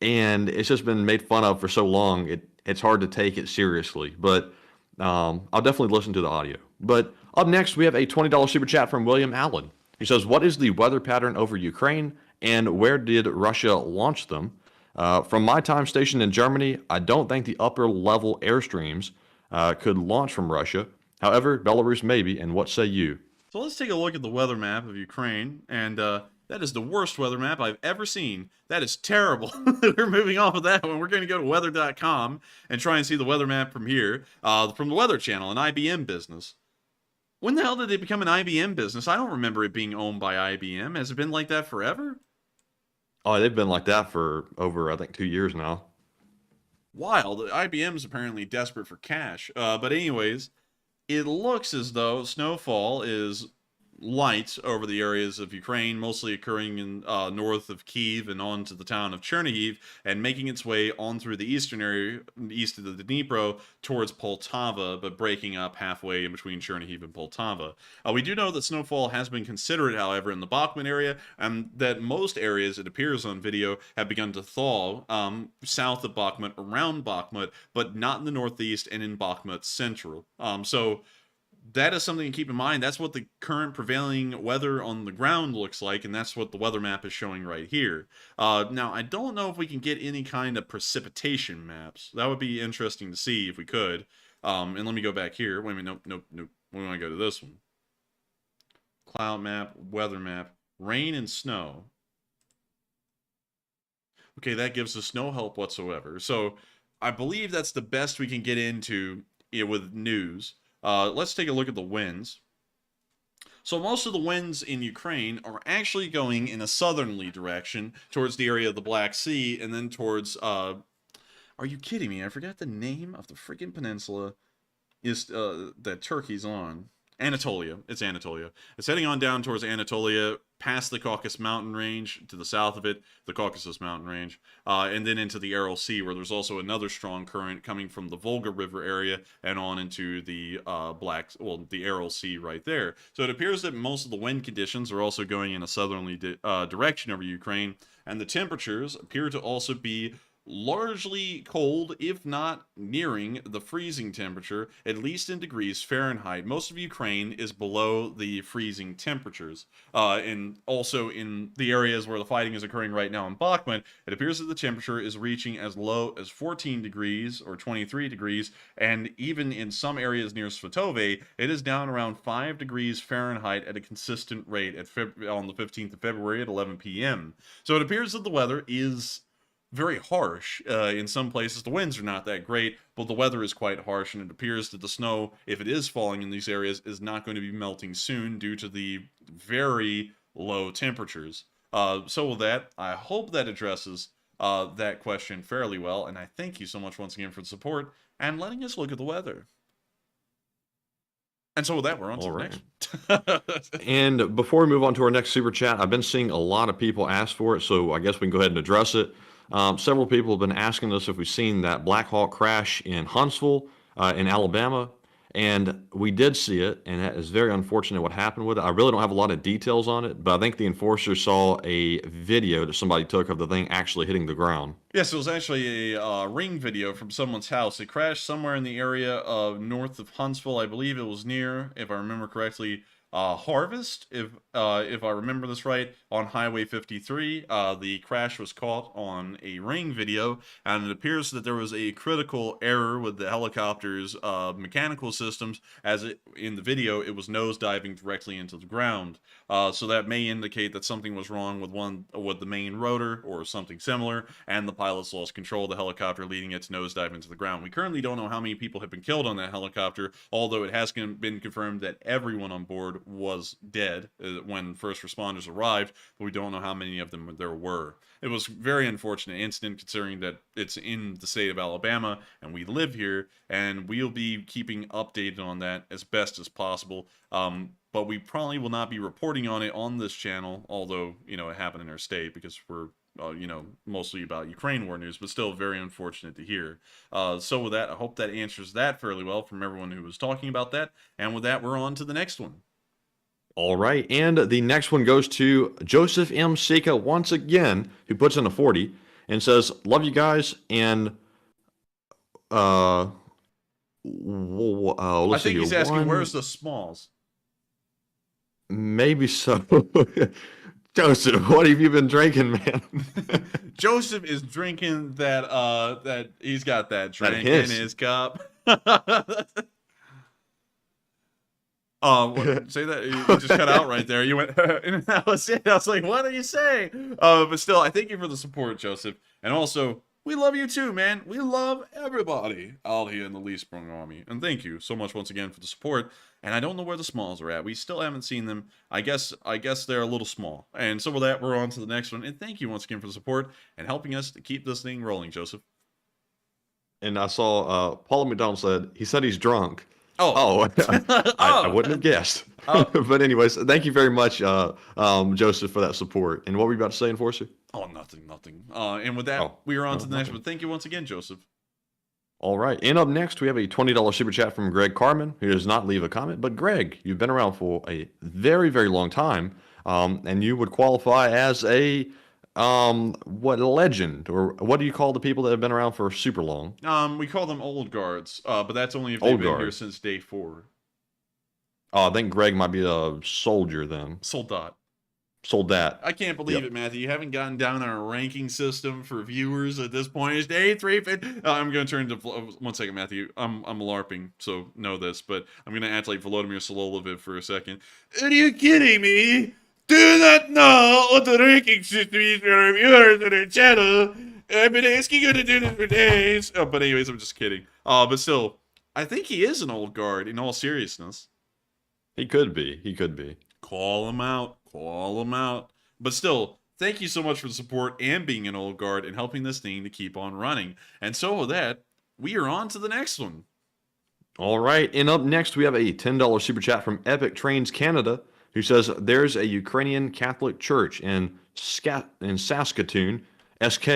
And it's just been made fun of for so long, it's hard to take it seriously. But I'll definitely listen to the audio. But up next, we have a $20 super chat from William Allen. He says, what is the weather pattern over Ukraine, and where did Russia launch them? From my time station in Germany, I don't think the upper-level airstreams could launch from Russia. However, Belarus maybe, and what say you? So let's take a look at the weather map of Ukraine, and that is the worst weather map I've ever seen. That is terrible. We're moving off of that one. We're going to go to weather.com and try and see the weather map from here, from the Weather Channel, an IBM business. When the hell did it become an IBM business? I don't remember it being owned by IBM. Has it been like that forever? Oh, they've been like that for over, I think, 2 years now. Wild. IBM's apparently desperate for cash. But anyways, it looks as though snowfall is light over the areas of Ukraine, mostly occurring in north of Kyiv and on to the town of Chernihiv, and making its way on through the eastern area, east of the Dnipro, towards Poltava, but breaking up halfway in between Chernihiv and Poltava. We do know that snowfall has been considered, however, in the Bakhmut area, and that most areas, it appears on video, have begun to thaw south of Bakhmut, around Bakhmut, but not in the northeast and in Bakhmut central. So that is something to keep in mind. That's what the current prevailing weather on the ground looks like, and that's what the weather map is showing right here. Now, I don't know if we can get any kind of precipitation maps. That would be interesting to see if we could. And let me go back here. Wait a minute, nope. We want to go to this one. Cloud map, weather map, rain and snow. Okay, that gives us no help whatsoever. So I believe that's the best we can get into with news. Let's take a look at the winds. So most of the winds in Ukraine are actually going in a southerly direction towards the area of the Black Sea, and then towards, are you kidding me? I forgot the name of the freaking peninsula that Turkey's on. Anatolia. It's Anatolia. It's heading on down towards Anatolia, past the Caucasus Mountain Range, to the south of it, the Caucasus Mountain Range, and then into the Aral Sea, where there's also another strong current coming from the Volga River area and on into the the Aral Sea right there. So it appears that most of the wind conditions are also going in a southerly direction over Ukraine, and the temperatures appear to also be largely cold, if not nearing the freezing temperature, at least in degrees Fahrenheit. Most of Ukraine is below the freezing temperatures. And also in the areas where the fighting is occurring right now in Bakhmut, it appears that the temperature is reaching as low as 14 degrees or 23 degrees, and even in some areas near Svatove, it is down around 5 degrees Fahrenheit at a consistent rate on the 15th of February at 11 p.m. So it appears that the weather is very harsh. In some places the winds are not that great, but the weather is quite harsh, and it appears that the snow, if it is falling in these areas, is not going to be melting soon due to the very low temperatures. So with that, I hope that addresses that question fairly well, and I thank you so much once again for the support and letting us look at the weather. And so with that, we're on to the next. And before we move on to our next super chat, I've been seeing a lot of people ask for it, so I guess we can go ahead and address it. Several people have been asking us if we've seen that Black Hawk crash in Huntsville, in Alabama. And we did see it, and that is very unfortunate what happened with it. I really don't have a lot of details on it, but I think the enforcer saw a video that somebody took of the thing actually hitting the ground. Yes, it was actually a Ring video from someone's house. It crashed somewhere in the area of north of Huntsville. I believe it was near, if I remember correctly, Harvest, if I remember this right, on Highway 53. The crash was caught on a Ring video, and it appears that there was a critical error with the helicopter's mechanical systems, as in the video, it was nosediving directly into the ground. So that may indicate that something was wrong with the main rotor, or something similar, and the pilots lost control of the helicopter, leading it to nosedive into the ground. We currently don't know how many people have been killed on that helicopter, although it has been confirmed that everyone on board was dead when first responders arrived, but we don't know how many of them there were. It was a very unfortunate incident, considering that it's in the state of Alabama and we live here, and we'll be keeping updated on that as best as possible. But we probably will not be reporting on it on this channel, although, you know, it happened in our state, because we're you know, mostly about Ukraine war news, but still very unfortunate to hear. So with that, I hope that answers that fairly well from everyone who was talking about that. And with that, we're on to the next one. All right, and the next one goes to Joseph M. Sika once again, who puts in a 40 and says, "Love you guys," and let's I think he's asking, where's the smalls? Maybe so. Joseph, what have you been drinking, man? Joseph is drinking that he's got that drink that in his cup. Say that. You just cut out right there. You went, and that was it. I was like, what are you saying? But still, I thank you for the support, Joseph. And also, we love you too, man. We love everybody out here in the Lee Sprung Army. And thank you so much once again for the support. And I don't know where the smalls are at. We still haven't seen them. I guess they're a little small. And so with that, we're on to the next one. And thank you once again for the support and helping us to keep this thing rolling, Joseph. And I saw Paula McDonald said, he said he's drunk. Oh. I wouldn't have guessed. But anyways, thank you very much, Joseph, for that support. And what were you about to say, Enforcer? Oh, nothing. And with that, we are on to the next one. Thank you once again, Joseph. All right. And up next, we have a $20 super chat from Greg Carmen, who does not leave a comment. But Greg, you've been around for a very, very long time. And you would qualify as a what legend, or what do you call the people that have been around for super long? We call them old guards, but that's only if they've been here since day 4. I think Greg might be a soldier then. Soldat. I can't believe it, Matthew. You haven't gotten down our ranking system for viewers at this point. It's day 350. I'm going to turn to 1 second, Matthew. I'm LARPing, so know this, but I'm going to act like Volodymyr Soloviv for a second. Are you kidding me? Do not know what the ranking system is for viewers on our channel. I've been asking you to do this for days. But anyways, I'm just kidding. But still, I think he is an old guard, in all seriousness. He could be. Call him out. But still, thank you so much for the support and being an old guard and helping this thing to keep on running. And so with that, we are on to the next one. All right, and up next, we have a $10 super chat from Epic Trains Canada, who says there's a Ukrainian Catholic church in Saskatoon, SK,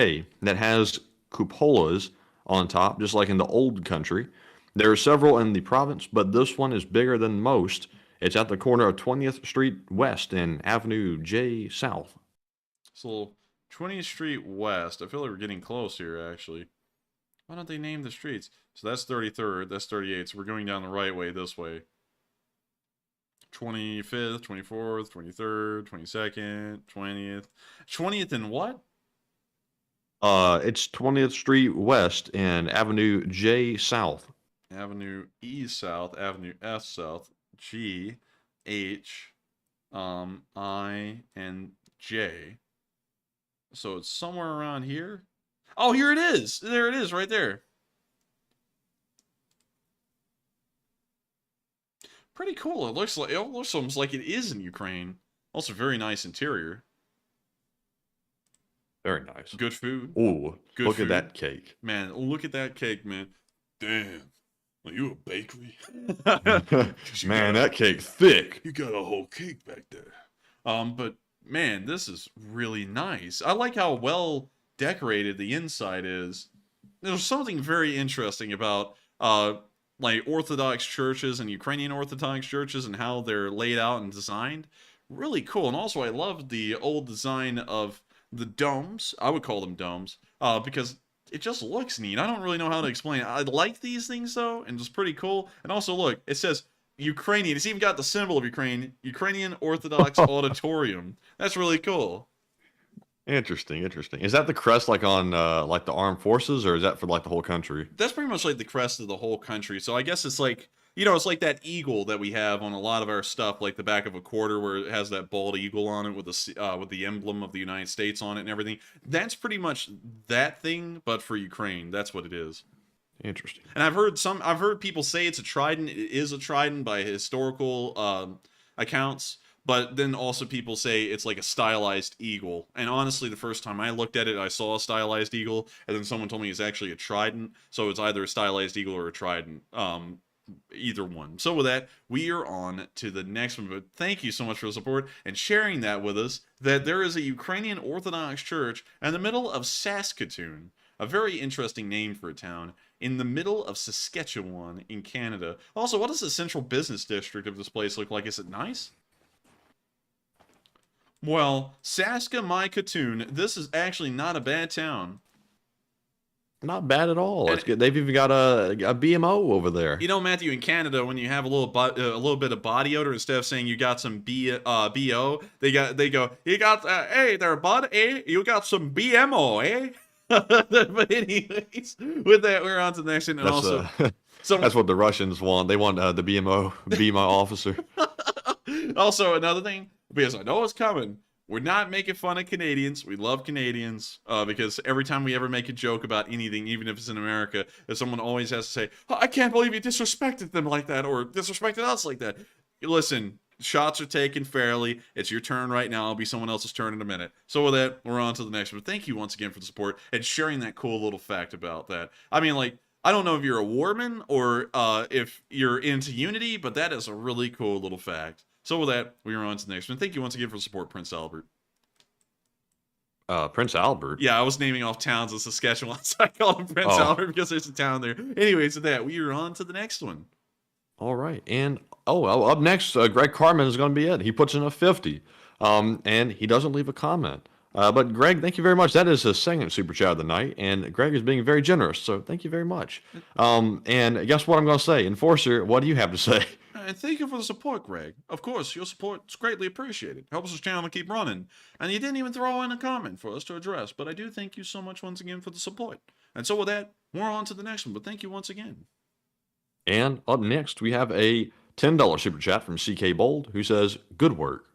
that has cupolas on top, just like in the old country. There are several in the province, but this one is bigger than most. It's at the corner of 20th Street West and Avenue J South. So, 20th Street West. I feel like we're getting close here, actually. Why don't they name the streets? So that's 33rd, that's 38th, so we're going down the right way this way. 25th, 24th, 23rd, 22nd, 20th. 20th and what? It's 20th Street West and Avenue J South. Avenue E South, Avenue S South, G, H, I, and J. So it's somewhere around here. Oh, here it is. There it is, right there. Pretty cool. It looks almost like it is in Ukraine. Also, very nice interior. Very nice. Good food. Ooh, look at that cake. Man, look at that cake, man. Damn. Are you a bakery? Man, that cake thick. You got a whole cake back there. But man, this is really nice. I like how well decorated the inside is. There's something very interesting about like Orthodox churches and Ukrainian Orthodox churches and how they're laid out and designed. Really cool. And also I love the old design of the domes. I would call them domes, because it just looks neat. I don't really know how to explain it. I like these things though, and it's pretty cool. And also look, it says Ukrainian. It's even got the symbol of Ukraine, Ukrainian Orthodox Auditorium. That's really cool. Interesting. Is that the crest like on like the armed forces, or is that for like the whole country? That's pretty much like the crest of the whole country. So I guess it's like, it's like that eagle that we have on a lot of our stuff, like the back of a quarter where it has that bald eagle on it with the emblem of the United States on it and everything. That's pretty much that thing, but for Ukraine. That's what it is. Interesting. And I've heard people say it's a trident. It is a trident by historical accounts. But then also people say it's like a stylized eagle. And honestly, the first time I looked at it, I saw a stylized eagle. And then someone told me it's actually a trident. So it's either a stylized eagle or a trident. Either one. So with that, we are on to the next one. But thank you so much for the support and sharing that with us, that there is a Ukrainian Orthodox church in the middle of Saskatoon. A very interesting name for a town. In the middle of Saskatchewan in Canada. Also, what does the central business district of this place look like? Is it nice? Well, Saskatoon, this is actually not a bad town. Not bad at all. It's good. They've even got a BMO over there. Matthew, in Canada, when you have a little bit of body odor, instead of saying you got some BO, they go, you got hey there, bud, you got some BMO, eh? But anyways, with that, we're on to the next one. And also, that's what the Russians want. They want the BMO, be my officer. Also, another thing, because I know it's coming, we're not making fun of Canadians. We love Canadians, because every time we ever make a joke about anything, even if it's in America, someone always has to say, oh, I can't believe you disrespected them like that, or disrespected us like that. Listen, shots are taken fairly. It's your turn right now. It'll be someone else's turn in a minute. So with that, we're on to the next one. Thank you once again for the support and sharing that cool little fact about that. I mean, like, I don't know if you're a warman or if you're into Unity, but that is a really cool little fact. So with that, we are on to the next one. Thank you once again for the support, Prince Albert. Prince Albert? Yeah, I was naming off towns in Saskatchewan, so I called him Prince Albert because there's a town there. Anyways, with that, we are on to the next one. All right. And, up next, Greg Carmen is going to be it. He puts in a 50, and he doesn't leave a comment. But Greg, thank you very much. That is his second super chat of the night, and Greg is being very generous, so thank you very much. And guess what I'm going to say? Enforcer, what do you have to say? And thank you for the support, Greg. Of course, your support is greatly appreciated. Helps this channel keep running. And you didn't even throw in a comment for us to address, but I do thank you so much once again for the support. And so with that, we're on to the next one, but thank you once again. And up next, we have a $10 super chat from CK Bold, who says, good work.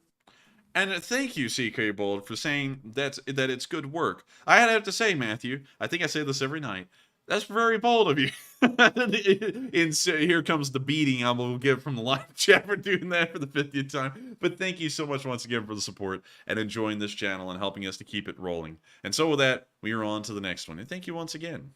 And thank you, CK Bold, for saying that it's good work. I have to say, Matthew, I think I say this every night, that's very bold of you. And so here comes the beating I will give from the live chat for doing that for the 50th time. But thank you so much once again for the support and enjoying this channel and helping us to keep it rolling. And so with that, we are on to the next one. And thank you once again.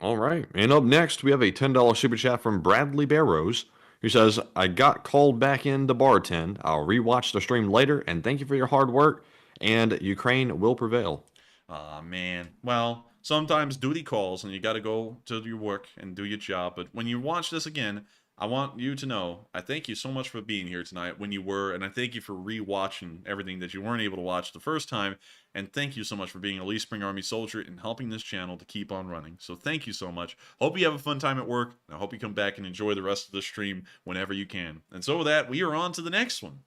All right. And up next, we have a $10 super chat from Bradley Barrows, who says, I got called back in to bartend. I'll rewatch the stream later, and thank you for your hard work, and Ukraine will prevail. Aw, man. Well, sometimes duty calls, and you got to go to your work and do your job. But when you watch this again, I want you to know, I thank you so much for being here tonight when you were, and I thank you for rewatching everything that you weren't able to watch the first time, and thank you so much for being a Lee Spring Army soldier and helping this channel to keep on running. So thank you so much. Hope you have a fun time at work, and I hope you come back and enjoy the rest of the stream whenever you can. And so with that, we are on to the next one.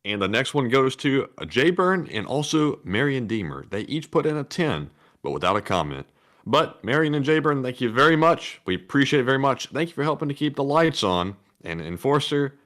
And the next one goes to Jay Byrne and also Marion Deemer. They each put in a 10, but without a comment. But Marion and Jayburn, thank you very much. We appreciate it very much. Thank you for helping to keep the lights on. And Enforcer,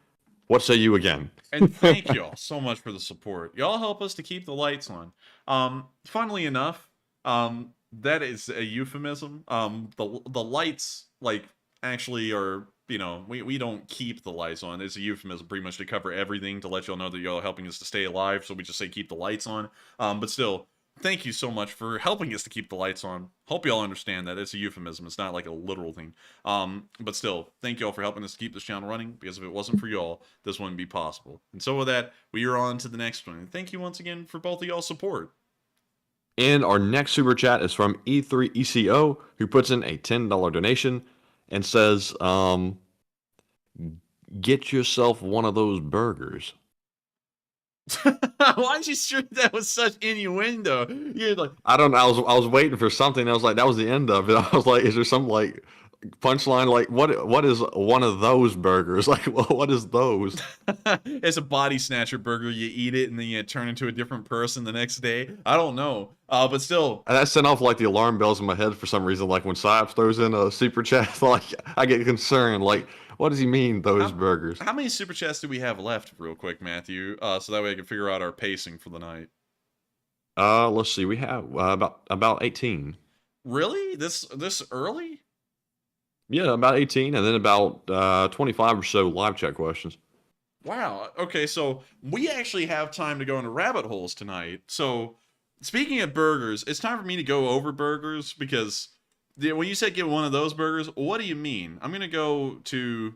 what say you again? And thank you all so much for the support. Y'all help us to keep the lights on. Funnily enough, that is a euphemism. The lights, like, actually are, we don't keep the lights on. It's a euphemism pretty much to cover everything, to let y'all know that y'all are helping us to stay alive. So we just say keep the lights on. But still, thank you so much for helping us to keep the lights on. Hope y'all understand that it's a euphemism. It's not like a literal thing. But still, thank y'all for helping us to keep this channel running, because if it wasn't for y'all, this wouldn't be possible. And so with that, we are on to the next one. And thank you once again for both of y'all's support. And our next super chat is from E3ECO, who puts in a $10 donation. and says, "Get yourself one of those burgers." Why'd you treat that with such innuendo? You're like, I don't know. I was waiting for something. I was like, that was the end of it. I was like, is there some like punchline? Like, what is one of those burgers? Like, well, what is those? it's a body snatcher burger. You eat it and then you turn into a different person the next day. I don't know. But still. And that sent off like the alarm bells in my head for some reason. Like when Syops throws in a super chat, like I get concerned. Like, what does he mean, those burgers? How many super chats do we have left, real quick, Matthew? So that way I can figure out our pacing for the night. Let's see. We have about 18. Really? This early? Yeah, about 18, and then about 25 or so live chat questions. Wow. Okay, so we actually have time to go into rabbit holes tonight. So, speaking of burgers, it's time for me to go over burgers because when you said get one of those burgers, what do you mean? I'm gonna go to,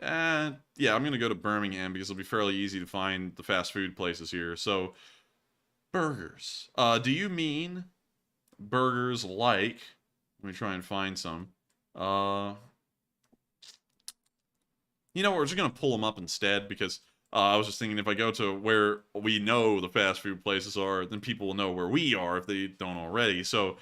I'm gonna go to Birmingham because it'll be fairly easy to find the fast food places here. So, burgers. Do you mean burgers like? Let me try and find some. You know, we're just gonna pull them up instead because I was just thinking if I go to where we know the fast food places are, then people will know where we are if they don't already. So,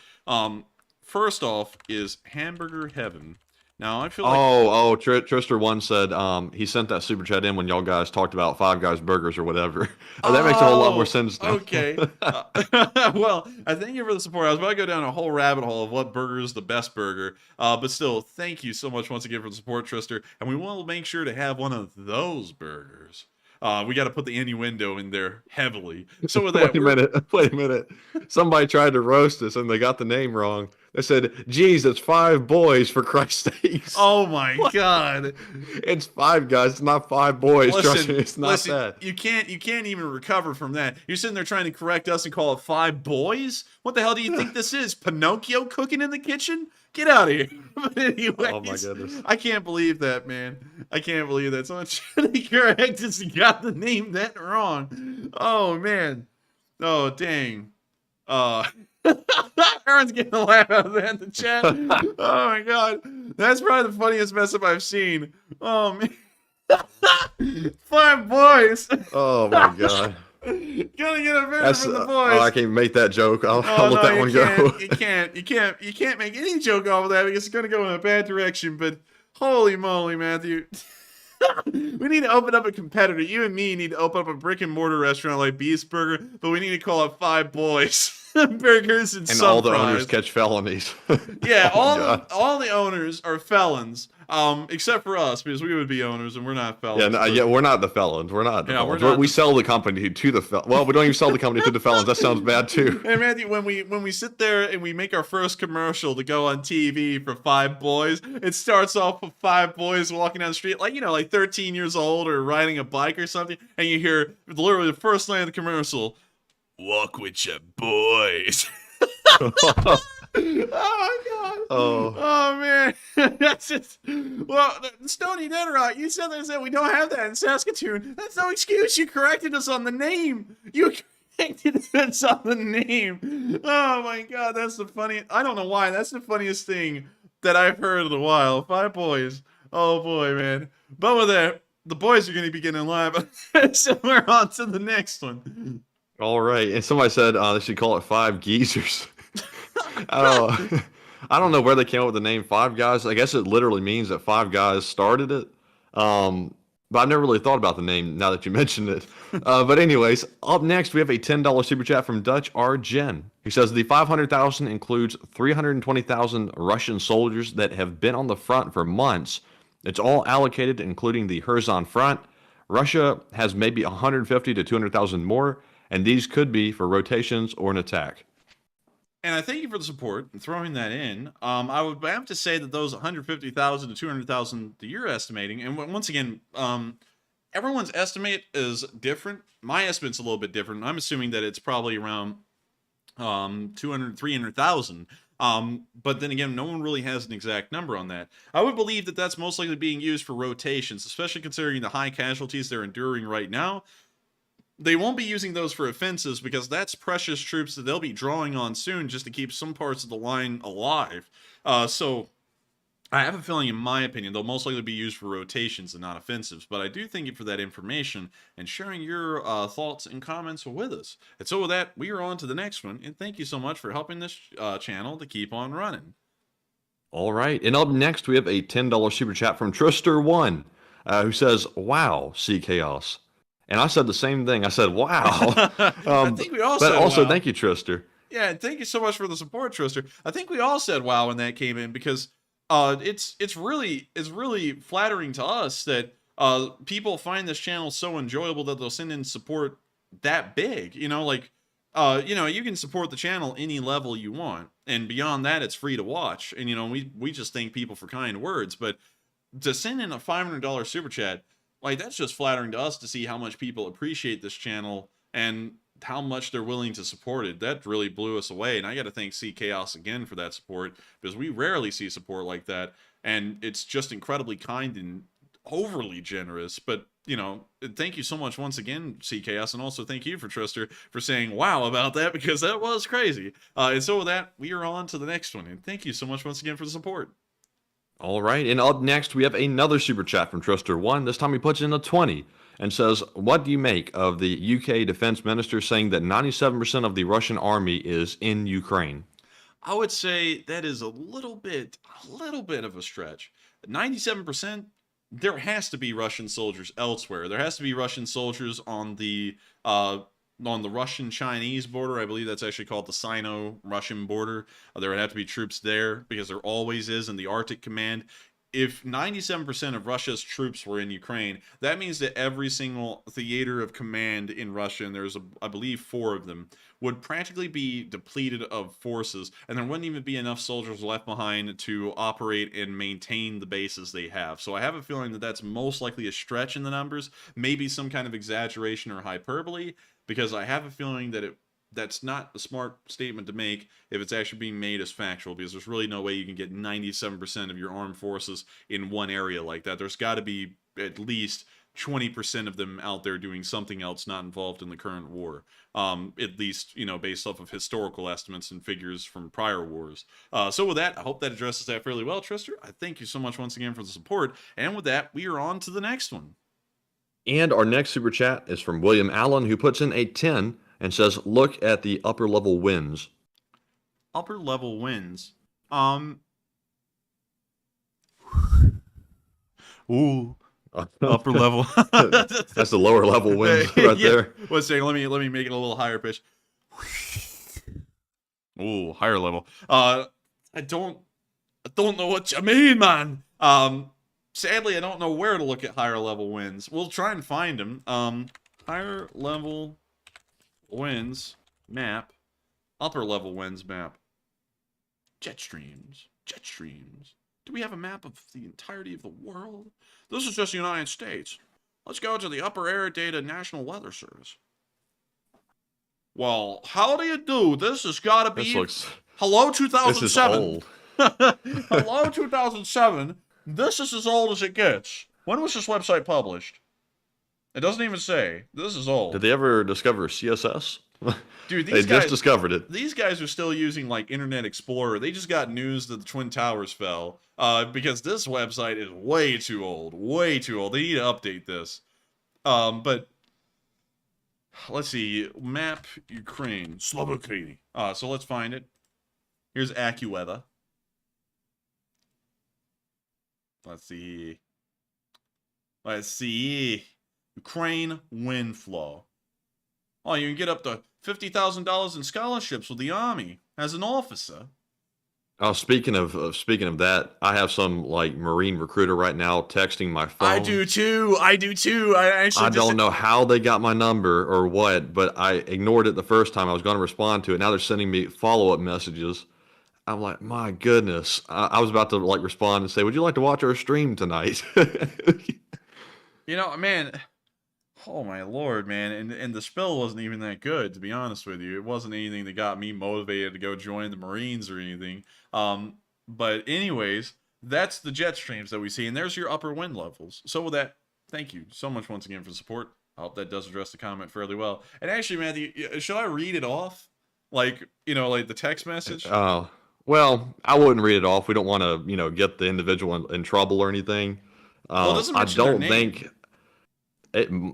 first off is Hamburger Heaven. Now I feel like Trister one said he sent that super chat in when y'all guys talked about Five Guys burgers or whatever. That makes a whole lot more sense now. Okay. Well, I thank you for the support. I was about to go down a whole rabbit hole of what burger is the best burger. But still, thank you so much once again for the support, Trister. And we will make sure to have one of those burgers. We got to put the innuendo in there heavily. So with that, wait a minute. Somebody tried to roast us and they got the name wrong. They said, "Geez, it's five boys for Christ's sakes." Oh my God! It's Five Guys, it's not five boys. Listen, Trust me, it's not that. You can't even recover from that. You're sitting there trying to correct us and call it Five Boys. What the hell do you think this is? Pinocchio cooking in the kitchen? Get out of here! But anyways, oh my goodness! I can't believe that, man. I can't believe that someone should be correct us and got the name that wrong. Oh man. Oh dang. Aaron's getting a laugh out of that in the chat. Oh my God. That's probably the funniest mess up I've seen. Oh man. Five boys. Oh my God. Gonna get a version from the boys. Oh, I can't make that joke. I'll let that one go. You can't make any joke off of that because it's gonna go in a bad direction, but holy moly, Matthew. We need to open up a competitor. You and me need to open up a brick and mortar restaurant like Beast Burger, but we need to call it Five Boys Burgers and all the owners catch felonies. Yeah, all the owners are felons, except for us because we would be owners and we're not felons. Yeah, we're not the felons. We're not. The felons. We sell the company to the felons. Well, we don't even sell the company to the felons. That sounds bad too. Hey Matthew, when we sit there and we make our first commercial to go on TV for Five Boys, it starts off with five boys walking down the street, like 13 years old or riding a bike or something, and you hear literally the first line of the commercial, "Walk with your boys." Oh my God. Oh man. That's just, well, Stony Denrock, you said we don't have that in Saskatoon. That's no excuse. You corrected us on the name. You corrected us on the name. Oh my God, that's the funniest. I don't know why. That's the funniest thing that I've heard in a while. Five boys. Oh boy, man. But with that, the boys are going to be getting live. So we're on to the next one. All right. And somebody said they should call it Five Geezers. I don't know where they came up with the name Five Guys. I guess it literally means that five guys started it. But I've never really thought about the name now that you mentioned it. But anyways, up next we have a $10 super chat from Dutch R. Jen. He says the 500,000 includes 320,000 Russian soldiers that have been on the front for months. It's all allocated, including the Kherson front. Russia has maybe 150 to 200,000 more, and these could be for rotations or an attack. And I thank you for the support and throwing that in. I would have to say that those 150,000 to 200,000 that you're estimating, and once again, everyone's estimate is different. My estimate's a little bit different. I'm assuming that it's probably around 200, 300,000. But then again, no one really has an exact number on that. I would believe that that's most likely being used for rotations, especially considering the high casualties they're enduring right now. They won't be using those for offensives because that's precious troops that they'll be drawing on soon just to keep some parts of the line alive. So I have a feeling, in my opinion, they'll most likely be used for rotations and not offensives, but I do thank you for that information and sharing your thoughts and comments with us. And so with that, we are on to the next one, and thank you so much for helping this channel to keep on running. All right, and up next, we have a $10 super chat from Trister1, who says, wow, Sea Chaos. And I said the same thing. I said, wow. I think we all but said also, wow. thank you, Trister. Yeah, and thank you so much for the support, Trister. I think we all said wow when that came in, because it's really flattering to us that people find this channel so enjoyable that they'll send in support that big. You know, like you can support the channel any level you want, and beyond that, it's free to watch. And we just thank people for kind words, but to send in a $500 super chat, like, that's just flattering to us to see how much people appreciate this channel and how much they're willing to support it. That really blew us away, and I got to thank Sea Chaos again for that support, because we rarely see support like that, and it's just incredibly kind and overly generous. But thank you so much once again, Sea Chaos, and also thank you for Trister for saying wow about that, because that was crazy. And so with that, we are on to the next one, and thank you so much once again for the support. All right, and up next, we have another super chat from Trister1. This time he puts in a 20 and says, what do you make of the UK defense minister saying that 97% of the Russian army is in Ukraine? I would say that is a little bit of a stretch. 97%, there has to be Russian soldiers elsewhere. There has to be Russian soldiers on the Russian-Chinese border. I believe that's actually called the Sino-Russian border. There would have to be troops there, because there always is in the Arctic Command. If 97% of Russia's troops were in Ukraine, that means that every single theater of command in Russia, and there's, I believe, 4 of them, would practically be depleted of forces, and there wouldn't even be enough soldiers left behind to operate and maintain the bases they have. So I have a feeling that that's most likely a stretch in the numbers, maybe some kind of exaggeration or hyperbole, because I have a feeling that that's not a smart statement to make if it's actually being made as factual, because there's really no way you can get 97% of your armed forces in one area like that. There's got to be at least 20% of them out there doing something else not involved in the current war. At least, based off of historical estimates and figures from prior wars. So with that, I hope that addresses that fairly well, Trister. I thank you so much once again for the support. And with that, we are on to the next one. And our next super chat is from William Allen, who puts in a 10 and says, look at the upper level wins. Upper level wins. Ooh. Upper level. That's the lower level wins right there. One second, let me make it a little higher pitch. Ooh, higher level. I don't know what you mean, man. Sadly, I don't know where to look at higher level wins. We'll try and find them. Higher level wins map. Upper level wins map. Jet streams. Do we have a map of the entirety of the world? This is just the United States. Let's go to the Upper Air Data National Weather Service. Well, how do you do? This has got to be... Hello, 2007. This is old. Hello, 2007. This is as old as it gets. When was this website published? It doesn't even say. This is old. Did they ever discover CSS? Dude, they just discovered it. These guys are still using like Internet Explorer. They just got news that the Twin Towers fell. Because this website is way too old. Way too old. They need to update this. But let's see. Map Ukraine. Slovakia. So let's find it. Here's AccuWeather. Let's see. Ukraine wind flow. Oh, you can get up to $50,000 in scholarships with the Army as an officer. Oh, speaking of that, I have some like Marine recruiter right now texting my phone. I do too. I don't know how they got my number or what, but I ignored it the first time. I was going to respond to it. Now they're sending me follow-up messages. I'm like, my goodness. I was about to like respond and say, would you like to watch our stream tonight? Man, oh my Lord, man. And the spell wasn't even that good, to be honest with you. It wasn't anything that got me motivated to go join the Marines or anything. But anyways, that's the jet streams that we see. And there's your upper wind levels. So with that, thank you so much once again for the support. I hope that does address the comment fairly well. And actually, Matthew, should I read it off? Like, like the text message? Oh. Well, I wouldn't read it off. We don't want to, get the individual in trouble or anything. Well, it doesn't I mention their don't name. think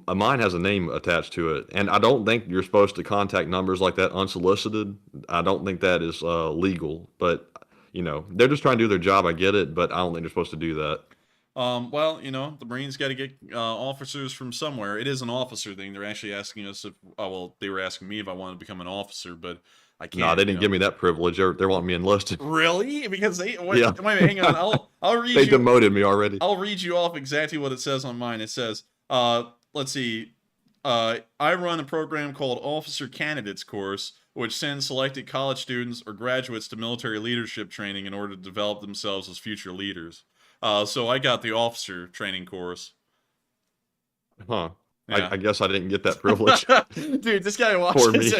mine has a name attached to it, and I don't think you're supposed to contact numbers like that unsolicited. I don't think that is legal, but they're just trying to do their job. I get it, but I don't think they're supposed to do that. Well, the Marines got to get officers from somewhere. It is an officer thing. They're actually asking us if, well, they were asking me if I wanted to become an officer, but I can't. No, they didn't give me that privilege. They're wanting me enlisted. Really? Because they, Yeah. wait a minute, hang on. I'll read They you. demoted me already. I'll read you off exactly what it says on mine. It says, let's see, I run a program called Officer Candidates Course, which sends selected college students or graduates to military leadership training in order to develop themselves as future leaders. So I got the officer training course. Huh. Yeah. I guess I didn't get that privilege. Dude, this guy Poor me.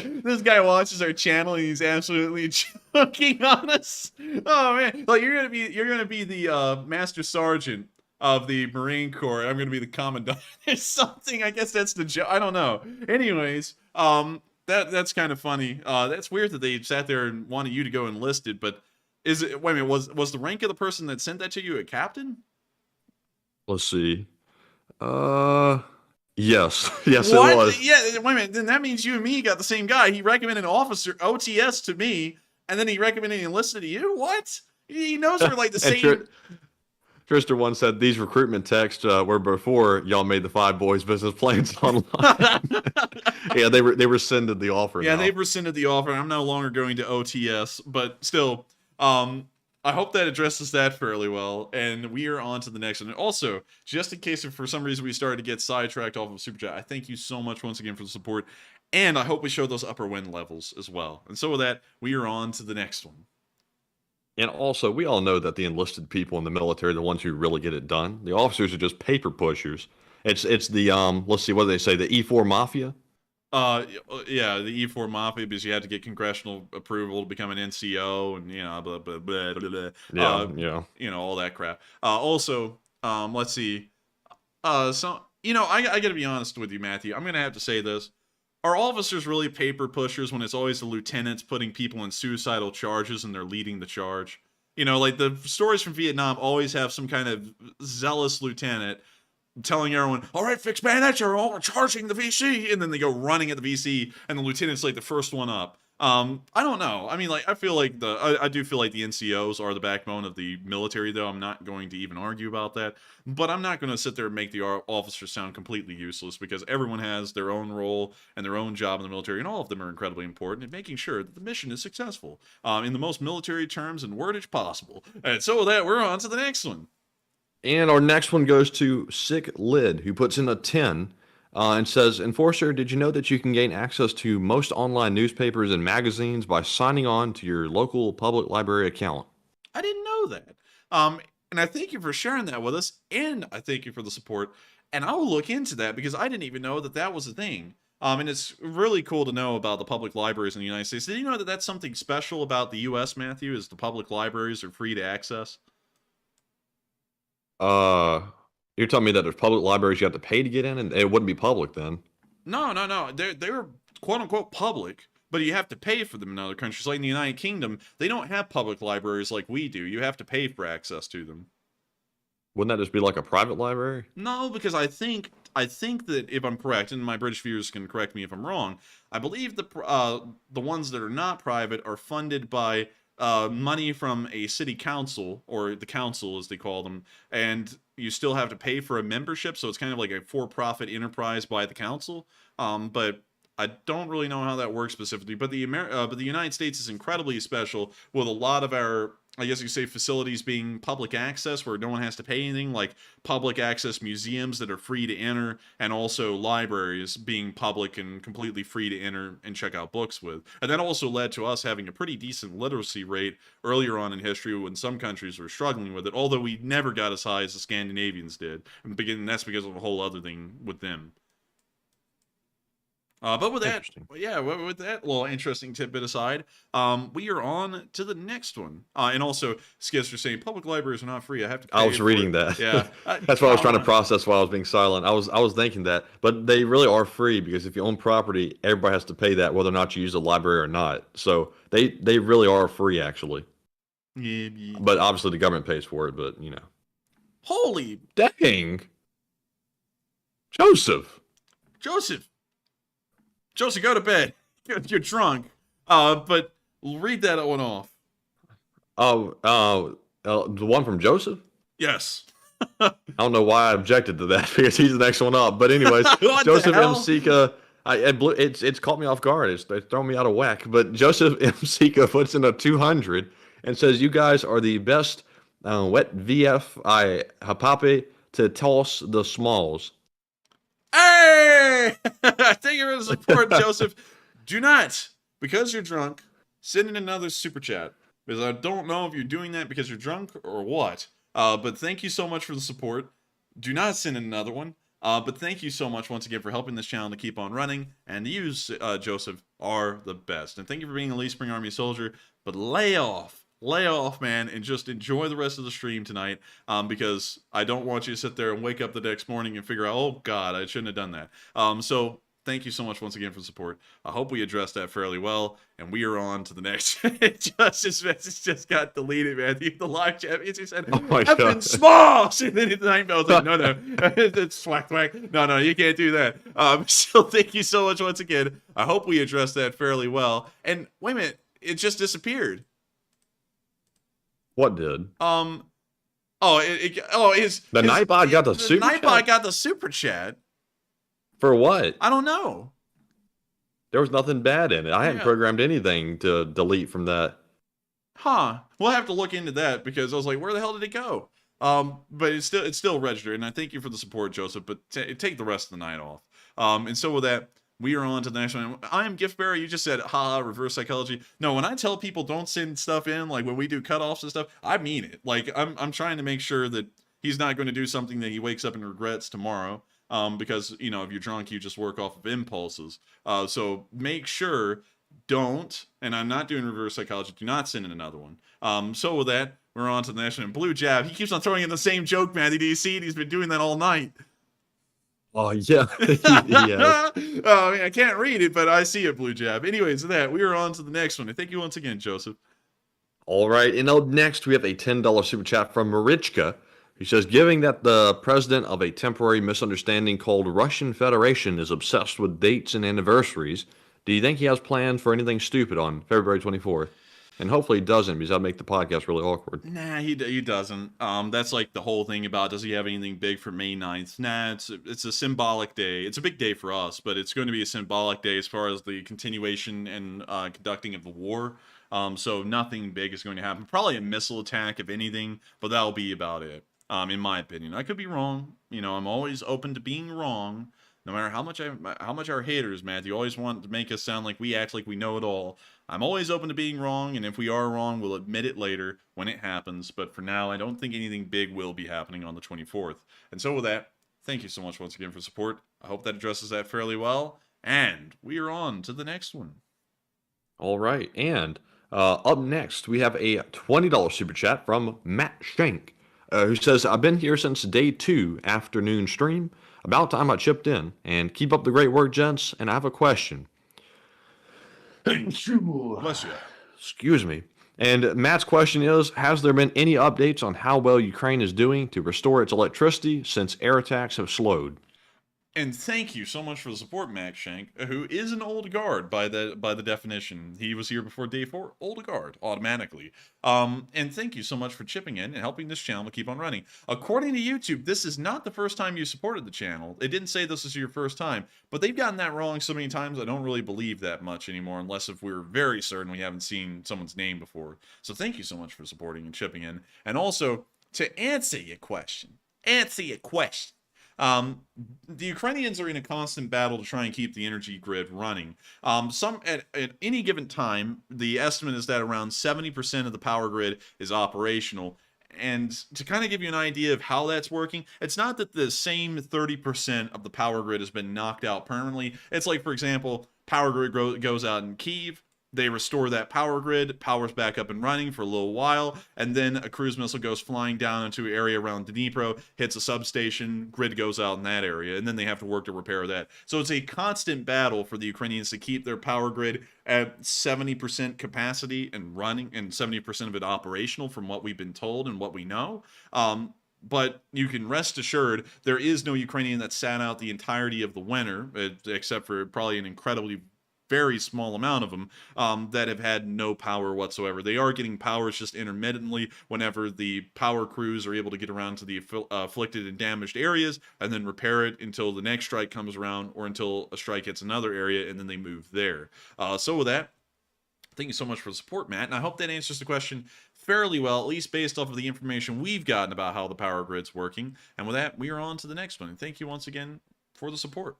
watches our channel and he's absolutely joking on us. Oh man, like you're gonna be the master sergeant of the Marine Corps. I'm gonna be the commandant or something. I guess that's the joke. I don't know. Anyways, that's kind of funny. That's weird that they sat there and wanted you to go enlisted, but wait a minute, was the rank of the person that sent that to you a captain? Let's see. Yes. Yes, What? it was. Yeah, wait a minute. Then that means you and me got the same guy. He recommended an officer OTS to me, and then he recommended enlisted to you. What? He knows we're like the And same. Trister once said these recruitment texts were before y'all made the 5 boys business plans online. Yeah, they rescinded the offer. Yeah, now. they've rescinded the offer. I'm no longer going to OTS, but still, I hope that addresses that fairly well. And we are on to the next one. And also, just in case if for some reason we started to get sidetracked off of Super Chat, I thank you so much once again for the support. And I hope we show those upper win levels as well. And so with that, we are on to the next one. And also, we all know that the enlisted people in the military are the ones who really get it done. The officers are just paper pushers. It's the let's see, what do they say? The E4 mafia. Yeah, the E4 mafia, because you had to get congressional approval to become an NCO, and blah blah blah blah blah. Yeah. All that crap. Also, let's see. So I got to be honest with you, Matthew. I'm gonna have to say this: are officers really paper pushers when it's always the lieutenants putting people in suicidal charges and they're leading the charge? Like the stories from Vietnam always have some kind of zealous lieutenant telling everyone, all right, fixed bayonets, you're all charging the VC, and then they go running at the VC, and the lieutenant's like the first one up. I don't know. I mean, like, I feel like I do feel like the NCOs are the backbone of the military, though. I'm not going to even argue about that, but I'm not going to sit there and make the officers sound completely useless, because everyone has their own role and their own job in the military, and all of them are incredibly important in making sure that the mission is successful, in the most military terms and wordage possible. And so with that, we're on to the next one. And our next one goes to Sick Lid, who puts in a 10 and says, Enforcer, did you know that you can gain access to most online newspapers and magazines by signing on to your local public library account? I didn't know that. And I thank you for sharing that with us, and I thank you for the support. And I will look into that, because I didn't even know that that was a thing. And it's really cool to know about the public libraries in the United States. Did you know that that's something special about the U.S., Matthew, is the public libraries are free to access? You're telling me that there's public libraries you have to pay to get in, and it wouldn't be public then? No. They're quote unquote public, but you have to pay for them in other countries. Like in the United Kingdom, they don't have public libraries like we do. You have to pay for access to them. Wouldn't that just be like a private library? No, because I think that if I'm correct, and my British viewers can correct me if I'm wrong, I believe the ones that are not private are funded by money from a city council, or the council as they call them, and you still have to pay for a membership, so it's kind of like a for-profit enterprise by the council. But I don't really know how that works specifically. But the United States is incredibly special, with a lot of our, I guess you say, facilities being public access, where no one has to pay anything, like public access museums that are free to enter, and also libraries being public and completely free to enter and check out books with. And that also led to us having a pretty decent literacy rate earlier on in history, when some countries were struggling with it, although we never got as high as the Scandinavians did. And that's because of a whole other thing with them. But with that, with that little interesting tidbit aside, we are on to the next one. And also, Skiz are saying public libraries are not free. I have to pay. I was reading that. Yeah, that's what I was trying to process while I was being silent. I was thinking that, but they really are free, because if you own property, everybody has to pay that, whether or not you use the library or not. So they really are free, actually. Yeah. But obviously the government pays for it, but, Holy Dang. Joseph, go to bed. You're drunk. But read that one off. the one from Joseph? Yes. I don't know why I objected to that because he's the next one up. But anyways, What Joseph the hell? M. Sika, it's caught me off guard. It's thrown me out of whack. But Joseph M. Sika puts in a 200 and says, "You guys are the best wet VF I hapape to toss the smalls." Hey! Thank you for the support, Joseph. Do not, because you're drunk, send in another super chat. Because I don't know if you're doing that because you're drunk or what. But thank you so much for the support. Do not send in another one. But thank you so much once again for helping this channel to keep on running. And you, Joseph, are the best. And thank you for being a Lee Spring Army soldier. But lay off, man, and just enjoy the rest of the stream tonight. Because I don't want you to sit there and wake up the next morning and figure out, oh God, I shouldn't have done that. So thank you so much once again for the support. I hope we addressed that fairly well, and we are on to the next. Justice message just got deleted, man. The live chat, he said, Oh my "Effing God. Smalls!" And then the night bell was like, no, it's thwack. No, you can't do that. So thank you so much once again. I hope we addressed that fairly well. And wait a minute, it just disappeared. What did? The Nightbot got the super Nightbot chat? got the super chat. For what? I don't know. There was nothing bad in it. I hadn't Yeah. programmed anything to delete from that. Huh. We'll have to look into that because I was like, where the hell did it go? But it's still registered, and I thank you for the support, Joseph. But take the rest of the night off. And so with that, we are on to the next one. I am Gift Bearer. You just said, haha, reverse psychology. No, when I tell people don't send stuff in, like when we do cutoffs and stuff, I mean it. Like I'm trying to make sure that he's not going to do something that he wakes up and regrets tomorrow. Because, if you're drunk, you just work off of impulses. So make sure, don't, and I'm not doing reverse psychology, do not send in another one. So with that, we're on to the next one. Blue Jab, he keeps on throwing in the same joke, man. Did you see it? He's been doing that all night. Oh, yeah. Yes. Oh, man, I can't read it, but I see it, Blue Jab. Anyways, with that, we are on to the next one. And thank you once again, Joseph. All right. And up next, we have a $10 super chat from Marichka. He says, given that the president of a temporary misunderstanding called Russian Federation is obsessed with dates and anniversaries, do you think he has plans for anything stupid on February 24th? And hopefully he doesn't, because that'd make the podcast really awkward. Nah, he doesn't. That's like the whole thing about, does he have anything big for May 9th? Nah, it's a symbolic day. It's a big day for us, but it's going to be a symbolic day as far as the continuation and conducting of the war. So nothing big is going to happen. Probably a missile attack, if anything, but that'll be about it. In my opinion, I could be wrong. I'm always open to being wrong, no matter how much our haters, Matthew, always want to make us sound like we act like we know it all. I'm always open to being wrong, and if we are wrong, we'll admit it later when it happens. But for now, I don't think anything big will be happening on the 24th. And so with that, thank you so much once again for support. I hope that addresses that fairly well. And we are on to the next one. All right. And up next, we have a $20 super chat from Matt Shank. Who says, I've been here since day 2 afternoon stream. About time I chipped in. And keep up the great work, gents. And I have a question. Bless you. Excuse me. And Matt's question is, has there been any updates on how well Ukraine is doing to restore its electricity since air attacks have slowed? And thank you so much for the support, Max Shank, who is an old guard by the definition. He was here before day 4, old guard, automatically. And thank you so much for chipping in and helping this channel to keep on running. According to YouTube, this is not the first time you supported the channel. It didn't say this is your first time, but they've gotten that wrong so many times, I don't really believe that much anymore, unless if we're very certain we haven't seen someone's name before. So thank you so much for supporting and chipping in. And also, to answer your question, the Ukrainians are in a constant battle to try and keep the energy grid running. At any given time, the estimate is that around 70% of the power grid is operational. And to kind of give you an idea of how that's working, it's not that the same 30% of the power grid has been knocked out permanently. It's like, for example, power grid goes out in Kyiv, they restore that power grid, power's back up and running for a little while, and then a cruise missile goes flying down into an area around Dnipro, hits a substation, grid goes out in that area, and then they have to work to repair that. So it's a constant battle for the Ukrainians to keep their power grid at 70% capacity and running, and 70% of it operational from what we've been told and what we know. But you can rest assured there is no Ukrainian that sat out the entirety of the winter, except for probably an incredibly very small amount of them that have had no power whatsoever. They are getting powers just intermittently whenever the power crews are able to get around to the afflicted and damaged areas and then repair it until the next strike comes around or until a strike hits another area and then they move there. So with that, thank you so much for the support, Matt, and I hope that answers the question fairly well, at least based off of the information we've gotten about how the power grid's working. And with that, we are on to the next one. And thank you once again for the support.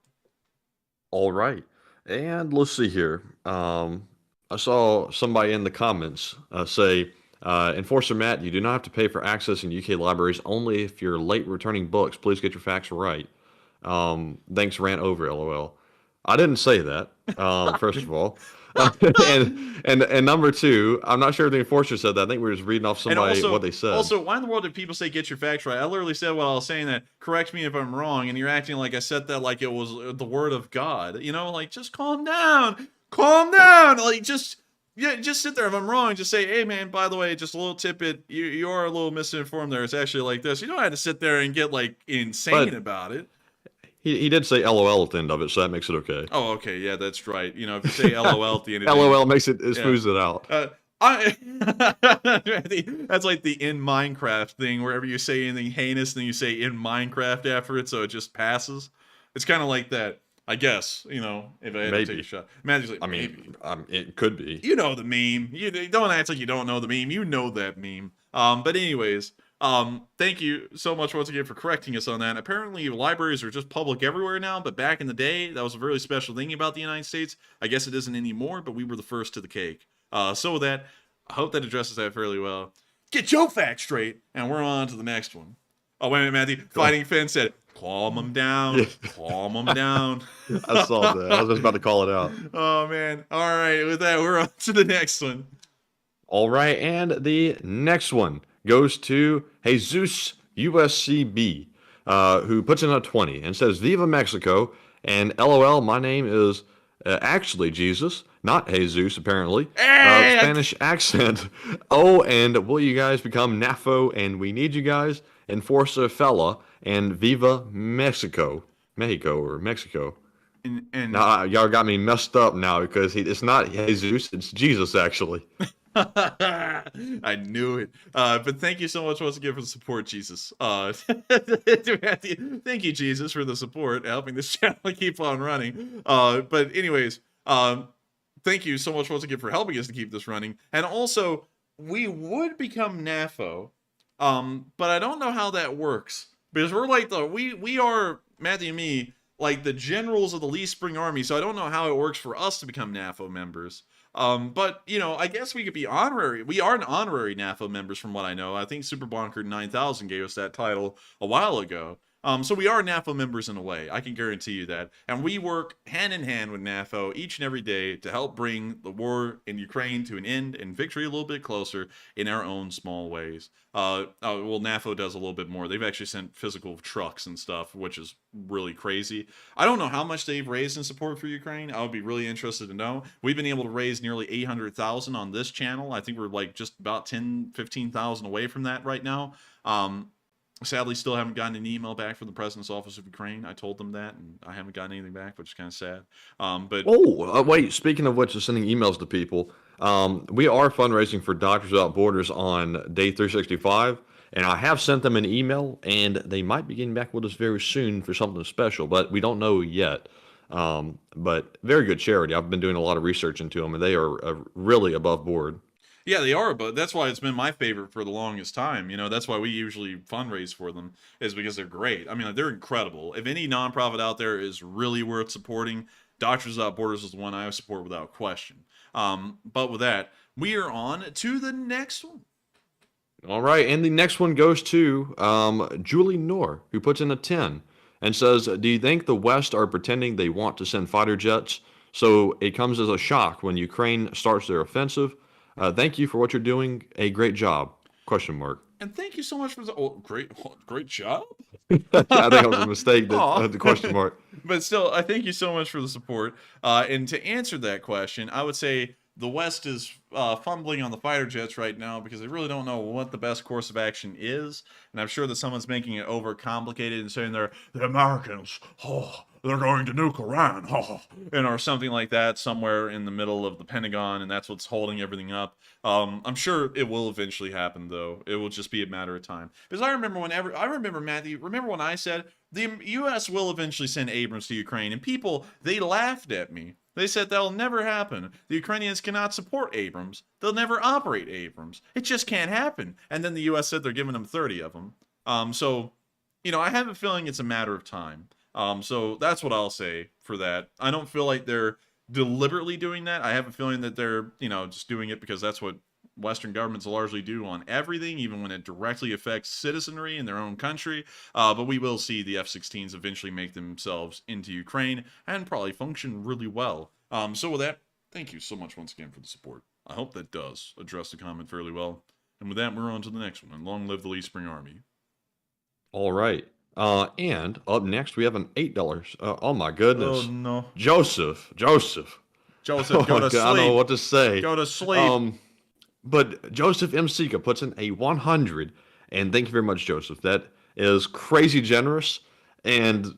All right. And let's see here. I saw somebody in the comments say, Enforcer Matt, you do not have to pay for access in UK libraries, only if you're late returning books. Please get your facts right. Thanks, ran over, LOL. I didn't say that, first of all. And number two, I'm not sure if the enforcer said that. I think we were just reading off somebody what they said. Also, why in the world did people say get your facts right? I literally said what I was saying, that correct me if I'm wrong, and you're acting like I said that like it was the word of God. You know, like, just calm down. Calm down. Like, just sit there. If I'm wrong, just say, hey, man, by the way, just a little tidbit. You are a little misinformed there. It's actually like this. You don't have to sit there and get, like, insane about it. He did say LOL at the end of it, so that makes it okay. Oh, okay, yeah, that's right. You know, if you say LOL at the end of it, LOL makes it smooths it out. That's like the in Minecraft thing. Wherever you say anything heinous, then you say in Minecraft after it, so it just passes. It's kind of like that, I guess. You know, if I had to take a shot. Imagine, like, maybe. It could be. You know the meme. You don't act like you don't know the meme. You know that meme. But anyways. Thank you so much once again for correcting us on that. Apparently, libraries are just public everywhere now, but back in the day, that was a really special thing about the United States. I guess it isn't anymore, but we were the first to the cake. So with that, I hope that addresses that fairly well. Get your facts straight, and we're on to the next one. Oh, wait a minute, Matthew. Fighting Finn said, calm them down. Yeah. Calm them down. I saw that. I was just about to call it out. Oh, man. All right, with that, we're on to the next one. All right, and the next one goes to Jesus USCB, who puts in a 20 and says, Viva Mexico, and LOL, my name is actually Jesus, not Jesus, apparently. Hey! Spanish accent. Oh, and will you guys become NAFO, and we need you guys, Enforcer Fella, and Viva Mexico. Mexico. And now, y'all got me messed up now, because it's not Jesus, it's Jesus, actually. I knew it. But thank you so much once again for the support, Jesus. Thank you, Jesus, for the support, helping this channel keep on running. But anyways, thank you so much once again for helping us to keep this running. And also, we would become NAFO, but I don't know how that works. Because we're like we are, Matthew and me, like the generals of the Lee Spring Army, so I don't know how it works for us to become NAFO members. But, you know, I guess we could be honorary. We are an honorary NAFO members from what I know. I think Super Bonker 9000 gave us that title a while ago. So we are NAFO members in a way. I can guarantee you that. And we work hand in hand with NAFO each and every day to help bring the war in Ukraine to an end and victory a little bit closer in our own small ways. Well, NAFO does a little bit more. They've actually sent physical trucks and stuff, which is really crazy. I don't know how much they've raised in support for Ukraine. I would be really interested to know. We've been able to raise nearly 800,000 on this channel. I think we're like just about 15,000 away from that right now. Sadly, still haven't gotten an email back from the President's Office of Ukraine. I told them that, and I haven't gotten anything back, which is kind of sad. Wait, speaking of which, of sending emails to people, we are fundraising for Doctors Without Borders on day 365, and I have sent them an email, and they might be getting back with us very soon for something special, but we don't know yet. But very good charity. I've been doing a lot of research into them, and they are really above board. Yeah, they are, but that's why it's been my favorite for the longest time. You know, that's why we usually fundraise for them, is because they're great. I mean, they're incredible. If any nonprofit out there is really worth supporting, Doctors Without Borders is the one I support without question. But with that, we are on to the next one. All right, and the next one goes to Julie Noor, who puts in a 10 and says, do you think the West are pretending they want to send fighter jets So it comes as a shock when Ukraine starts their offensive. Thank you for what you're doing. A great job. Question mark. And thank you so much for the great job. I think it was a mistake that the question mark. But still, I thank you so much for the support. And to answer that question, I would say the West is fumbling on the fighter jets right now because they really don't know what the best course of action is. And I'm sure that someone's making it overcomplicated and saying the Americans, they're going to nuke Iran, and or something like that somewhere in the middle of the Pentagon, and that's what's holding everything up. I'm sure it will eventually happen, though. It will just be a matter of time. Because I remember, Matthew, remember when I said the U.S. will eventually send Abrams to Ukraine, and people, they laughed at me. They said that'll never happen. The Ukrainians cannot support Abrams. They'll never operate Abrams. It just can't happen. And then the U.S. said they're giving them 30 of them. So, I have a feeling it's a matter of time. So that's what I'll say for that. I don't feel like they're deliberately doing that. I have a feeling that they're, just doing it because that's what Western governments largely do on everything, even when it directly affects citizenry in their own country. But we will see the F-16s eventually make themselves into Ukraine and probably function really well. So with that, thank you so much once again for the support. I hope that does address the comment fairly well. And with that, we're on to the next one. And long live the Lee Spring Army. All right. And up next, we have an $8. Oh my goodness. Oh no. Joseph, go oh to my God, sleep. I don't know what to say. Go to sleep. But Joseph M. Sika puts in a 100, and thank you very much, Joseph. That is crazy generous, and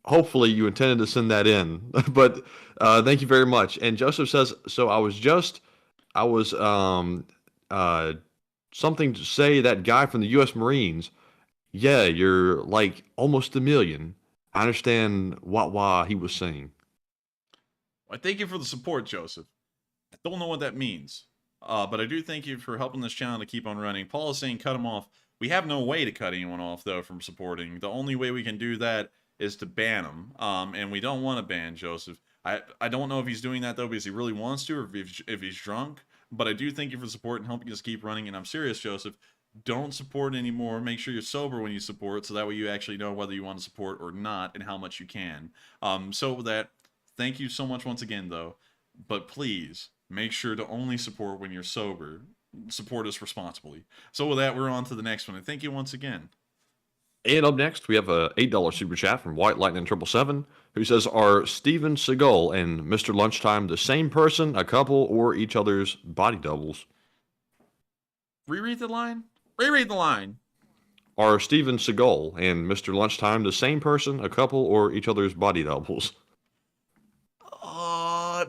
hopefully you intended to send that in. But thank you very much. And Joseph says, so I was something to say that guy from the U.S. Marines. Yeah, you're like almost a million. I understand what he was saying. I thank you for the support, Joseph. I don't know what that means. But I do thank you for helping this channel to keep on running. Paul is saying cut him off. We have no way to cut anyone off, though, from supporting. The only way we can do that is to ban him. And we don't want to ban Joseph. I don't know if he's doing that, though, because he really wants to, or if he's drunk. But I do thank you for the support and helping us keep running. And I'm serious, Joseph. Don't support anymore. Make sure you're sober when you support, so that way you actually know whether you want to support or not and how much you can. So with that, thank you so much once again, though. But please, make sure to only support when you're sober. Support us responsibly. So with that, we're on to the next one. And thank you once again. And up next, we have a $8 super chat from White Lightning 777, who says, are Steven Seagal and Mr. Lunchtime the same person, a couple, or each other's body doubles? Reread the line? Reread the line. Are Steven Seagal and Mr. Lunchtime the same person, a couple, or each other's body doubles?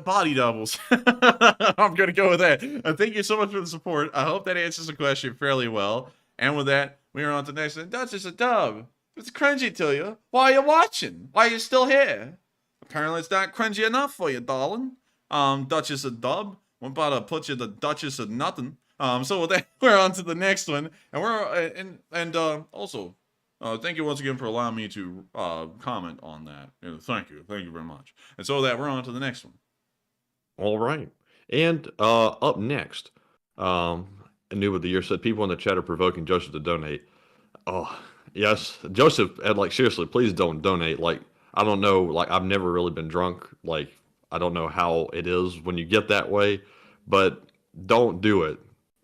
Body doubles. I'm going to go with that. Thank you so much for the support. I hope that answers the question fairly well. And with that, we are on to the next one. That's just a dub. It's cringy to you. Why are you watching? Why are you still here? Apparently it's not cringy enough for you, darling. Duchess of Dub. I'm about to put you the Duchess of Nothing. So with that, we're on to the next one, and we're also thank you once again for allowing me to comment on that. Thank you very much. And so with that, we're on to the next one. All right, and up next, New of the Year said people in the chat are provoking Joseph to donate. Oh yes, Joseph, like seriously, please don't donate. Like I don't know, like I've never really been drunk. Like I don't know how it is when you get that way, but don't do it.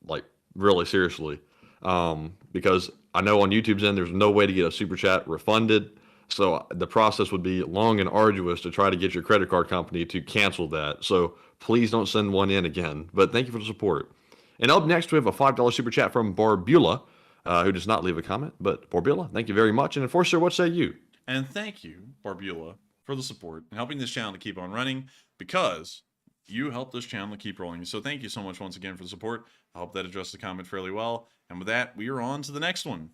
Like really seriously, because I know on YouTube's end there's no way to get a super chat refunded, so the process would be long and arduous to try to get your credit card company to cancel that. So please don't send one in again. But thank you for the support. And up next we have a $5 super chat from Barbula, who does not leave a comment. But Barbula, thank you very much. And Enforcer, what say you? And thank you, Barbula, for the support and helping this channel to keep on running, because you helped this channel to keep rolling. So thank you so much once again for the support. I hope that addressed the comment fairly well. And with that, we are on to the next one.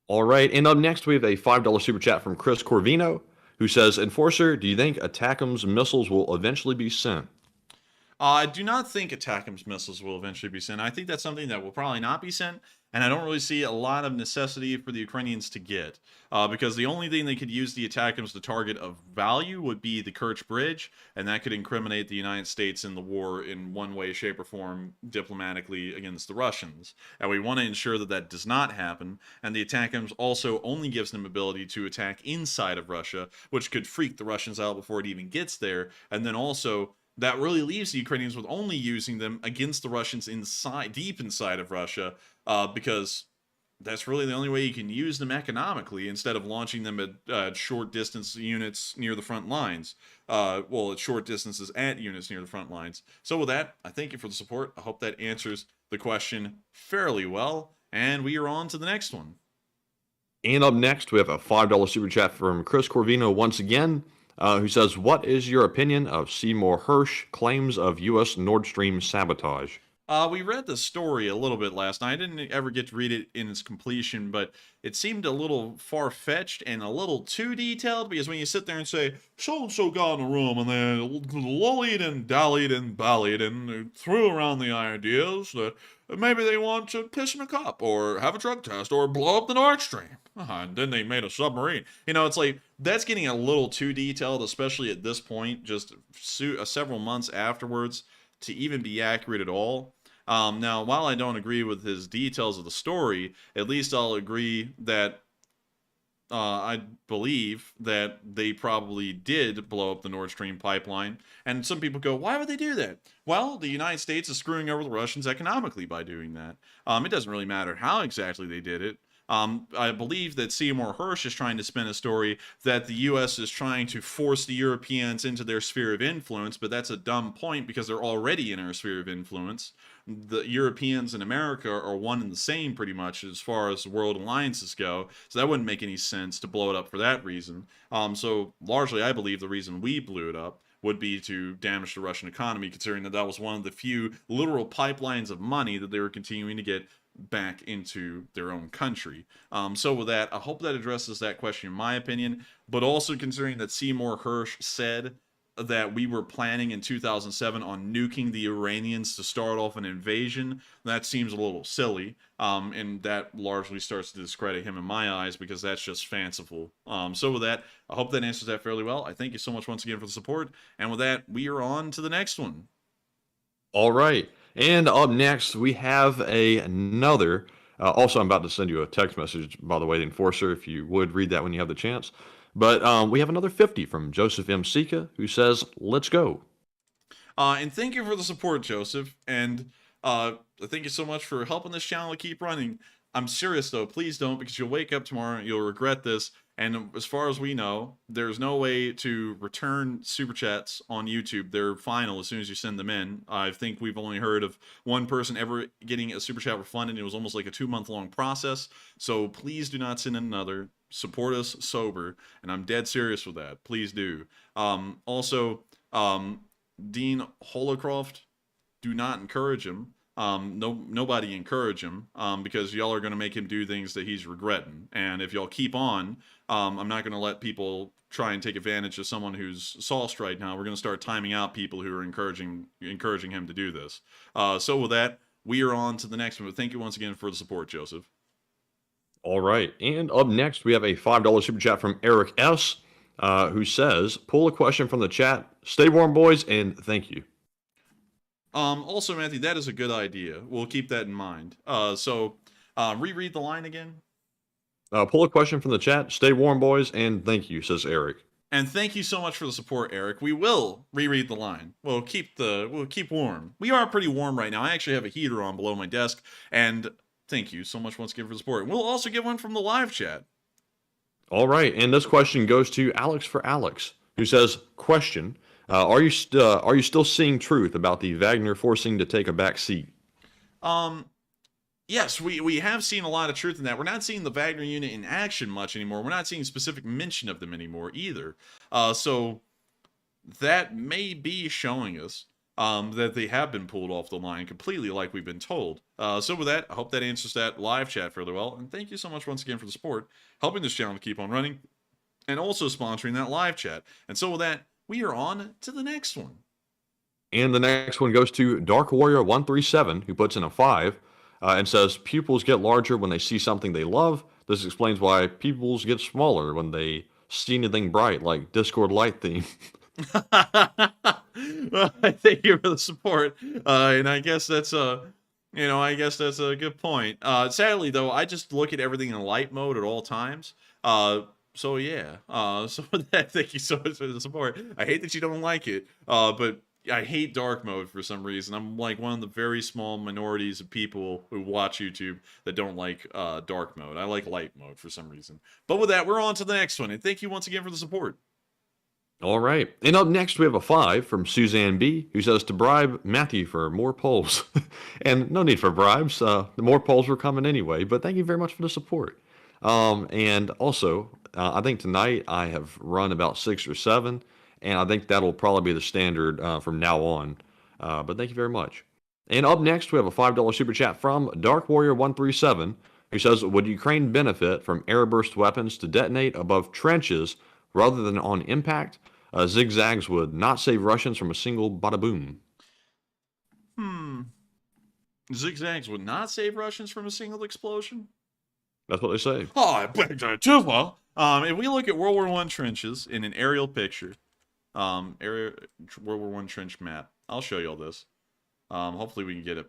All right. And up next, we have a $5 super chat from Chris Corvino, who says, Enforcer, do you think ATACMS missiles will eventually be sent? I do not think ATACMS missiles will eventually be sent. I think that's something that will probably not be sent, and I don't really see a lot of necessity for the Ukrainians to get, because the only thing they could use the ATACMS to target of value would be the Kerch Bridge, and that could incriminate the United States in the war in one way, shape, or form diplomatically against the Russians. And we want to ensure that that does not happen, and the ATACMS also only gives them ability to attack inside of Russia, which could freak the Russians out before it even gets there, and then also that really leaves the Ukrainians with only using them against the Russians inside, deep inside of Russia, because that's really the only way you can use them economically instead of launching them at short distance units near the front lines. Well, at short distances at units near the front lines. So with that, I thank you for the support. I hope that answers the question fairly well, and we are on to the next one. And up next, we have a $5 super chat from Chris Corvino once again, who says, what is your opinion of Seymour Hersh claims of U.S. Nord Stream sabotage? We read the story a little bit last night. I didn't ever get to read it in its completion, but it seemed a little far-fetched and a little too detailed, because when you sit there and say, so-and-so got in a room and they lollied and dallied and ballied and threw around the ideas that maybe they want to piss in a cup or have a drug test or blow up the Nord Stream. And then they made a submarine. It's like, that's getting a little too detailed, especially at this point, just several months afterwards, to even be accurate at all. Now, while I don't agree with his details of the story, at least I'll agree that I believe that they probably did blow up the Nord Stream pipeline. And some people go, why would they do that? Well, the United States is screwing over the Russians economically by doing that. It doesn't really matter how exactly they did it. I believe that Seymour Hersh is trying to spin a story that the U.S. is trying to force the Europeans into their sphere of influence, but that's a dumb point because they're already in our sphere of influence. The Europeans and America are one and the same pretty much as far as world alliances go, so that wouldn't make any sense to blow it up for that reason. So largely I believe the reason we blew it up would be to damage the Russian economy, considering that that was one of the few literal pipelines of money that they were continuing to get back into their own country. So with that, I hope that addresses that question in my opinion, but also considering that Seymour Hersh said that we were planning in 2007 on nuking the Iranians to start off an invasion, that seems a little silly, and that largely starts to discredit him in my eyes because that's just fanciful. So with that, I hope that answers that fairly well. I thank you so much once again for the support, and with that, we are on to the next one. All right. And up next, we have another. Also, I'm about to send you a text message, by the way, the enforcer, if you would read that when you have the chance. But we have another 50 from Joseph M. Sika, who says, let's go. And thank you for the support, Joseph. And thank you so much for helping this channel to keep running. I'm serious, though. Please don't, because you'll wake up tomorrow and you'll regret this. And as far as we know, there's no way to return super chats on YouTube. They're final as soon as you send them in. I think we've only heard of one person ever getting a super chat refunded. It was almost like a 2-month-long process. So please do not send in another. Support us sober. And I'm dead serious with that. Please do. Also, Dean Holocroft, do not encourage him. Nobody encourage him, because y'all are going to make him do things that he's regretting. And if y'all keep on, I'm not going to let people try and take advantage of someone who's sauced right now. We're going to start timing out people who are encouraging him to do this. So with that, we are on to the next one. But thank you once again for the support, Joseph. All right. And up next, we have a $5 super chat from Eric S., who says, pull a question from the chat. Stay warm, boys, and thank you. Also, Matthew, that is a good idea. We'll keep that in mind. So reread the line again. Pull a question from the chat. Stay warm, boys, and thank you, says Eric. And thank you so much for the support, Eric. We will reread the line. We'll keep warm. We are pretty warm right now. I actually have a heater on below my desk, and thank you so much once again for the support. We'll also get one from the live chat. All right, and this question goes to Alex for Alex, who says, question, are you still seeing truth about the Wagner forcing to take a back seat? Yes, we have seen a lot of truth in that. We're not seeing the Wagner unit in action much anymore. We're not seeing specific mention of them anymore either. So that may be showing us that they have been pulled off the line completely like we've been told. So with that, I hope that answers that live chat fairly well. And thank you so much once again for the support, helping this channel to keep on running, and also sponsoring that live chat. And so with that, we are on to the next one. And the next one goes to Dark Warrior 137, who puts in a 5 and says pupils get larger when they see something they love. This explains why pupils get smaller when they see anything bright, like Discord light theme. Well, thank you for the support, and I guess that's a good point. Sadly, though, I just look at everything in light mode at all times. So yeah. So with that, thank you so much for the support. I hate that you don't like it, but I hate dark mode for some reason. I'm like one of the very small minorities of people who watch YouTube that don't like dark mode. I like light mode for some reason. But with that, we're on to the next one, and thank you once again for the support. All right. And up next, we have a 5 from Suzanne B, who says to bribe Matthew for more polls. And no need for bribes. The more polls were coming anyway, but thank you very much for the support. And also, I think tonight I have run about 6 or 7, and I think that'll probably be the standard from now on. But thank you very much. And up next, we have a $5 super chat from Dark Warrior 137, who says, would Ukraine benefit from airburst weapons to detonate above trenches rather than on impact? Zigzags would not save Russians from a single bada boom. Zigzags would not save Russians from a single explosion? That's what they say. Oh, I beg to differ. If we look at World War I trenches in an aerial picture, World War I trench map, I'll show you all this. Hopefully we can get it.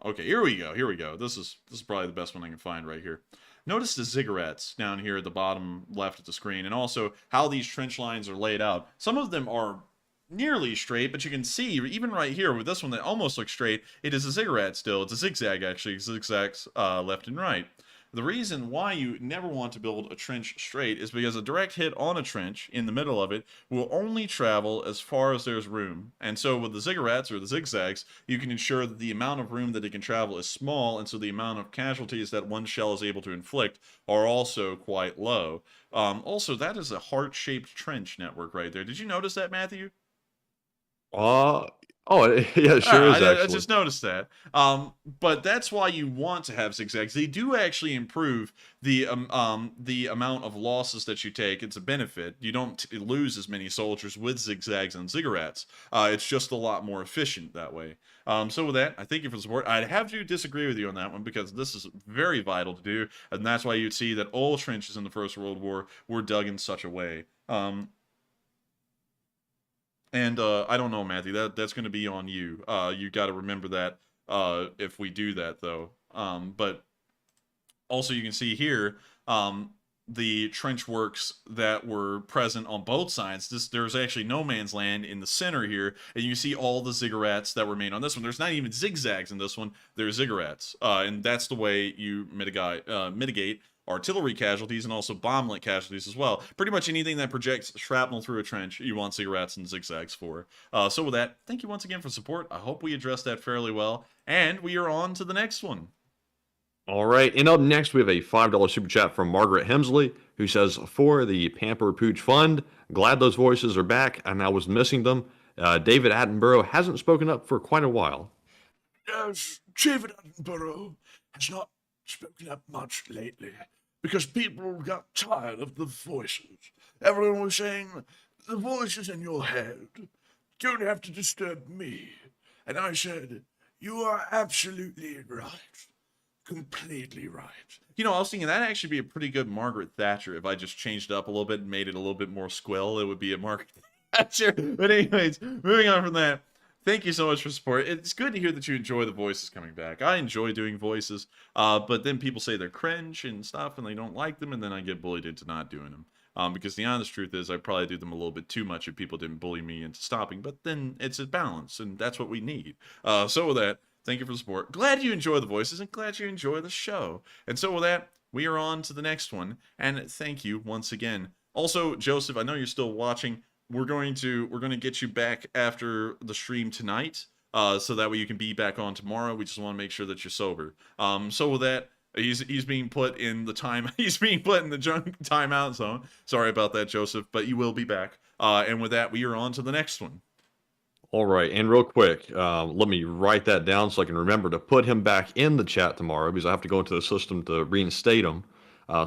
Okay, here we go. This is probably the best one I can find right here. Notice the ziggurats down here at the bottom left of the screen, and also how these trench lines are laid out. Some of them are nearly straight, but you can see, even right here with this one that almost looks straight, it is a ziggurat still. It's a zigzag, actually. Zigzags left and right. The reason why you never want to build a trench straight is because a direct hit on a trench in the middle of it will only travel as far as there's room. And so with the ziggurats or the zigzags, you can ensure that the amount of room that it can travel is small, and so the amount of casualties that one shell is able to inflict are also quite low. Also, that is a heart-shaped trench network right there. Did you notice that, Matthew? Oh, yeah, it sure is, actually. I just noticed that. But that's why you want to have zigzags. They do actually improve the amount of losses that you take. It's a benefit. You don't lose as many soldiers with zigzags and ziggurats. It's just a lot more efficient that way. So with that, I thank you for the support. I'd have to disagree with you on that one because this is very vital to do, and that's why you'd see that all trenches in the First World War were dug in such a way. And I don't know, Matthew, that's going to be on you. You got to remember that if we do that, though. But also you can see here the trench works that were present on both sides. There's actually no man's land in the center here, and you see all the ziggurats that were made on this one. There's not even zigzags in this one. There's ziggurats, and that's the way you mitigate artillery casualties and also bomblet casualties as well. Pretty much anything that projects shrapnel through a trench, you want ziggurats and zigzags for. So with that, thank you once again for support. I hope we addressed that fairly well. And we are on to the next one. All right, and up next, we have a $5 super chat from Margaret Hemsley, who says, for the Pamper Pooch Fund, glad those voices are back, and I was missing them. David Attenborough hasn't spoken up for quite a while. Yes, David Attenborough has not spoken up much lately because people got tired of the voices. Everyone was saying, the voices in your head don't have to disturb me. And I said, you are absolutely right. Completely right. You know, I was thinking that'd actually be a pretty good Margaret Thatcher if I just changed it up a little bit and made it a little bit more squill. It would be a Margaret Thatcher. But anyways, moving on from that. Thank you so much for support. It's good to hear that you enjoy the voices coming back. I enjoy doing voices, but then people say they're cringe and stuff, and they don't like them, and then I get bullied into not doing them. Because the honest truth is I probably do them a little bit too much if people didn't bully me into stopping, but then it's a balance, and that's what we need. So with that, thank you for the support. Glad you enjoy the voices, and glad you enjoy the show. And so with that, we are on to the next one, and thank you once again. Also, Joseph, I know you're still watching. We're going to get you back after the stream tonight, so that way you can be back on tomorrow. We just want to make sure that you're sober. So with that, he's being put in the he's being put in the junk timeout zone. Sorry about that, Joseph, but you will be back. And with that, we are on to the next one. All right, and real quick, let me write that down so I can remember to put him back in the chat tomorrow because I have to go into the system to reinstate him.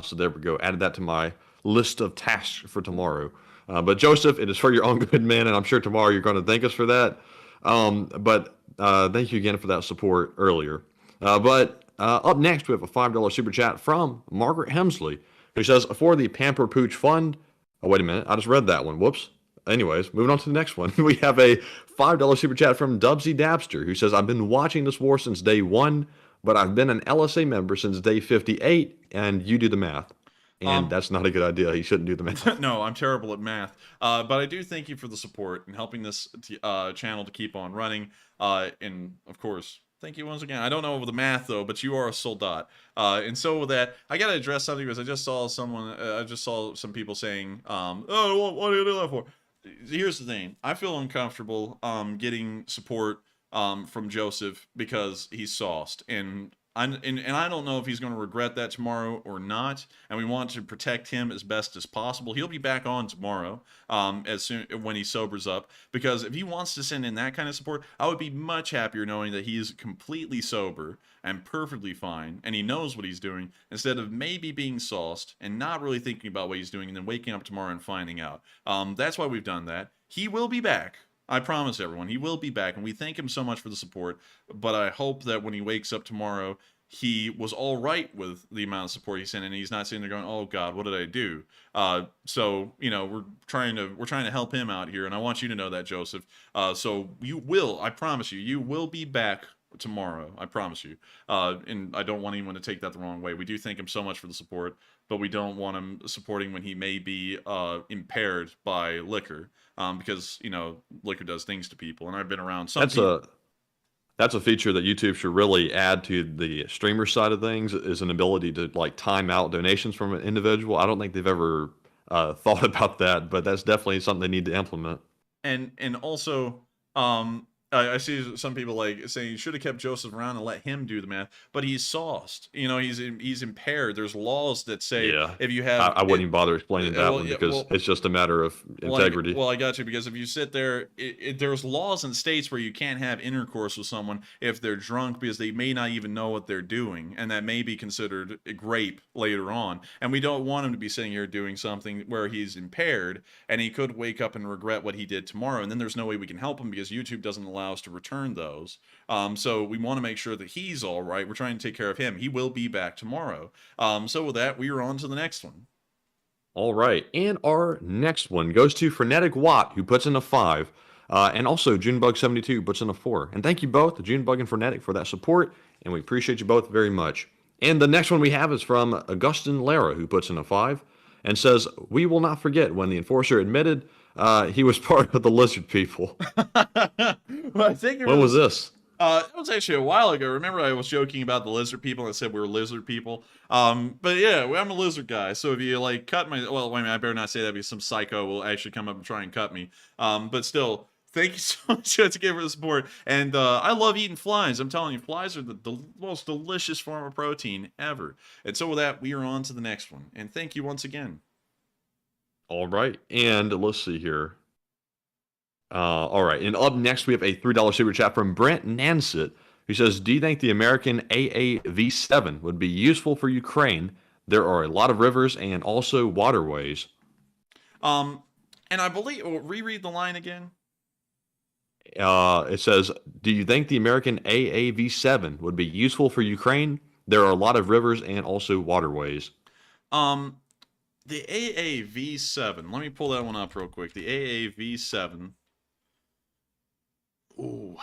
So there we go. Added that to my list of tasks for tomorrow. But Joseph, it is for your own good, man, and I'm sure tomorrow you're going to thank us for that. But thank you again for that support earlier. But up next, we have a $5 super chat from Margaret Hemsley, who says, for the Pamper Pooch Fund. Oh, wait a minute. I just read that one. Whoops. Anyways, moving on to the next one. We have a $5 super chat from Dubsy Dabster, who says, I've been watching this war since day 1, but I've been an LSA member since day 58, and you do the math. And that's not a good idea. He shouldn't do the math. No, I'm terrible at math. But I do thank you for the support and helping this channel to keep on running. And, of course, thank you once again. I don't know the math, though, but you are a soldat. And so with that, I got to address something because I just saw some people saying, oh, what do you do that for? Here's the thing. I feel uncomfortable getting support from Joseph because he's sauced. And I don't know if he's going to regret that tomorrow or not. And we want to protect him as best as possible. He'll be back on tomorrow as soon when he sobers up. Because if he wants to send in that kind of support, I would be much happier knowing that he is completely sober and perfectly fine, and he knows what he's doing, instead of maybe being sauced and not really thinking about what he's doing and then waking up tomorrow and finding out. That's why we've done that. He will be back. I promise everyone, he will be back, and we thank him so much for the support, but I hope that when he wakes up tomorrow, he was all right with the amount of support he sent, and he's not sitting there going, oh God, what did I do? So, you know, we're trying to help him out here, and I want you to know that, Joseph. So you will, I promise you will be back tomorrow. I promise you. And I don't want anyone to take that the wrong way. We do thank him so much for the support, but we don't want him supporting when he may be impaired by liquor, because, you know, liquor does things to people, and I've been around some people. That's a feature that YouTube should really add to the streamer side of things, is an ability to like time out donations from an individual. I don't think they've ever thought about that, but that's definitely something they need to implement. And also, I see some people like saying you should have kept Joseph around and let him do the math, but he's sauced. You know, he's impaired. There's laws that say if you have, I wouldn't even bother explaining that one because it's just a matter of integrity. Well, I got you, because if you sit there, there's laws in states where you can't have intercourse with someone if they're drunk, because they may not even know what they're doing, and that may be considered a rape later on. And we don't want him to be sitting here doing something where he's impaired and he could wake up and regret what he did tomorrow, and then there's no way we can help him because YouTube doesn't allow us to return those. So we want to make sure that he's all right. We're trying to take care of him. He will be back tomorrow. So with that, we are on to the next one. All right, and our next one goes to Frenetic Watt, who puts in a 5, and also Junebug72 puts in a 4. And thank you both, Junebug and Frenetic, for that support, and we appreciate you both very much. And the next one we have is from Augustin Lara, who puts in a 5, and says, we will not forget when the enforcer admitted he was part of the lizard people. Well, I think when was this? It was actually a while ago. Remember, I was joking about the lizard people and I said we were lizard people. But yeah, I'm a lizard guy. So if you like cut my, well, wait a minute, I better not say that because some psycho will actually come up and try and cut me. But still, thank you so much once again for the support. And I love eating flies. I'm telling you, flies are the most delicious form of protein ever. And so with that, we are on to the next one. And thank you once again. All right, and let's see here. All right, and up next we have a $3 super chat from Brent Nansett, who says, do you think the American AAV7 would be useful for Ukraine? There are a lot of rivers and also waterways. And I believe, reread the line again. It says, do you think the American AAV7 would be useful for Ukraine? There are a lot of rivers and also waterways. The AAV7. Let me pull that one up real quick. The AAV7. Ooh,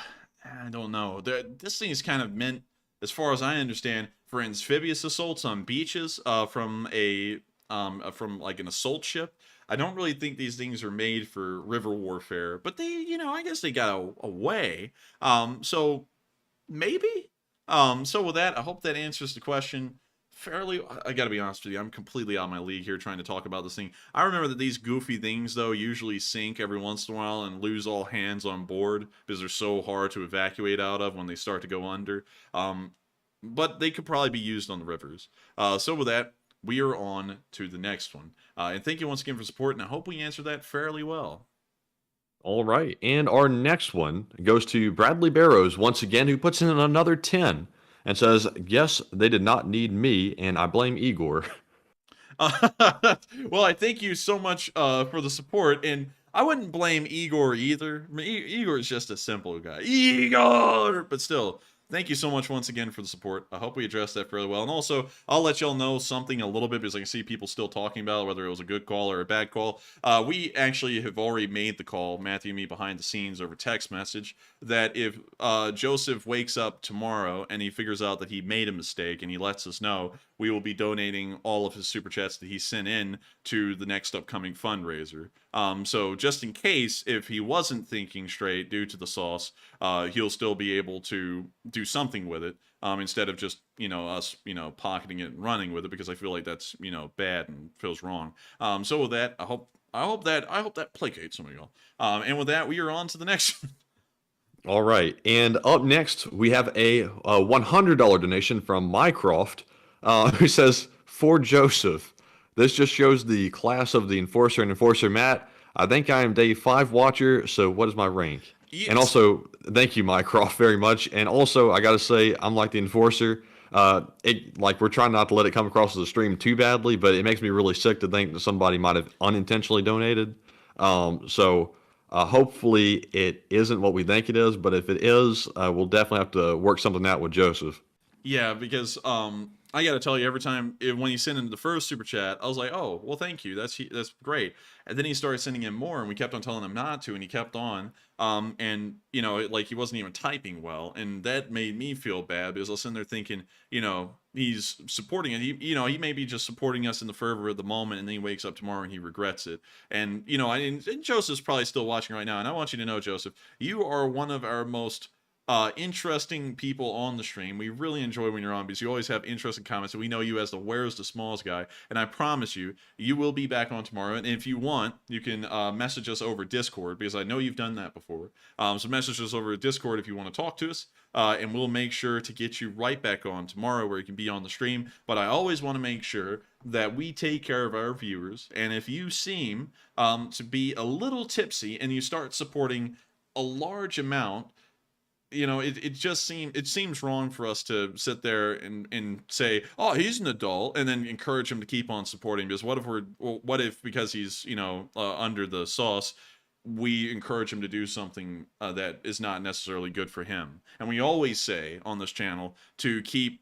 I don't know. This thing is kind of meant, as far as I understand, for amphibious assaults on beaches from like an assault ship. I don't really think these things are made for river warfare, but they, you know, I guess they got a way. So maybe. So with that, I hope that answers the question. Fairly, I gotta be honest with you, I'm completely out of my league here trying to talk about this thing. I remember that these goofy things, though, usually sink every once in a while and lose all hands on board because they're so hard to evacuate out of when they start to go under. But they could probably be used on the rivers. So with that, we are on to the next one. And thank you once again for support, and I hope we answered that fairly well. All right, and our next one goes to Bradley Barrows, once again, who puts in another 10. And says, yes, they did not need me, and I blame Igor. Well, I thank you so much for the support, and I wouldn't blame Igor either. I mean, Igor is just a simple guy. Igor! But still, thank you so much once again for the support. I hope we addressed that fairly well. And also, I'll let y'all know something a little bit because I can see people still talking about whether it was a good call or a bad call. We actually have already made the call, Matthew and me, behind the scenes over text message, that if Joseph wakes up tomorrow and he figures out that he made a mistake and he lets us know, we will be donating all of his super chats that he sent in to the next upcoming fundraiser. So just in case, if he wasn't thinking straight due to the sauce, he'll still be able to do something with it instead of just, us, pocketing it and running with it, because I feel like that's, bad and feels wrong. So with that, I hope that placates some of y'all. And with that, we are on to the next one. All right. And up next, we have a $100 donation from Mycroft, who says, for Joseph, this just shows the class of the Enforcer and Enforcer Matt. I think I am day 5 watcher, so what is my rank? Yes. And also, thank you, Mycroft, very much. And also, I got to say, I'm like the Enforcer. We're trying not to let it come across as a stream too badly, but it makes me really sick to think that somebody might have unintentionally donated. Hopefully it isn't what we think it is, but if it is, we'll definitely have to work something out with Joseph. Yeah, because I got to tell you, every time when he sent in the first super chat, I was like, oh, well, thank you. That's great. And then he started sending in more, and we kept on telling him not to, and he kept on. And, he wasn't even typing well. And that made me feel bad because I was sitting there thinking, he's supporting it. He may be just supporting us in the fervor of the moment, and then he wakes up tomorrow and he regrets it. And, and Joseph's probably still watching right now. And I want you to know, Joseph, you are one of our most interesting people on the stream. We really enjoy when you're on because you always have interesting comments, and we know you as the where's the smalls guy, and I promise you will be back on tomorrow. And if you want, you can message us over Discord, because I know you've done that before. So message us over Discord if you want to talk to us, and we'll make sure to get you right back on tomorrow where you can be on the stream. But I always want to make sure that we take care of our viewers, and if you seem to be a little tipsy and you start supporting a large amount, it seems wrong for us to sit there and say, oh, he's an adult, and then encourage him to keep on supporting. Because what if because he's under the sauce, we encourage him to do something that is not necessarily good for him? And we always say on this channel to keep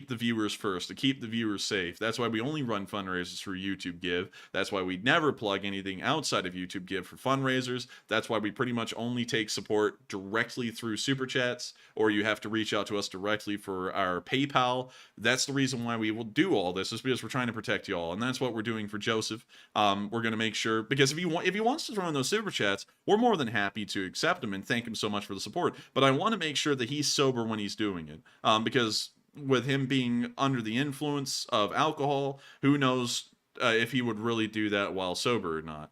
the viewers first, to keep the viewers safe. That's why we only run fundraisers through YouTube Give. That's why we never plug anything outside of YouTube Give for fundraisers. That's why we pretty much only take support directly through Super Chats, or you have to reach out to us directly for our PayPal. That's the reason why we will do all this, is because we're trying to protect y'all, and that's what we're doing for Joseph. We're going to make sure, because if he wants to throw in those Super Chats, we're more than happy to accept him and thank him so much for the support. But I want to make sure that he's sober when he's doing it, because with him being under the influence of alcohol, who knows if he would really do that while sober or not.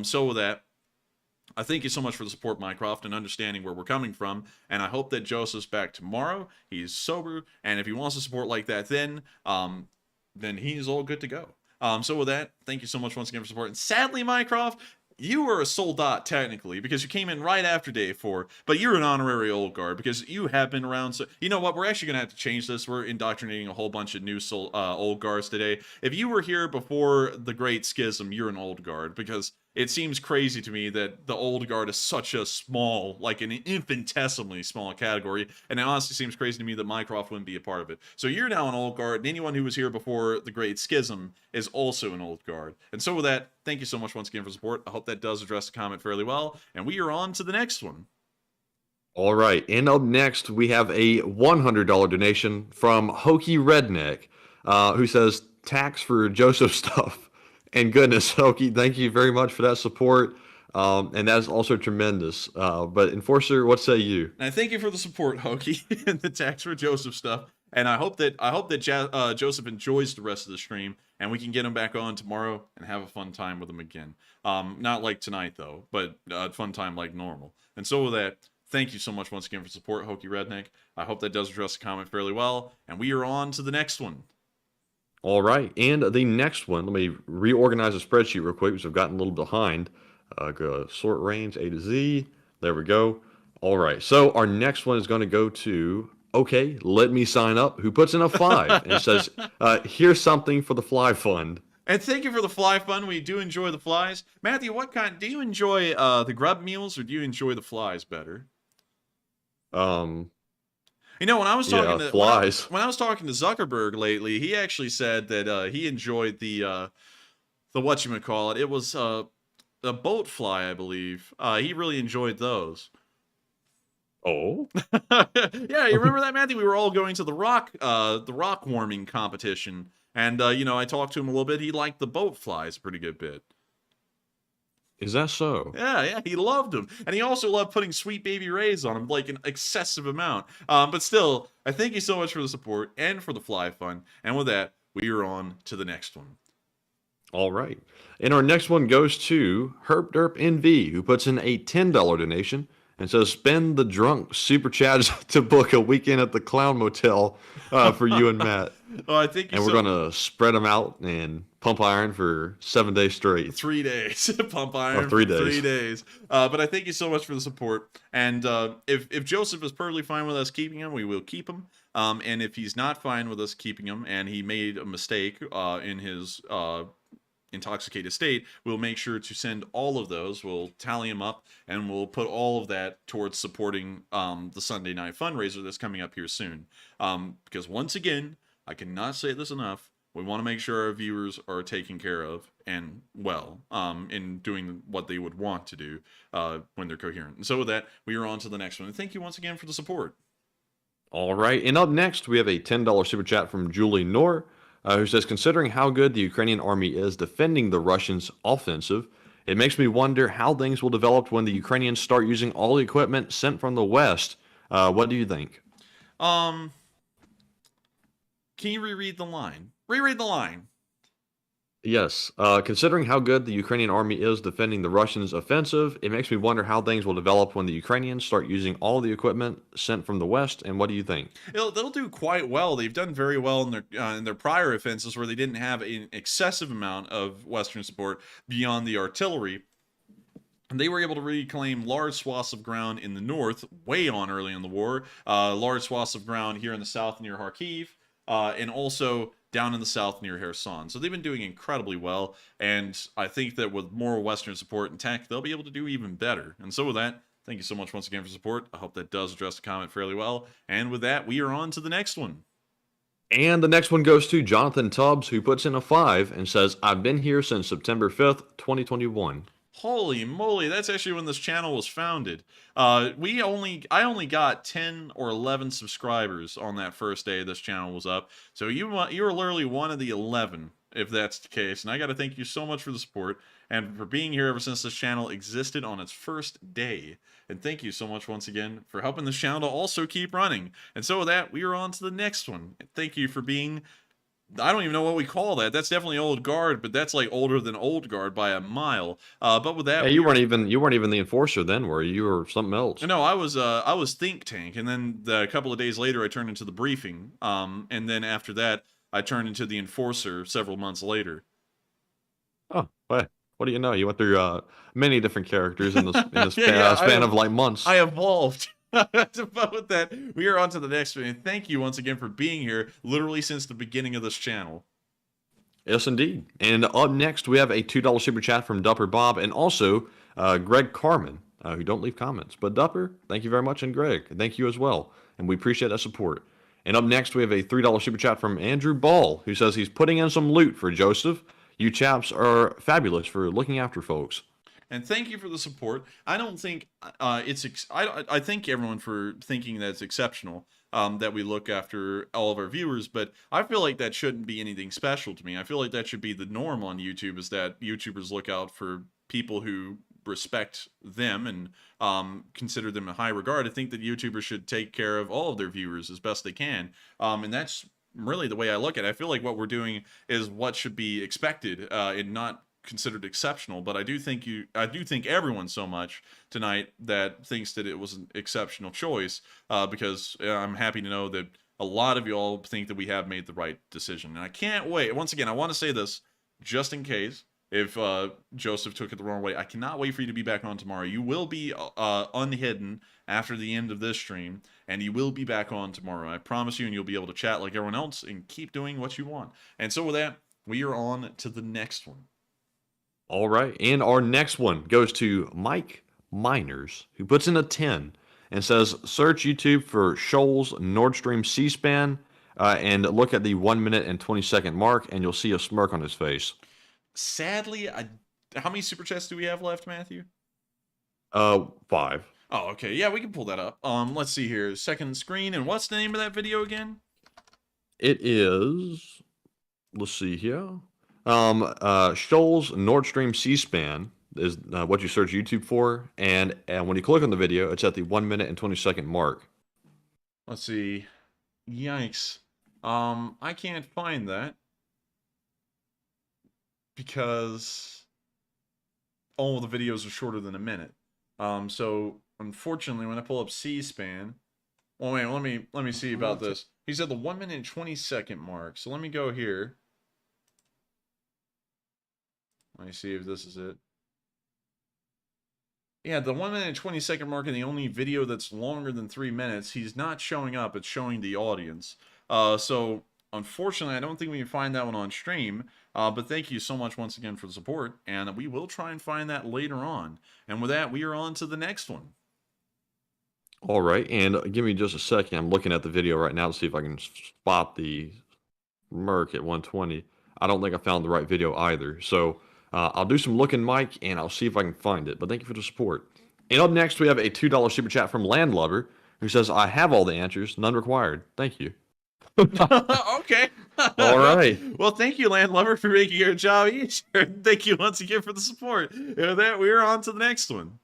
So with that, I thank you so much for the support, Mycroft, and understanding where we're coming from. And I hope that Joseph's back tomorrow. He's sober, and if he wants to support like that, then he's all good to go. So with that, thank you so much once again for support. And sadly, Mycroft, you were a soldat technically, because you came in right after day 4, but you're an honorary old guard because you have been around. So you know what, we're actually gonna have to change this. We're indoctrinating a whole bunch of new old guards today. If you were here before the Great Schism, you're an old guard, because it seems crazy to me that the old guard is such a small, like an infinitesimally small category, and it honestly seems crazy to me that Mycroft wouldn't be a part of it. So you're now an old guard, and anyone who was here before the Great Schism is also an old guard. And so with that, thank you so much once again for support. I hope that does address the comment fairly well, and we are on to the next one. All right, and up next, we have a $100 donation from Hokey Redneck, who says, tax for Joseph stuff. And goodness, Hokey, thank you very much for that support. And that is also tremendous. But Enforcer, what say you? And I thank you for the support, Hokey, and the tax for Joseph stuff. And I hope that Joseph enjoys the rest of the stream, and we can get him back on tomorrow and have a fun time with him again. Not like tonight though, but a fun time like normal. And so with that, thank you so much once again for support, Hokey Redneck. I hope that does address the comment fairly well, and we are on to the next one. All right, and the next one, let me reorganize the spreadsheet real quick because I've gotten a little behind. Go sort range A to Z. There we go. All right, so our next one is going to go to, okay, let me sign up, who puts in a 5 and says, here's something for the Fly Fund. And thank you for the fly fun. We do enjoy the flies. Matthew, what kind do you enjoy the grub meals or do you enjoy the flies better? You know, when I was talking to flies. when I was talking to Zuckerberg lately, he actually said that he enjoyed the whatchamacallit. It was a boat fly, I believe. He really enjoyed those. Oh, yeah, you remember that, Matthew? We were all going to the rock warming competition, and you know, I talked to him a little bit. He liked the boat flies a pretty good bit. is that so? Yeah, he loved them, and he also loved putting Sweet Baby Rays on them, like an excessive amount. But still, I thank you so much for the support and for the fly fun. And with that, we are on to the next one. All right. And our next one goes to Herp Derp NV, who puts in a $10 donation and says, spend the drunk super chat to book a weekend at the Clown Motel for you and Matt. Oh, I think. And we're going to spread them out and pump iron for 7 days straight. 3 days. Pump iron Oh, 3 for days. 3 days. But I thank you so much for the support. And if Joseph is perfectly fine with us keeping him, we will keep him. And if he's not fine with us keeping him and he made a mistake in his intoxicated state, we'll make sure to send all of those. We'll tally them up and we'll put all of that towards supporting the Sunday night fundraiser that's coming up here soon. Because once again, I cannot say this enough. We want to make sure our viewers are taken care of and well in doing what they would want to do when they're coherent. And so with that, we are on to the next one. And thank you once again for the support. All right. And up next, we have a $10 super chat from Julie Knorr, who says, considering how good the Ukrainian army is defending the Russians' offensive, it makes me wonder how things will develop when the Ukrainians start using all the equipment sent from the West. What do you think? Can you reread the line? Reread the line. Yes. Considering how good the Ukrainian army is defending the Russians' offensive, it makes me wonder how things will develop when the Ukrainians start using all the equipment sent from the West. And what do you think? They'll do quite well. They've done very well in their prior offenses where they didn't have an excessive amount of Western support beyond the artillery. And they were able to reclaim large swaths of ground in the north, way on early in the war, large swaths of ground here in the south near Kharkiv, and also down in the south near Kherson. So they've been doing incredibly well, and I think that with more Western support and tech, they'll be able to do even better. And so with that, thank you so much once again for support. I hope that does address the comment fairly well. And with that, we are on to the next one. And the next one goes to Jonathan Tubbs, who puts in a 5 and says, I've been here since September 5th, 2021. Holy moly, that's actually when this channel was founded. I only got 10 or 11 subscribers on that first day this channel was up. So you were literally one of the 11, if that's the case. And I got to thank you so much for the support and for being here ever since this channel existed on its first day. And thank you so much once again for helping this channel to also keep running. And so with that, we are on to the next one. Thank you for being... I don't even know what we call that. That's definitely old guard, but that's like older than old guard by a mile. But with that, hey, you weren't even the enforcer then, were you? You were something else. No, I was think tank, and then a couple of days later, I turned into the briefing. And then after that, I turned into the enforcer several months later. Oh, what do you know? You went through many different characters in the span of like months. I evolved. But with that, we are on to the next one. And thank you once again for being here, literally since the beginning of this channel. Yes, indeed. And up next, we have a $2 super chat from Dupper Bob and also Greg Carmen, who don't leave comments. But Dupper, thank you very much, and Greg, thank you as well. And we appreciate that support. And up next, we have a $3 super chat from Andrew Ball, who says he's putting in some loot for Joseph. You chaps are fabulous for looking after folks. And thank you for the support. I don't think I thank everyone for thinking that it's exceptional that we look after all of our viewers, but I feel like that shouldn't be anything special to me. I feel like that should be the norm on YouTube, is that YouTubers look out for people who respect them and consider them in high regard. I think that YouTubers should take care of all of their viewers as best they can. And that's really the way I look at it. I feel like what we're doing is what should be expected and not considered exceptional. But I do thank everyone so much tonight that thinks that it was an exceptional choice, because I'm happy to know that a lot of y'all think that we have made the right decision. And I can't wait. Once again, I want to say this just in case if Joseph took it the wrong way. I cannot wait for you to be back on tomorrow. You will be unhidden after the end of this stream, and you will be back on tomorrow. I promise you, and you'll be able to chat like everyone else and keep doing what you want. And so with that, we are on to the next one. All right. And our next one goes to Mike Miners, who puts in a 10 and says, search YouTube for Shoals Nord Stream C-SPAN and look at the 1 minute and 20-second mark, and you'll see a smirk on his face. Sadly, how many super chats do we have left, Matthew? 5. Oh, okay. Yeah, we can pull that up. Let's see here. Second screen, and what's the name of that video again? It is, let's see here. Shoals Nord Stream C-SPAN is what you search YouTube for, and when you click on the video, it's at the 1 minute and 20-second mark. Let's see. Yikes. I can't find that because all of the videos are shorter than a minute. So unfortunately, when I pull up C-SPAN, well, wait, let me see about this. He's at the 1 minute and 20-second mark. So let me go here. Let me see if this is it. Yeah, the 1 minute and 20-second mark, and the only video that's longer than 3 minutes, he's not showing up. It's showing the audience. So unfortunately, I don't think we can find that one on stream. But thank you so much once again for the support, and we will try and find that later on. And with that, we are on to the next one. All right, and give me just a second. I'm looking at the video right now to see if I can spot the Merc at 120. I don't think I found the right video either. So I'll do some looking, Mike, and I'll see if I can find it. But thank you for the support. And up next, we have a $2 super chat from Landlubber, who says, I have all the answers, none required. Thank you. Okay. All right. Well, thank you, Landlubber, for making your job easier. Thank you once again for the support. And with that, we're on to the next one.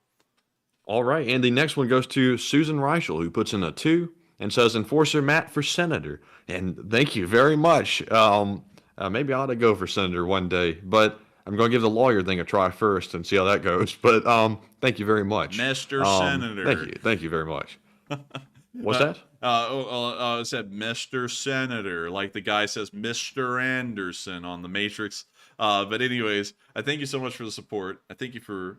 All right, and the next one goes to Susan Reichel, who puts in a 2 and says, Enforcer Matt for Senator. And thank you very much. Maybe I ought to go for Senator one day, but I'm going to give the lawyer thing a try first and see how that goes. But thank you very much. Mr. Senator. Thank you. Thank you very much. What's that? It said Mr. Senator, like the guy says Mr. Anderson on The Matrix. But anyways, I thank you so much for the support. I thank you for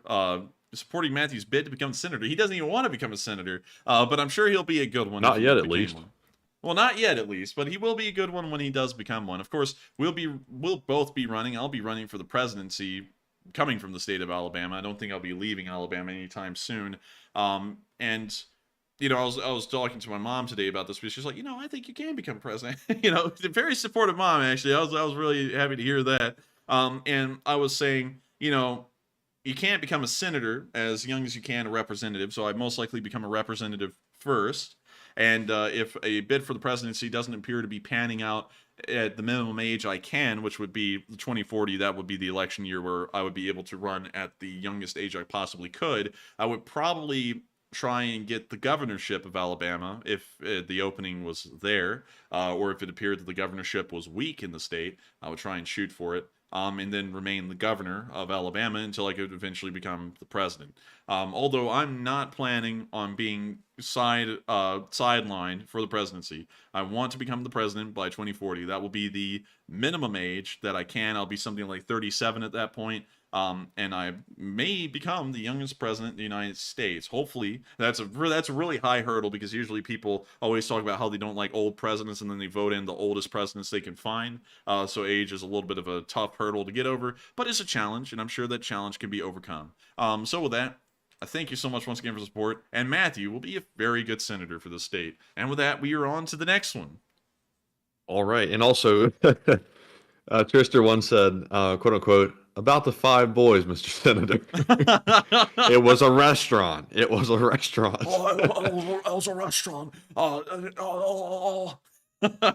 supporting Matthew's bid to become a senator. He doesn't even want to become a senator, but I'm sure he'll be a good one. Not yet, at least. One. Well, not yet, at least, but he will be a good one when he does become one. Of course, we'll both be running. I'll be running for the presidency, coming from the state of Alabama. I don't think I'll be leaving Alabama anytime soon. And you know, I was talking to my mom today about this, because she's like, I think you can become president. Very supportive mom, actually. I was really happy to hear that. And I was saying, you can't become a senator as young as you can a representative, so I'd most likely become a representative first. And if a bid for the presidency doesn't appear to be panning out at the minimum age I can, which would be 2040, that would be the election year where I would be able to run at the youngest age I possibly could, I would probably try and get the governorship of Alabama if the opening was there, or if it appeared that the governorship was weak in the state, I would try and shoot for it. And then remain the governor of Alabama until I could eventually become the president. Although I'm not planning on being sidelined for the presidency. I want to become the president by 2040. That will be the minimum age that I can. I'll be something like 37 at that point. And I may become the youngest president of the United States. Hopefully, that's a really high hurdle, because usually people always talk about how they don't like old presidents, and then they vote in the oldest presidents they can find. So age is a little bit of a tough hurdle to get over, but it's a challenge, and I'm sure that challenge can be overcome. So with that, I thank you so much once again for the support, and Matthew will be a very good senator for the state. And with that, we are on to the next one. All right, and also, Trister once said, quote unquote, about the 5 boys, Mr. Senator. It was a restaurant. It was a restaurant. It was a restaurant.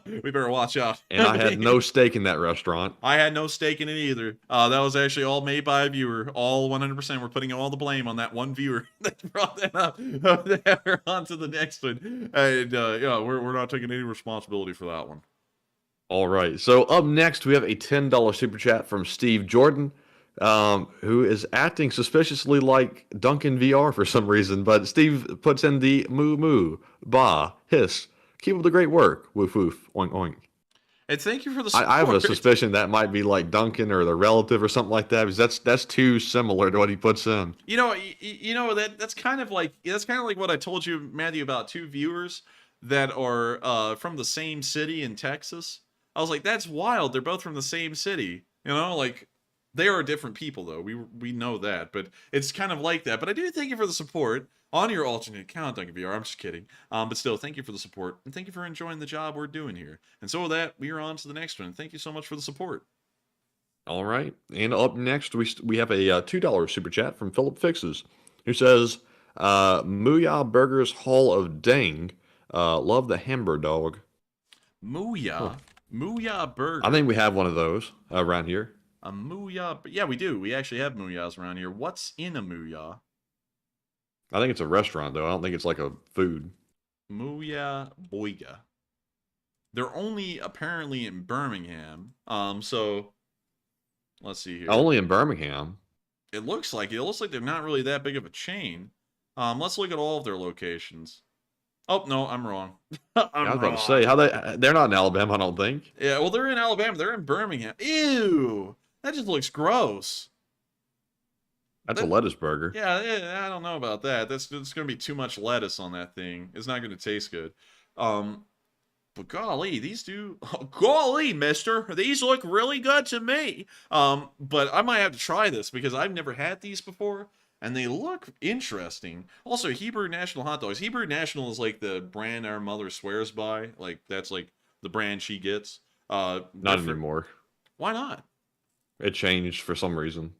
We better watch out. And I had no stake in that restaurant. I had no stake in it either. That was actually all made by a viewer. All 100%. We're putting all the blame on that one viewer that brought that up. We're on to the next one. And yeah, we're not taking any responsibility for that one. All right. So up next, we have a $10 super chat from Steve Jordan, who is acting suspiciously like Duncan VR for some reason. But Steve puts in the moo moo, ba, hiss. Keep up the great work. Woof woof. Oink oink. And thank you for the support. I have a suspicion that might be like Duncan or the relative or something like that, because that's too similar to what he puts in. That's kind of like what I told you, Matthew, about 2 viewers that are from the same city in Texas. I was like, that's wild. They're both from the same city. You know, like, they are different people, though. We know that. But it's kind of like that. But I do thank you for the support on your alternate account, Duncan VR. I'm just kidding. But still, thank you for the support. And thank you for enjoying the job we're doing here. And so with that, we are on to the next one. Thank you so much for the support. All right. And up next, we have a $2 super chat from Philip Fixes, who says, Mooyah Burgers Hall of Dang. Love the Hamburg dog. Mooyah? Huh. Mooyah Burger. I think we have one of those around here. A Mooyah? Yeah, we do. We actually have Mooyahs around here. What's in a Mooyah? I think it's a restaurant, though. I don't think it's like a food. Mooyah Boiga. They're only apparently in Birmingham. So let's see here. Only in Birmingham. It looks like they're not really that big of a chain. Let's look at all of their locations. Oh no, I'm wrong. I was about to say they're not in Alabama, I don't think. Yeah, well, they're in Alabama. They're in Birmingham. Ew, that just looks gross. That's a lettuce burger. Yeah, I don't know about that. That's going to be too much lettuce on that thing. It's not going to taste good. But golly, these do. Golly, mister, these look really good to me. But I might have to try this because I've never had these before. And they look interesting. Also, Hebrew National hot dogs. Hebrew National is like the brand our mother swears by. Like, that's like the brand she gets. Not anymore. Why not? It changed for some reason.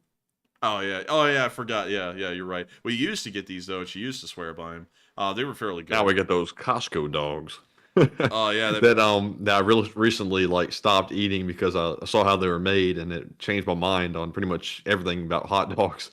Oh, yeah, I forgot. Yeah, you're right. We used to get these, though, and she used to swear by them. They were fairly good. Now we get those Costco dogs. Oh, yeah. that I really recently, like, stopped eating because I saw how they were made, and it changed my mind on pretty much everything about hot dogs.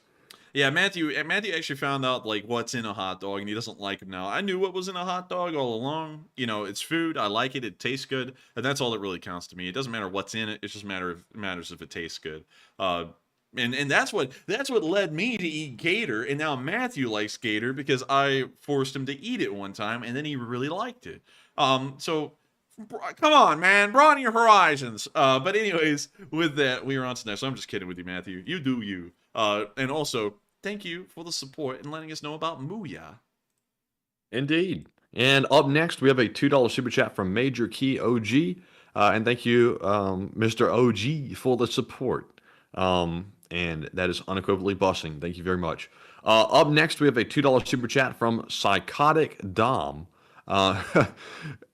Yeah, Matthew actually found out, like, what's in a hot dog, and he doesn't like them now. I knew what was in a hot dog all along. You know, it's food. I like it. It tastes good. And that's all that really counts to me. It doesn't matter what's in it. It just matters if it tastes good. And that's what led me to eat gator. And now Matthew likes gator because I forced him to eat it one time, and then he really liked it. So come on, man, broaden your horizons. But anyways, with that, we are on to next. So I'm just kidding with you, Matthew. You do you. And also, thank you for the support and letting us know about Mooyah. Indeed. And up next, we have a $2 super chat from Major Key OG. And thank you, Mr. OG, for the support. And that is unequivocally busing. Thank you very much. Up next, we have a $2 super chat from Psychotic Dom,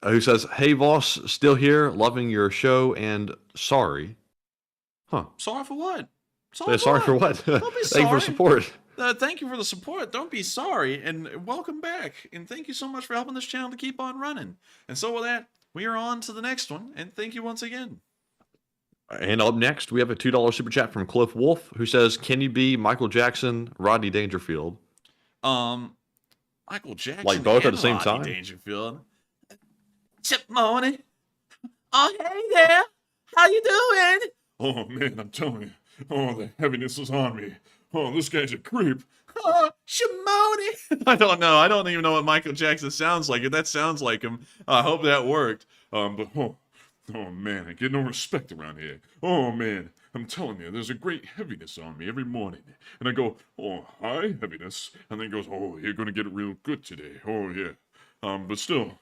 who says, "Hey, boss, still here, loving your show, and sorry." Huh. Sorry for what? Sorry for what? Don't be sorry. Thank you for support. Thank you for the support. Don't be sorry, and welcome back. And thank you so much for helping this channel to keep on running. And so with that, we are on to the next one. And thank you once again. And up next, we have a $2 super chat from Cliff Wolf, who says, "Can you be Michael Jackson, Rodney Dangerfield?" Michael Jackson, like both at the same Rodney time. Dangerfield. Chip morning. Oh, hey there. How you doing? Oh, man, I'm telling you. Oh, the heaviness is on me. Oh, this guy's a creep. Oh, Shimoni. I don't know. I don't even know what Michael Jackson sounds like. If that sounds like him, I hope that worked. But oh man, I get no respect around here. Oh man, I'm telling you, there's a great heaviness on me every morning. And I go, oh, hi, heaviness. And then it goes, oh, you're gonna get it real good today. Oh yeah. But still,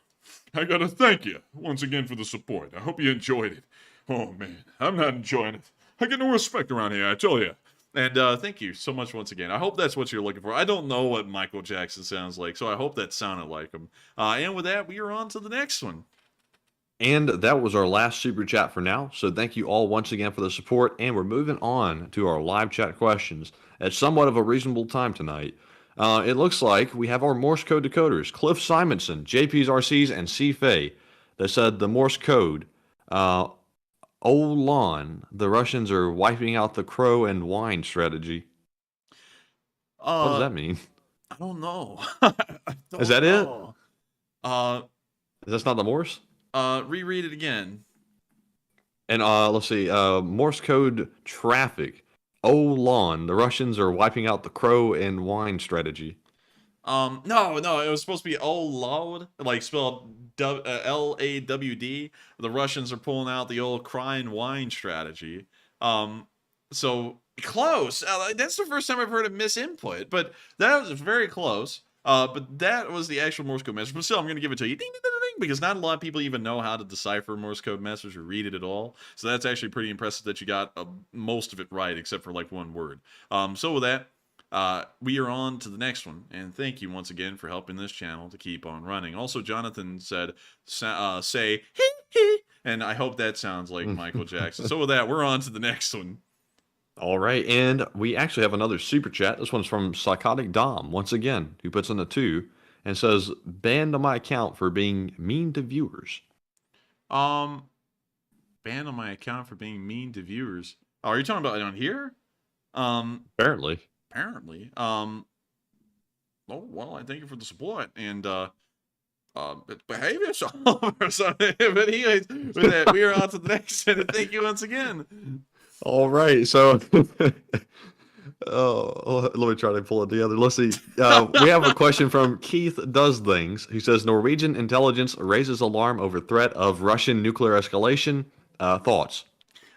I gotta thank you once again for the support. I hope you enjoyed it. Oh man, I'm not enjoying it. I get no respect around here, I tell you. And thank you so much once again. I hope that's what you're looking for. I don't know what Michael Jackson sounds like, so I hope that sounded like him. And with that, we are on to the next one. And that was our last super chat for now. So thank you all once again for the support. And we're moving on to our live chat questions at somewhat of a reasonable time tonight. It looks like we have our Morse code decoders, Cliff Simonson, JP's RCs, and C. Fay, that said the Morse code. Olan, the Russians are wiping out the crow and wine strategy. What does that mean? I don't know. Is that it? That's not the Morse? Reread it again. And let's see, Morse code traffic. Olan, the Russians are wiping out the crow and wine strategy. No, it was supposed to be Olawd, like spelled Lawd. The Russians are pulling out the old cry and wine strategy. So close. That's the first time I've heard a misinput, but that was very close. But that was the actual Morse code message. But still, I'm going to give it to you. Ding, ding, ding, ding, because not a lot of people even know how to decipher Morse code message or read it at all. So that's actually pretty impressive that you got most of it right, except for like one word. So with that, we are on to the next one. And thank you once again for helping this channel to keep on running. Also, Jonathan said, say, hee hee. And I hope that sounds like Michael Jackson. So with that, we're on to the next one. All right, and we actually have another super chat. This one's from Psychotic Dom, once again, who puts in a 2 and says, banned on my account for being mean to viewers. Banned on my account for being mean to viewers. Oh, are you talking about on here? Apparently. Oh, well, I thank you for the support and behave yourself or something. But anyways, with that, we are on to the next and thank you once again. All right, so let me try to pull it together. Let's see. We have a question from Keith Does Things, who says Norwegian intelligence raises alarm over threat of Russian nuclear escalation. Thoughts?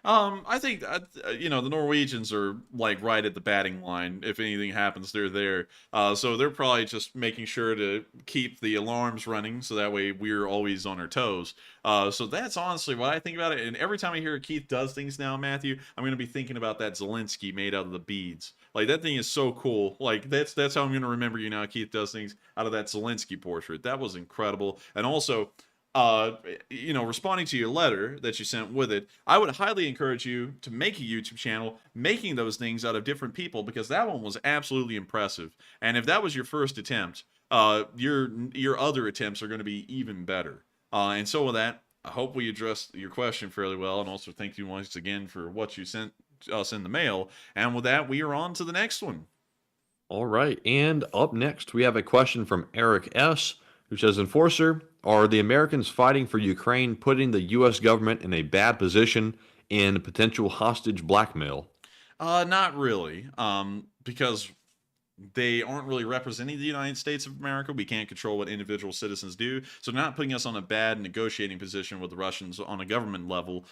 I think the Norwegians are like right at the batting line. If anything happens, they're there. So they're probably just making sure to keep the alarms running, so that way we're always on our toes. So that's honestly what I think about it. And every time I hear Keith Does Things now, Matthew, I'm gonna be thinking about that Zelensky made out of the beads. Like that thing is so cool. Like that's how I'm gonna remember you now. Keith Does Things out of that Zelensky portrait. That was incredible. And also, responding to your letter that you sent with it, I would highly encourage you to make a YouTube channel making those things out of different people, because that one was absolutely impressive. And if that was your first attempt, your other attempts are going to be even better. And so with that, I hope we addressed your question fairly well, and also thank you once again for what you sent us in the mail. And with that, we are on to the next one. All right, and up next, we have a question from Eric S., who says, Enforcer, are the Americans fighting for Ukraine putting the U.S. government in a bad position in potential hostage blackmail? Not really, because they aren't really representing the United States of America. We can't control what individual citizens do, so they're not putting us on a bad negotiating position with the Russians on a government level.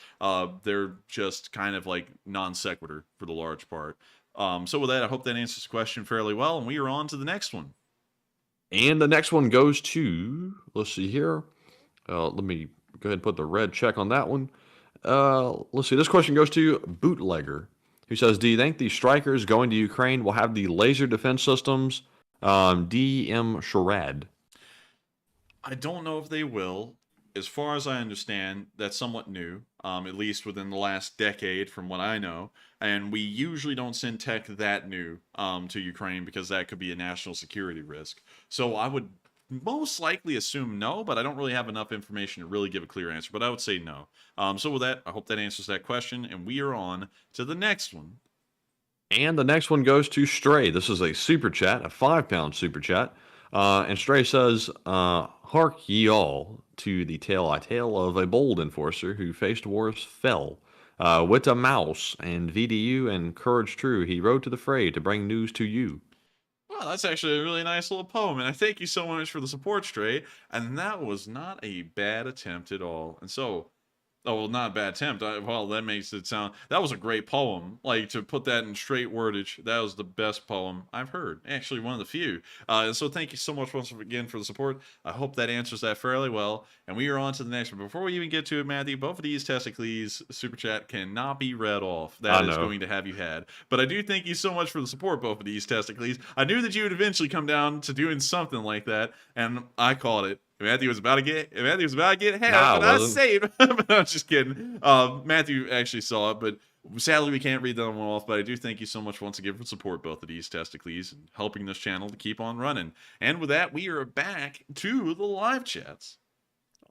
They're just kind of like non sequitur for the large part. So with that, I hope that answers the question fairly well, and we are on to the next one. And the next one goes to, let's see here. Let me go ahead and put the red check on that one. Let's see. This question goes to Bootlegger, who says, do you think the strikers going to Ukraine will have the laser defense systems DM Sharad? I don't know if they will. As far as I understand, that's somewhat new, at least within the last decade from what I know. And we usually don't send tech that new to Ukraine because that could be a national security risk. So I would most likely assume no, but I don't really have enough information to really give a clear answer. But I would say no. So with that, I hope that answers that question. And we are on to the next one. And the next one goes to Stray. This is a super chat, a 5-pound super chat. And Stray says, hark ye all to the tale I tell of a bold enforcer who faced wars fell. With a mouse and VDU and courage true, he rode to the fray to bring news to you. Wow, that's actually a really nice little poem, and I thank you so much for the support, Stray. And that was not a bad attempt at all. And so, well, not a bad attempt. Well, that makes it sound... That was a great poem. Like, to put that in straight wordage, that was the best poem I've heard. Actually, one of the few. And so thank you so much once again for the support. I hope that answers that fairly well. And we are on to the next one. Before we even get to it, Matthew, both of these testicles super chat cannot be read off. That is going to have you had. But I do thank you so much for the support, both of these testicles. I knew that you would eventually come down to doing something like that, and I called it. Matthew was about to get half, but I saved. But I'm just kidding. Matthew actually saw it, but sadly we can't read that one off. But I do thank you so much once again for support both of these testicles and helping this channel to keep on running. And with that, we are back to the live chats.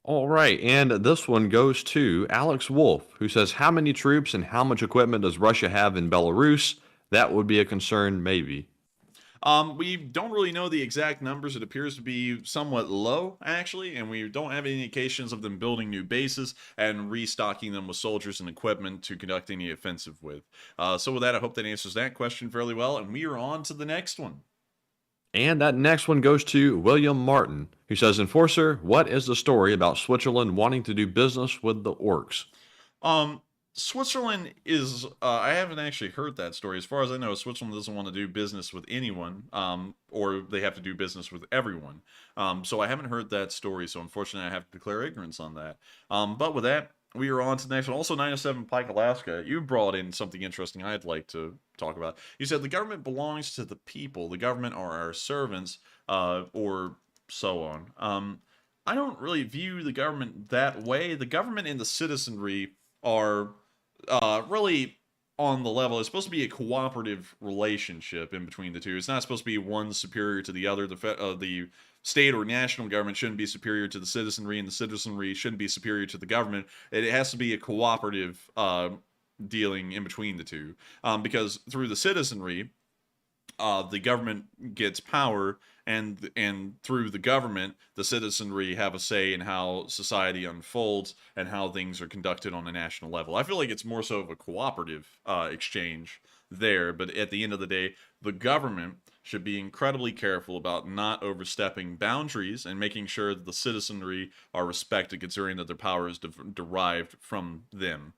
All right, and this one goes to Alex Wolf, who says, how many troops and how much equipment does Russia have in Belarus? That would be a concern, maybe. We don't really know the exact numbers. It appears to be somewhat low, actually, and we don't have any indications of them building new bases and restocking them with soldiers and equipment to conduct any offensive with. So with that, I hope that answers that question fairly well, and we are on to the next one. And that next one goes to William Martin, who says, Enforcer, what is the story about Switzerland wanting to do business with the orcs? Switzerland is, I haven't actually heard that story. As far as I know, Switzerland doesn't want to do business with anyone, or they have to do business with everyone. So I haven't heard that story, so unfortunately I have to declare ignorance on that. But with that, we are on to the next one. Also, 907 Pike, Alaska, you brought in something interesting I'd like to talk about. You said the government belongs to the people. The government are our servants, or so on. I don't really view the government that way. The government and the citizenry are really on the level. It's supposed to be a cooperative relationship in between the two. It's not supposed to be one superior to the other. The state or national government shouldn't be superior to the citizenry, and the citizenry shouldn't be superior to the government. It has to be a cooperative dealing in between the two, because through the citizenry, the government gets power, and through the government, the citizenry have a say in how society unfolds and how things are conducted on a national level. I feel like it's more so of a cooperative exchange there, but at the end of the day, the government should be incredibly careful about not overstepping boundaries and making sure that the citizenry are respected, considering that their power is derived from them.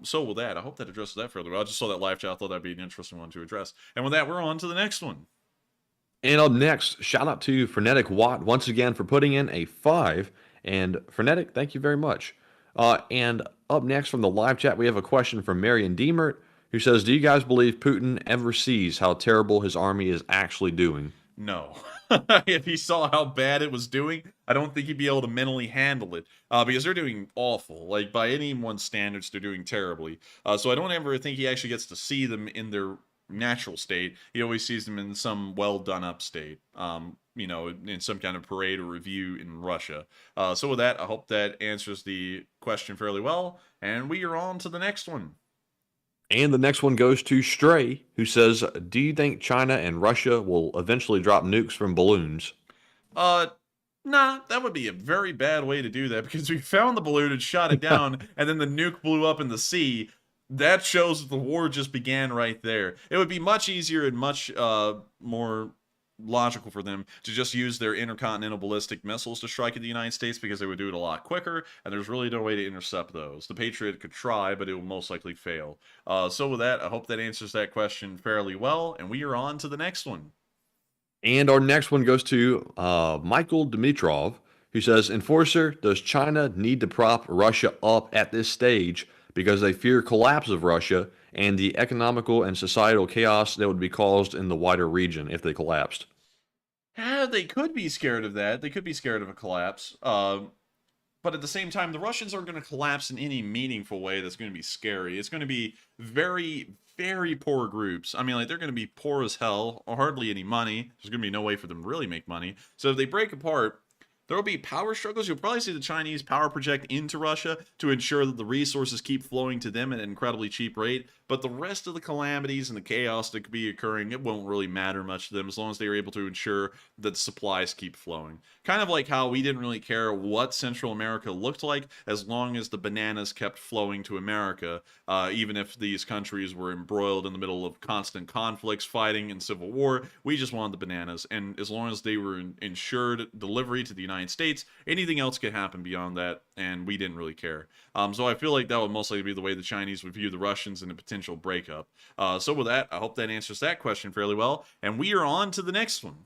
So with that, I hope that addresses that further. I just saw that live chat. I thought that'd be an interesting one to address. And with that, we're on to the next one. And up next, shout out to Frenetic Watt once again for putting in a 5. And Frenetic, thank you very much. And up next from the live chat, we have a question from Marion Deemert, who says, do you guys believe Putin ever sees how terrible his army is actually doing? No. If he saw how bad it was doing, I don't think he'd be able to mentally handle it, because they're doing awful. Like, by anyone's standards, they're doing terribly. So I don't ever think he actually gets to see them in their natural state. He always sees them in some well done up state, in some kind of parade or review in Russia. So with that, I hope that answers the question fairly well, and we are on to the next one. And the next one goes to Stray, who says, do you think China and Russia will eventually drop nukes from balloons? Nah, that would be a very bad way to do that, because we found the balloon and shot it down, and then the nuke blew up in the sea. That shows that the war just began right there. It would be much easier and much more logical for them to just use their intercontinental ballistic missiles to strike at the United States, because they would do it a lot quicker, and there's really no way to intercept those. The Patriot could try, but it will most likely fail. So with that, I hope that answers that question fairly well, and we are on to the next one. And our next one goes to Michael Dimitrov, who says, Enforcer, does China need to prop Russia up at this stage because they fear collapse of Russia and the economical and societal chaos that would be caused in the wider region if they collapsed? They could be scared of that. They could be scared of a collapse. But at the same time, the Russians aren't going to collapse in any meaningful way that's going to be scary. It's going to be very, very poor groups. I mean, like, they're going to be poor as hell, or hardly any money. There's going to be no way for them to really make money. So if they break apart, there will be power struggles. You'll probably see the Chinese power project into Russia to ensure that the resources keep flowing to them at an incredibly cheap rate. But the rest of the calamities and the chaos that could be occurring, it won't really matter much to them, as long as they are able to ensure that supplies keep flowing. Kind of like how we didn't really care what Central America looked like, as long as the bananas kept flowing to America, even if these countries were embroiled in the middle of constant conflicts, fighting, and civil war. We just wanted the bananas, and as long as they were ensured delivery to the United States, anything else could happen beyond that, and we didn't really care. So I feel like that would most likely be the way the Chinese would view the Russians in a potential breakup. So with that, I hope that answers that question fairly well, and we are on to the next one.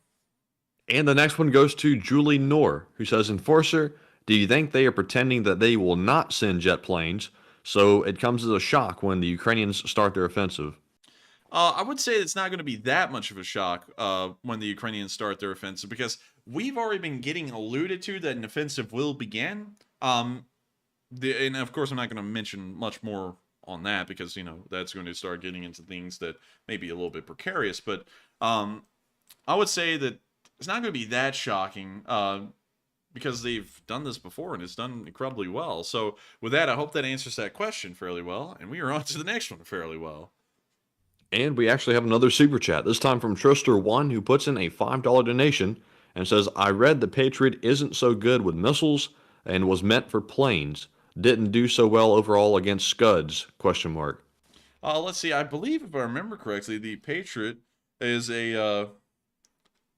And the next one goes to Julie Knorr, who says, Enforcer, do you think they are pretending that they will not send jet planes, so it comes as a shock when the Ukrainians start their offensive? I would say it's not going to be that much of a shock when the Ukrainians start their offensive, because we've already been getting alluded to that an offensive will begin. And of course, I'm not going to mention much more on that, because, that's going to start getting into things that may be a little bit precarious. But I would say that it's not going to be that shocking, because they've done this before and it's done incredibly well. So with that, I hope that answers that question fairly well, and we are on to the next one fairly well. And we actually have another super chat, this time from Trister1, who puts in a $5 donation and says, I read the Patriot isn't so good with missiles and was meant for planes. Didn't do so well overall against Scuds, ? Let's see. I believe, if I remember correctly, the Patriot is it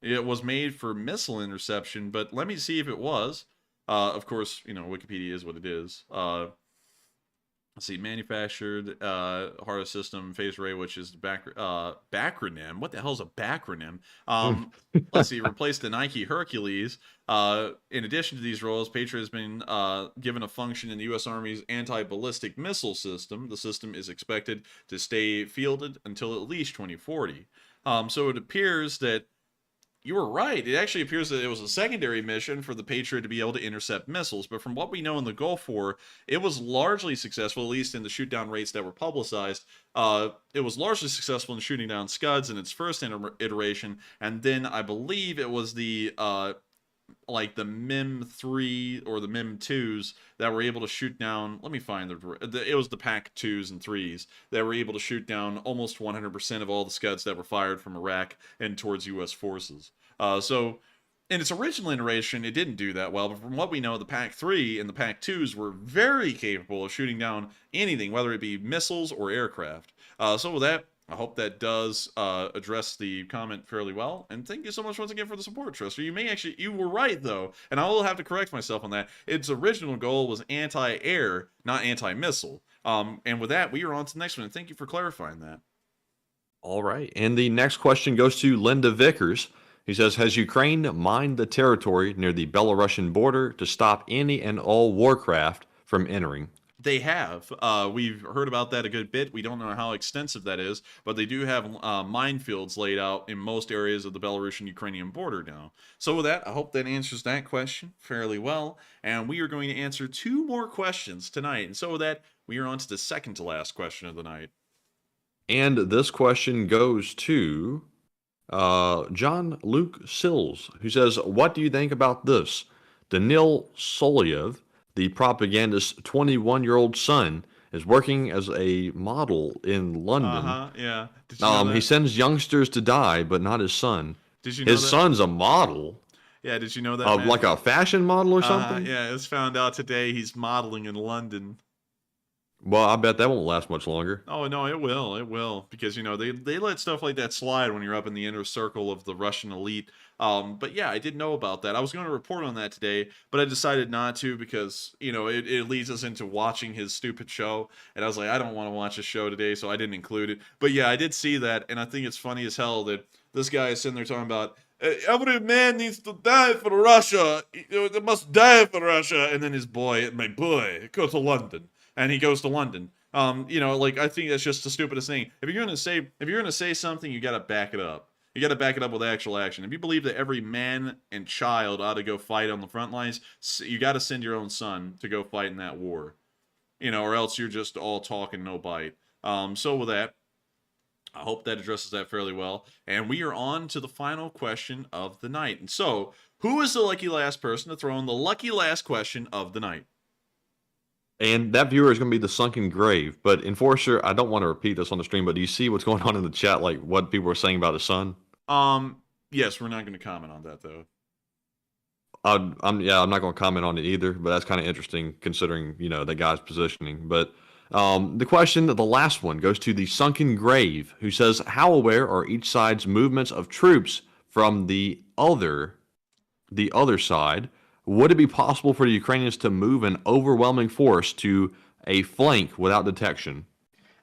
was made for missile interception, but let me see if it was. Of course, Wikipedia is what it is. let's see, manufactured hardware system phase array, which is backronym. What the hell is a backronym? Let's see, replaced the Nike Hercules. In addition to these roles, Patriot has been given a function in the U.S. Army's anti-ballistic missile system. The system is expected to stay fielded until at least 2040. So it appears that you were right. It actually appears that it was a secondary mission for the Patriot to be able to intercept missiles. But from what we know in the Gulf War, it was largely successful, at least in the shoot-down rates that were publicized. It was largely successful in shooting down Scuds in its first iteration. And then I believe it was the like the MIM-3 or the MIM-2s that were able to shoot down, let me find it was the PAC 2s and 3s that were able to shoot down almost 100% of all the Scuds that were fired from Iraq and towards U.S. forces. So in its original iteration, it didn't do that well, but from what we know, the PAC 3 and the PAC 2s were very capable of shooting down anything, whether it be missiles or aircraft. So with that, I hope that does address the comment fairly well. And thank you so much once again for the support, Trester. You were right, though, and I will have to correct myself on that. Its original goal was anti-air, not anti-missile. And with that, we are on to the next one, and thank you for clarifying that. All right. And the next question goes to Linda Vickers. He says, has Ukraine mined the territory near the Belarusian border to stop any and all warcraft from entering? They have. We've heard about that a good bit. We don't know how extensive that is, but they do have minefields laid out in most areas of the Belarusian-Ukrainian border now. So with that, I hope that answers that question fairly well. And we are going to answer 2 more questions tonight. And so with that, we are on to the second to last question of the night. And this question goes to John Luke Sills, who says, what do you think about this? Danil Solyev, the propagandist's 21-year-old son, is working as a model in London. Yeah. Did you know that? He sends youngsters to die, but not his son. Did you know his that? son's a model? Yeah, did you know that? Like a fashion model or something? Yeah, it was found out today he's modeling in London. Well, I bet that won't last much longer. Oh, no, it will. It will. Because, you know, they let stuff like that slide when you're up in the inner circle of the Russian elite. But yeah, I did know about that. I was going to report on that today, but I decided not to because, you know, it leads us into watching his stupid show. And I was like, I don't want to watch his show today, so I didn't include it. But yeah, I did see that, and I think it's funny as hell that this guy is sitting there talking about, every man needs to die for Russia. They must die for Russia. And then his boy, my boy, go to London. And he goes to London. You know, like, I think that's just the stupidest thing. If you're gonna say something, you gotta back it up. You gotta back it up with actual action. If you believe that every man and child ought to go fight on the front lines, you gotta send your own son to go fight in that war. You know, or else you're just all talk and no bite. So with that, I hope that addresses that fairly well. And we are on to the final question of the night. And so, who is the lucky last person to throw in the lucky last question of the night? And that viewer is going to be the sunken grave. But Enforcer, I don't want to repeat this on the stream, but do you see what's going on in the chat, like what people are saying about his son? Yes, we're not going to comment on that, though. I'm not going to comment on it either, but that's kind of interesting considering, you know, the guy's positioning. But the question, the last one, goes to the sunken grave, who says, how aware are each side's movements of troops from the other side? Would it be possible for the Ukrainians to move an overwhelming force to a flank without detection?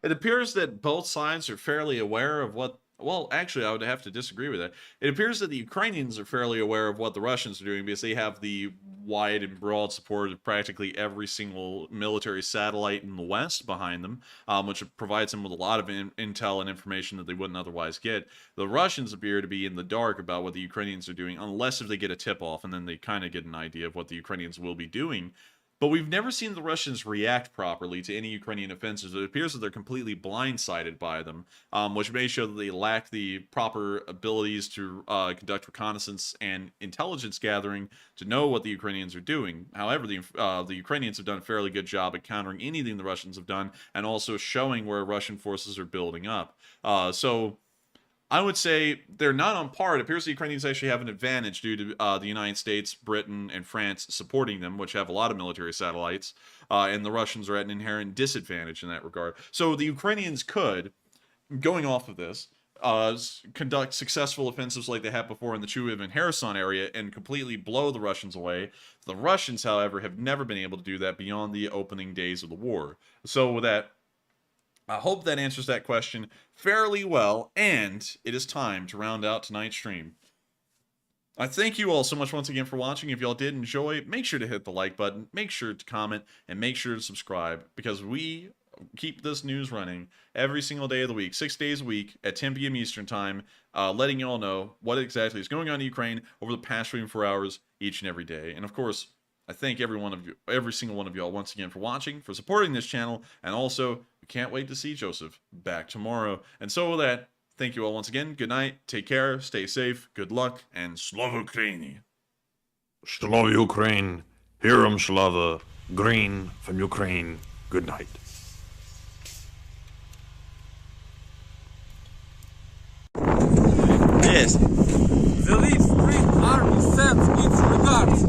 It appears that both sides are fairly aware of what... Well, actually, I would have to disagree with that. It appears that the Ukrainians are fairly aware of what the Russians are doing because they have the wide and broad support of practically every single military satellite in the West behind them, which provides them with a lot of intel and information that they wouldn't otherwise get. The Russians appear to be in the dark about what the Ukrainians are doing, unless if they get a tip-off, and then they kind of get an idea of what the Ukrainians will be doing. But we've never seen the Russians react properly to any Ukrainian offensives. It appears that they're completely blindsided by them, which may show that they lack the proper abilities to conduct reconnaissance and intelligence gathering to know what the Ukrainians are doing. However, the Ukrainians have done a fairly good job at countering anything the Russians have done and also showing where Russian forces are building up. So I would say they're not on par. It appears the Ukrainians actually have an advantage due to the United States, Britain, and France supporting them, which have a lot of military satellites, and the Russians are at an inherent disadvantage in that regard. So the Ukrainians could, going off of this, conduct successful offensives like they have before in the Chuiv and Kherson area and completely blow the Russians away. The Russians, however, have never been able to do that beyond the opening days of the war. So with that, I hope that answers that question fairly well, and it is time to round out tonight's stream. I thank you all so much once again for watching. If y'all did enjoy, make sure to hit the like button, make sure to comment, and make sure to subscribe, because we keep this news running every single day of the week, 6 days a week at 10 p.m. Eastern Time, letting you all know what exactly is going on in Ukraine over the past 24 hours each and every day. And of course, I thank every single one of y'all once again for watching, for supporting this channel, and also, we can't wait to see Joseph back tomorrow. And so with that, thank you all once again. Good night, take care, stay safe, good luck, and Slava Ukraini. Slava Ukraine, Heroam Slava, Green from Ukraine. Good night. Yes. The Leaf Spring Army sends its regards.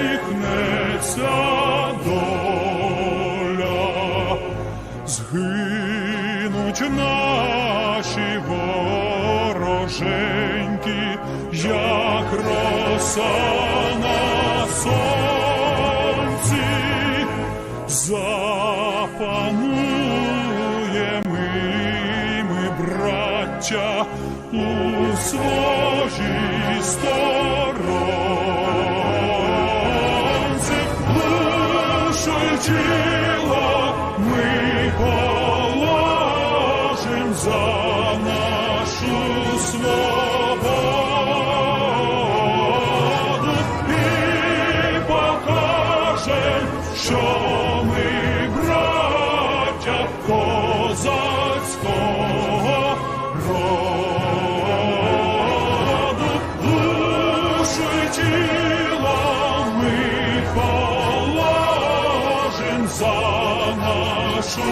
Усміхнеться доля, згинуть наші вороженьки, як роса на сонці, запануємо ми, браття, у своїй сторонці. Душу й тіло ми положим за нашу свободу і покажем, що ми браття козацького роду. Душу й тіло ми положим за нашу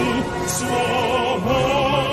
свободу.